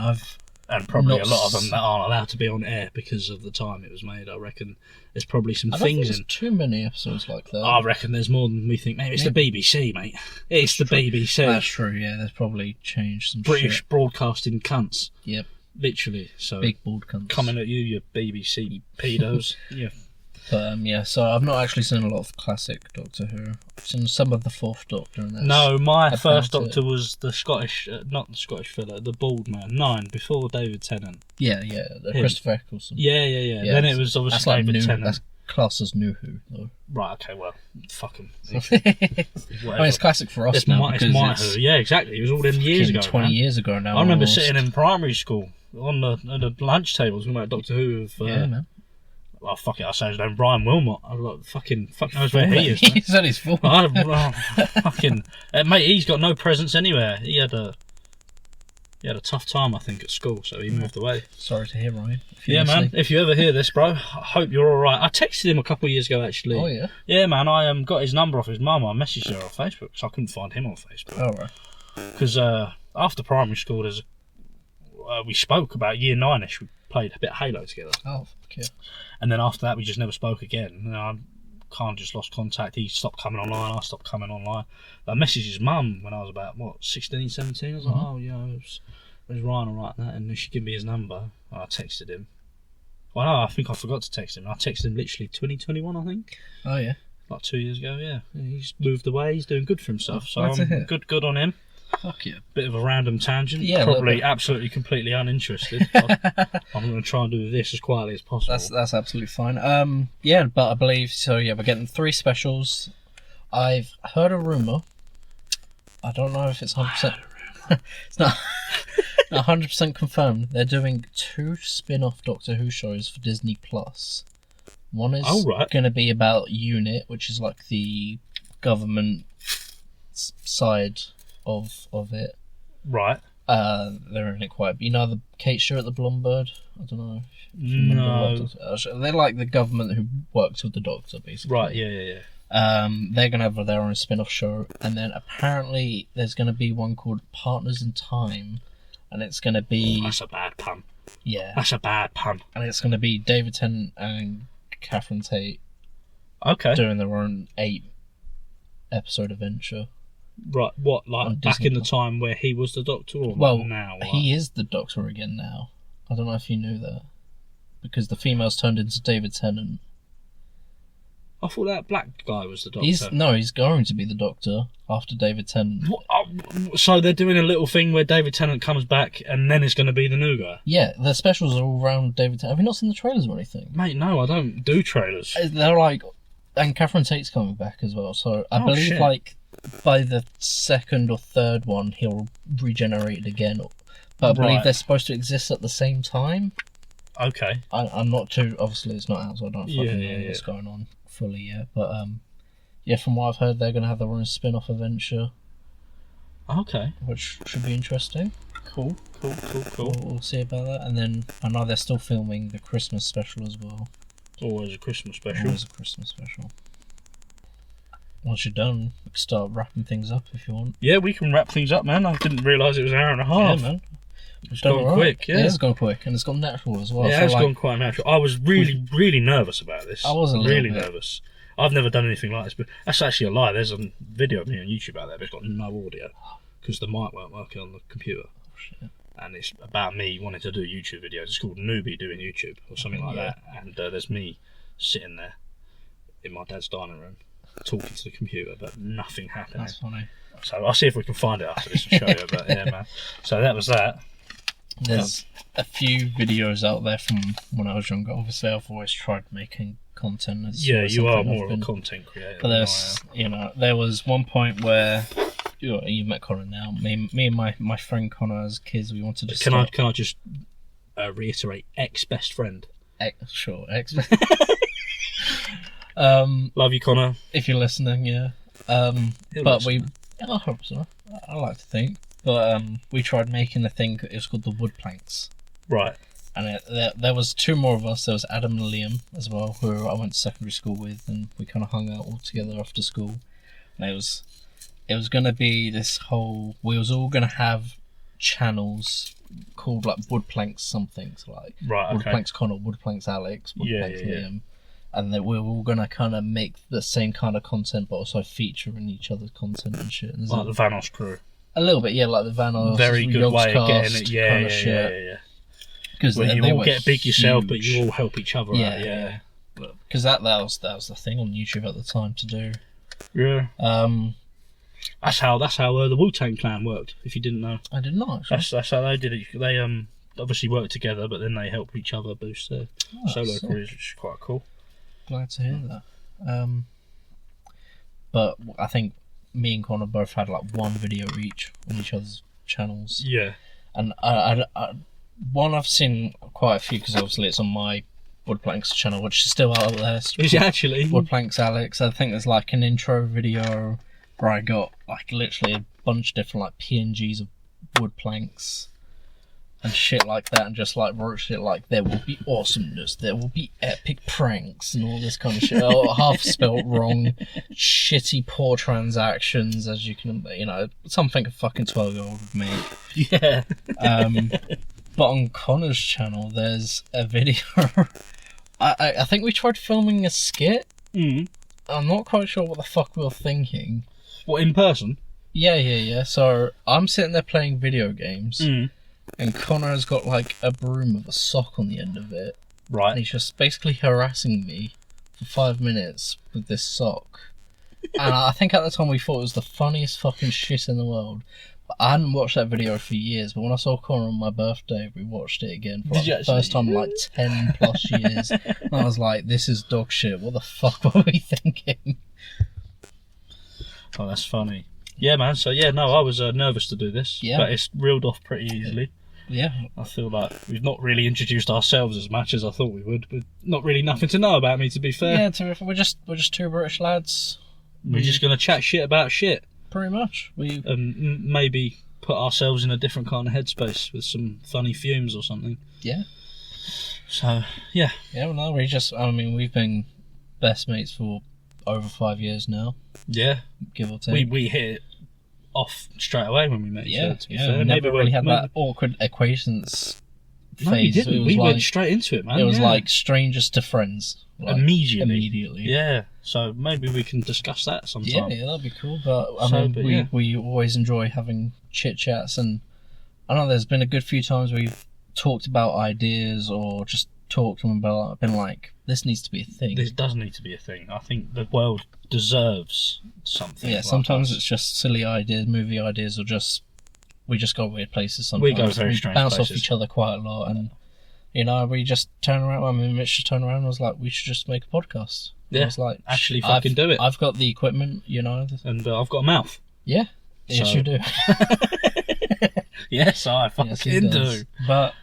Speaker 1: And probably
Speaker 3: not
Speaker 1: a lot of them that aren't allowed to be on air because of the time it was made. I reckon there's probably some
Speaker 3: I don't think
Speaker 1: things
Speaker 3: there's
Speaker 1: in.
Speaker 3: too many episodes like that.
Speaker 1: I reckon there's more than we think. Maybe it's the BBC, mate. It's the BBC.
Speaker 3: That's true. Yeah, there's probably changed some
Speaker 1: British
Speaker 3: shit.
Speaker 1: broadcasting cunts.
Speaker 3: Yep,
Speaker 1: Literally. So
Speaker 3: big bald cunts.
Speaker 1: coming at you, you BBC pedos. Yeah.
Speaker 3: But yeah, so I've not actually seen a lot of classic Doctor Who. I've seen some of the Fourth Doctor, and that's
Speaker 1: No, my
Speaker 3: about
Speaker 1: first
Speaker 3: it.
Speaker 1: Doctor was the Scottish, not the Scottish fella, the bald man. 9 before David Tennant.
Speaker 3: yeah, the
Speaker 1: Him.
Speaker 3: Christopher Eccleston.
Speaker 1: Yeah.
Speaker 3: Yeah,
Speaker 1: Then it was
Speaker 3: That's
Speaker 1: obviously
Speaker 3: like
Speaker 1: David
Speaker 3: new.
Speaker 1: Tennant.
Speaker 3: That's classed as new Who, though.
Speaker 1: Right. Okay. Well, fuck him.
Speaker 3: I mean, it's classic for us
Speaker 1: It's
Speaker 3: now
Speaker 1: my
Speaker 3: because
Speaker 1: Who. Yeah, exactly. It was all them years ago.
Speaker 3: 20
Speaker 1: man.
Speaker 3: years ago now.
Speaker 1: I remember
Speaker 3: almost.
Speaker 1: sitting in primary school on the lunch tables talking about Doctor Who.
Speaker 3: Yeah, man.
Speaker 1: Oh, fuck it, I say his name, Brian Wilmot. I was like, fuck knows where he is, man.
Speaker 3: He said his full
Speaker 1: Fucking mate, he's got no presence anywhere. He had a tough time, I think, at school, so he moved away.
Speaker 3: Sorry to hear, Ryan.
Speaker 1: Yeah, man. If you ever hear this, bro, I hope you're all right. I texted him a couple of years ago, actually.
Speaker 3: Oh yeah.
Speaker 1: Yeah, man. I got his number off his mum. I messaged her on Facebook, so I couldn't find him on Facebook.
Speaker 3: All right.
Speaker 1: Because after primary school, we spoke about year 9ish. We played a bit of Halo together.
Speaker 3: Oh, fuck yeah.
Speaker 1: And then after that, we just never spoke again. You know, I kind of just lost contact. He stopped coming online. I stopped coming online. I messaged his mum when I was about, 16, 17. I was like, oh, you know, where's Ryan all right and that? And she gave me his number. I texted him. Well, no, I think I forgot to text him. I texted him literally 2021, I think.
Speaker 3: Oh, yeah.
Speaker 1: Like 2 years ago, yeah. He's moved away. He's doing good for himself. So
Speaker 3: glad to hear.
Speaker 1: good on him.
Speaker 3: Fuck yeah.
Speaker 1: Bit of a random tangent.
Speaker 3: Yeah,
Speaker 1: probably absolutely, completely uninterested. I'm going to try and do this as quietly as possible.
Speaker 3: That's absolutely fine. Yeah, but I believe so. Yeah, we're getting 3 specials. I've heard a rumor. I don't know if it's 100%. It's not 100% confirmed. They're doing 2 spin-off Doctor Who shows for Disney Plus. One is going to be about UNIT, which is like the government side of it.
Speaker 1: Right.
Speaker 3: They're in it quite. You know the Kate Stewart, the blonde bird. I don't know. If you
Speaker 1: No.
Speaker 3: They're like the government who works with the Doctor, basically.
Speaker 1: Right. Yeah.
Speaker 3: They're gonna have their own spin-off show, and then apparently there's gonna be one called Partners in Time, and it's gonna be.
Speaker 1: That's a bad pun.
Speaker 3: Yeah.
Speaker 1: That's a bad pun.
Speaker 3: And it's gonna be David Tennant and Catherine Tate.
Speaker 1: Okay.
Speaker 3: Doing their own 8-episode adventure.
Speaker 1: Right, what, like back in the time where he was the Doctor, or now? Like?
Speaker 3: He is the Doctor again now. I don't know if you knew that. Because the females turned into David Tennant.
Speaker 1: I thought that black guy was the Doctor.
Speaker 3: He's going to be the Doctor after David Tennant.
Speaker 1: So they're doing a little thing where David Tennant comes back and then it's going to be the new guy?
Speaker 3: Yeah, the specials are all around David Tennant. Have you not seen the trailers or anything?
Speaker 1: Mate, no, I don't do trailers.
Speaker 3: They're like... And Catherine Tate's coming back as well, so I believe
Speaker 1: shit.
Speaker 3: like by the 2nd or 3rd one he'll regenerate it again. But I believe they're supposed to exist at the same time.
Speaker 1: Okay.
Speaker 3: I'm not too... Obviously it's not out, so I don't fucking know what's going on fully yet. But yeah, from what I've heard, they're going to have their own spin-off adventure.
Speaker 1: Okay.
Speaker 3: Which should be interesting.
Speaker 1: Cool.
Speaker 3: We'll see about that. And then I know they're still filming the Christmas special as well.
Speaker 1: Always a Christmas special.
Speaker 3: Once you're done, we can start wrapping things up if you want.
Speaker 1: Yeah, we can wrap things up, man. I didn't realise it was an hour and a half.
Speaker 3: Yeah, man.
Speaker 1: It's gone quick, yeah.
Speaker 3: It has gone quick, and it's gone natural as well.
Speaker 1: Yeah, it's gone quite natural. I was really nervous about this.
Speaker 3: I was
Speaker 1: really nervous. I've never done anything like this, but that's actually a lie. There's a video of me on YouTube about that, but it's got no audio because the mic weren't working on the computer.
Speaker 3: Oh, shit.
Speaker 1: And it's about me wanting to do YouTube videos. It's called Newbie Doing YouTube or something like that. And there's me sitting there in my dad's dining room talking to the computer, but nothing happening.
Speaker 3: That's funny.
Speaker 1: So I'll see if we can find it after this and show you. But yeah, man. So that was that.
Speaker 3: There's a few videos out there from when I was younger. Obviously, I've always tried making content.
Speaker 1: Yeah, you are more of a content creator.
Speaker 3: But there was one point where you met Connor now. Me and my friend Connor as kids, we wanted to.
Speaker 1: Can I just reiterate? Ex-best friend.
Speaker 3: Sure, ex.
Speaker 1: Love you, Connor.
Speaker 3: If you're listening, yeah. But I hope so. I like to think. But we tried making a thing. It was called the wood planks.
Speaker 1: Right.
Speaker 3: And there was 2 more of us. There was Adam and Liam as well, who I went to secondary school with, and we kind of hung out all together after school. And it was going to be this whole... We was all going to have channels called like wood planks something. So like wood planks Connor, wood planks Alex, wood planks Liam. And that we were all going to kind of make the same kind of content, but also feature in each other's content and shit. And
Speaker 1: like the Vanos crew.
Speaker 3: A little bit, yeah, like the Vanos.
Speaker 1: Very good way of getting it, yeah. Because you all get big yourself, but you all help each other out, yeah.
Speaker 3: Because that was the thing on YouTube at the time to do.
Speaker 1: Yeah. That's how the Wu-Tang Clan worked. If you didn't know,
Speaker 3: I did not. Actually.
Speaker 1: That's how they did it. They obviously worked together, but then they helped each other boost their solo careers, which is quite cool.
Speaker 3: Glad to hear that. But I think me and Connor both had like one video each on each other's channels.
Speaker 1: Yeah.
Speaker 3: And one I've seen quite a few because obviously it's on my Woodplank's channel, which is still out there.
Speaker 1: Is it actually?
Speaker 3: Woodplank's Alex. I think there's like an intro video where I got like literally a bunch of different like PNGs of wood planks and shit like that, and just like wrote shit like there will be awesomeness, there will be epic pranks and all this kind of shit. Oh, half spelt wrong, shitty poor transactions, as you can, something a fucking 12-year-old would make.
Speaker 1: Yeah.
Speaker 3: But on Connor's channel, there's a video. I think we tried filming a skit. I'm not quite sure what the fuck we were thinking.
Speaker 1: What, in person?
Speaker 3: Yeah. So I'm sitting there playing video games, and Connor has got like a broom with a sock on the end of it.
Speaker 1: Right.
Speaker 3: And he's just basically harassing me for 5 minutes with this sock. And I think at the time we thought it was the funniest fucking shit in the world. But I hadn't watched that video for years, but when I saw Connor on my birthday, we watched it again for the first time in like 10 plus years. And I was like, this is dog shit. What the fuck were we thinking?
Speaker 1: Oh, that's funny. Yeah, man. So, yeah, no, I was nervous to do this.
Speaker 3: Yeah.
Speaker 1: But it's reeled off pretty easily.
Speaker 3: Yeah.
Speaker 1: I feel like we've not really introduced ourselves as much as I thought we would. But not really nothing to know about me, to be fair.
Speaker 3: Yeah, we're just two British lads.
Speaker 1: We're just going to chat shit about shit.
Speaker 3: Pretty much.
Speaker 1: And maybe put ourselves in a different kind of headspace with some funny fumes or something.
Speaker 3: Yeah.
Speaker 1: So, yeah.
Speaker 3: Yeah, well, no, we've been best mates for over 5 years now.
Speaker 1: Yeah.
Speaker 3: Give or take.
Speaker 1: We hit it off straight away when we met each other, to be fair.
Speaker 3: We never really had that awkward acquaintance phase.
Speaker 1: No, we didn't. We went straight into it, man.
Speaker 3: It was like strangers to friends. Like,
Speaker 1: Immediately. Yeah. So maybe we can discuss that sometime.
Speaker 3: Yeah, that'd be cool. But we always enjoy having chit chats, and I know there's been a good few times where we've talked about ideas or just talked and been like, this needs to be a thing.
Speaker 1: This does need to be a thing. I think the world deserves something.
Speaker 3: Yeah,
Speaker 1: like
Speaker 3: sometimes
Speaker 1: us.
Speaker 3: it's just silly ideas, movie ideas, or we just go weird places sometimes.
Speaker 1: We go very strange
Speaker 3: bounce
Speaker 1: places.
Speaker 3: off each other quite a lot, and we just turn around. Mitch just turned around and was like, we should just make a podcast.
Speaker 1: Yeah,
Speaker 3: I was like,
Speaker 1: actually fucking do it.
Speaker 3: I've got the equipment,
Speaker 1: And I've got a mouth.
Speaker 3: Yeah. Yes, you do.
Speaker 1: Yes, I fucking do.
Speaker 3: But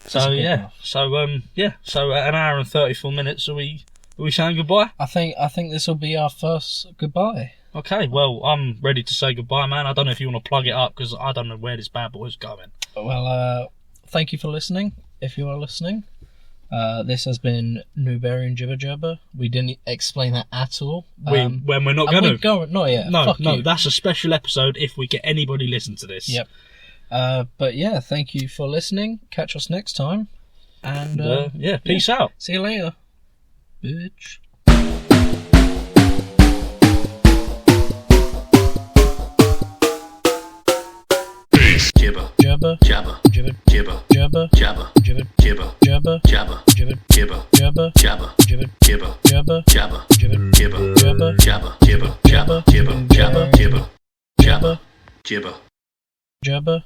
Speaker 1: so yeah, so at an hour and 34 minutes, are we saying goodbye?
Speaker 3: I think this will be our first goodbye.
Speaker 1: Okay, well, I'm ready to say goodbye, man. I don't know if you want to plug it up, because I don't know where this bad boy's going.
Speaker 3: Well, thank you for listening, if you are listening. This has been Noobearian Jibber. We didn't explain that at all.
Speaker 1: When we're not going to.
Speaker 3: Not yet.
Speaker 1: No, that's a special episode if we get anybody listen to this.
Speaker 3: Yep. But yeah, thank you for listening. Catch us next time. And
Speaker 1: peace out.
Speaker 3: See you later, bitch.
Speaker 2: Jibber,
Speaker 3: Jibber,
Speaker 2: jabber,
Speaker 3: jibber,
Speaker 2: jibber,
Speaker 3: jibber,
Speaker 2: jabber,
Speaker 3: jibber,
Speaker 2: jibber,
Speaker 3: jibber,
Speaker 2: jabber,
Speaker 3: jibber,
Speaker 2: jibber,
Speaker 3: jibber,
Speaker 2: jabber,
Speaker 3: jibber,
Speaker 2: jibber,
Speaker 3: jibber,
Speaker 2: jabber,
Speaker 3: jibber,
Speaker 2: jibber,
Speaker 3: jibber,
Speaker 2: jabber, jibber, jabber, jibber, jabber, jibber, jabber, jibber,
Speaker 3: jibber.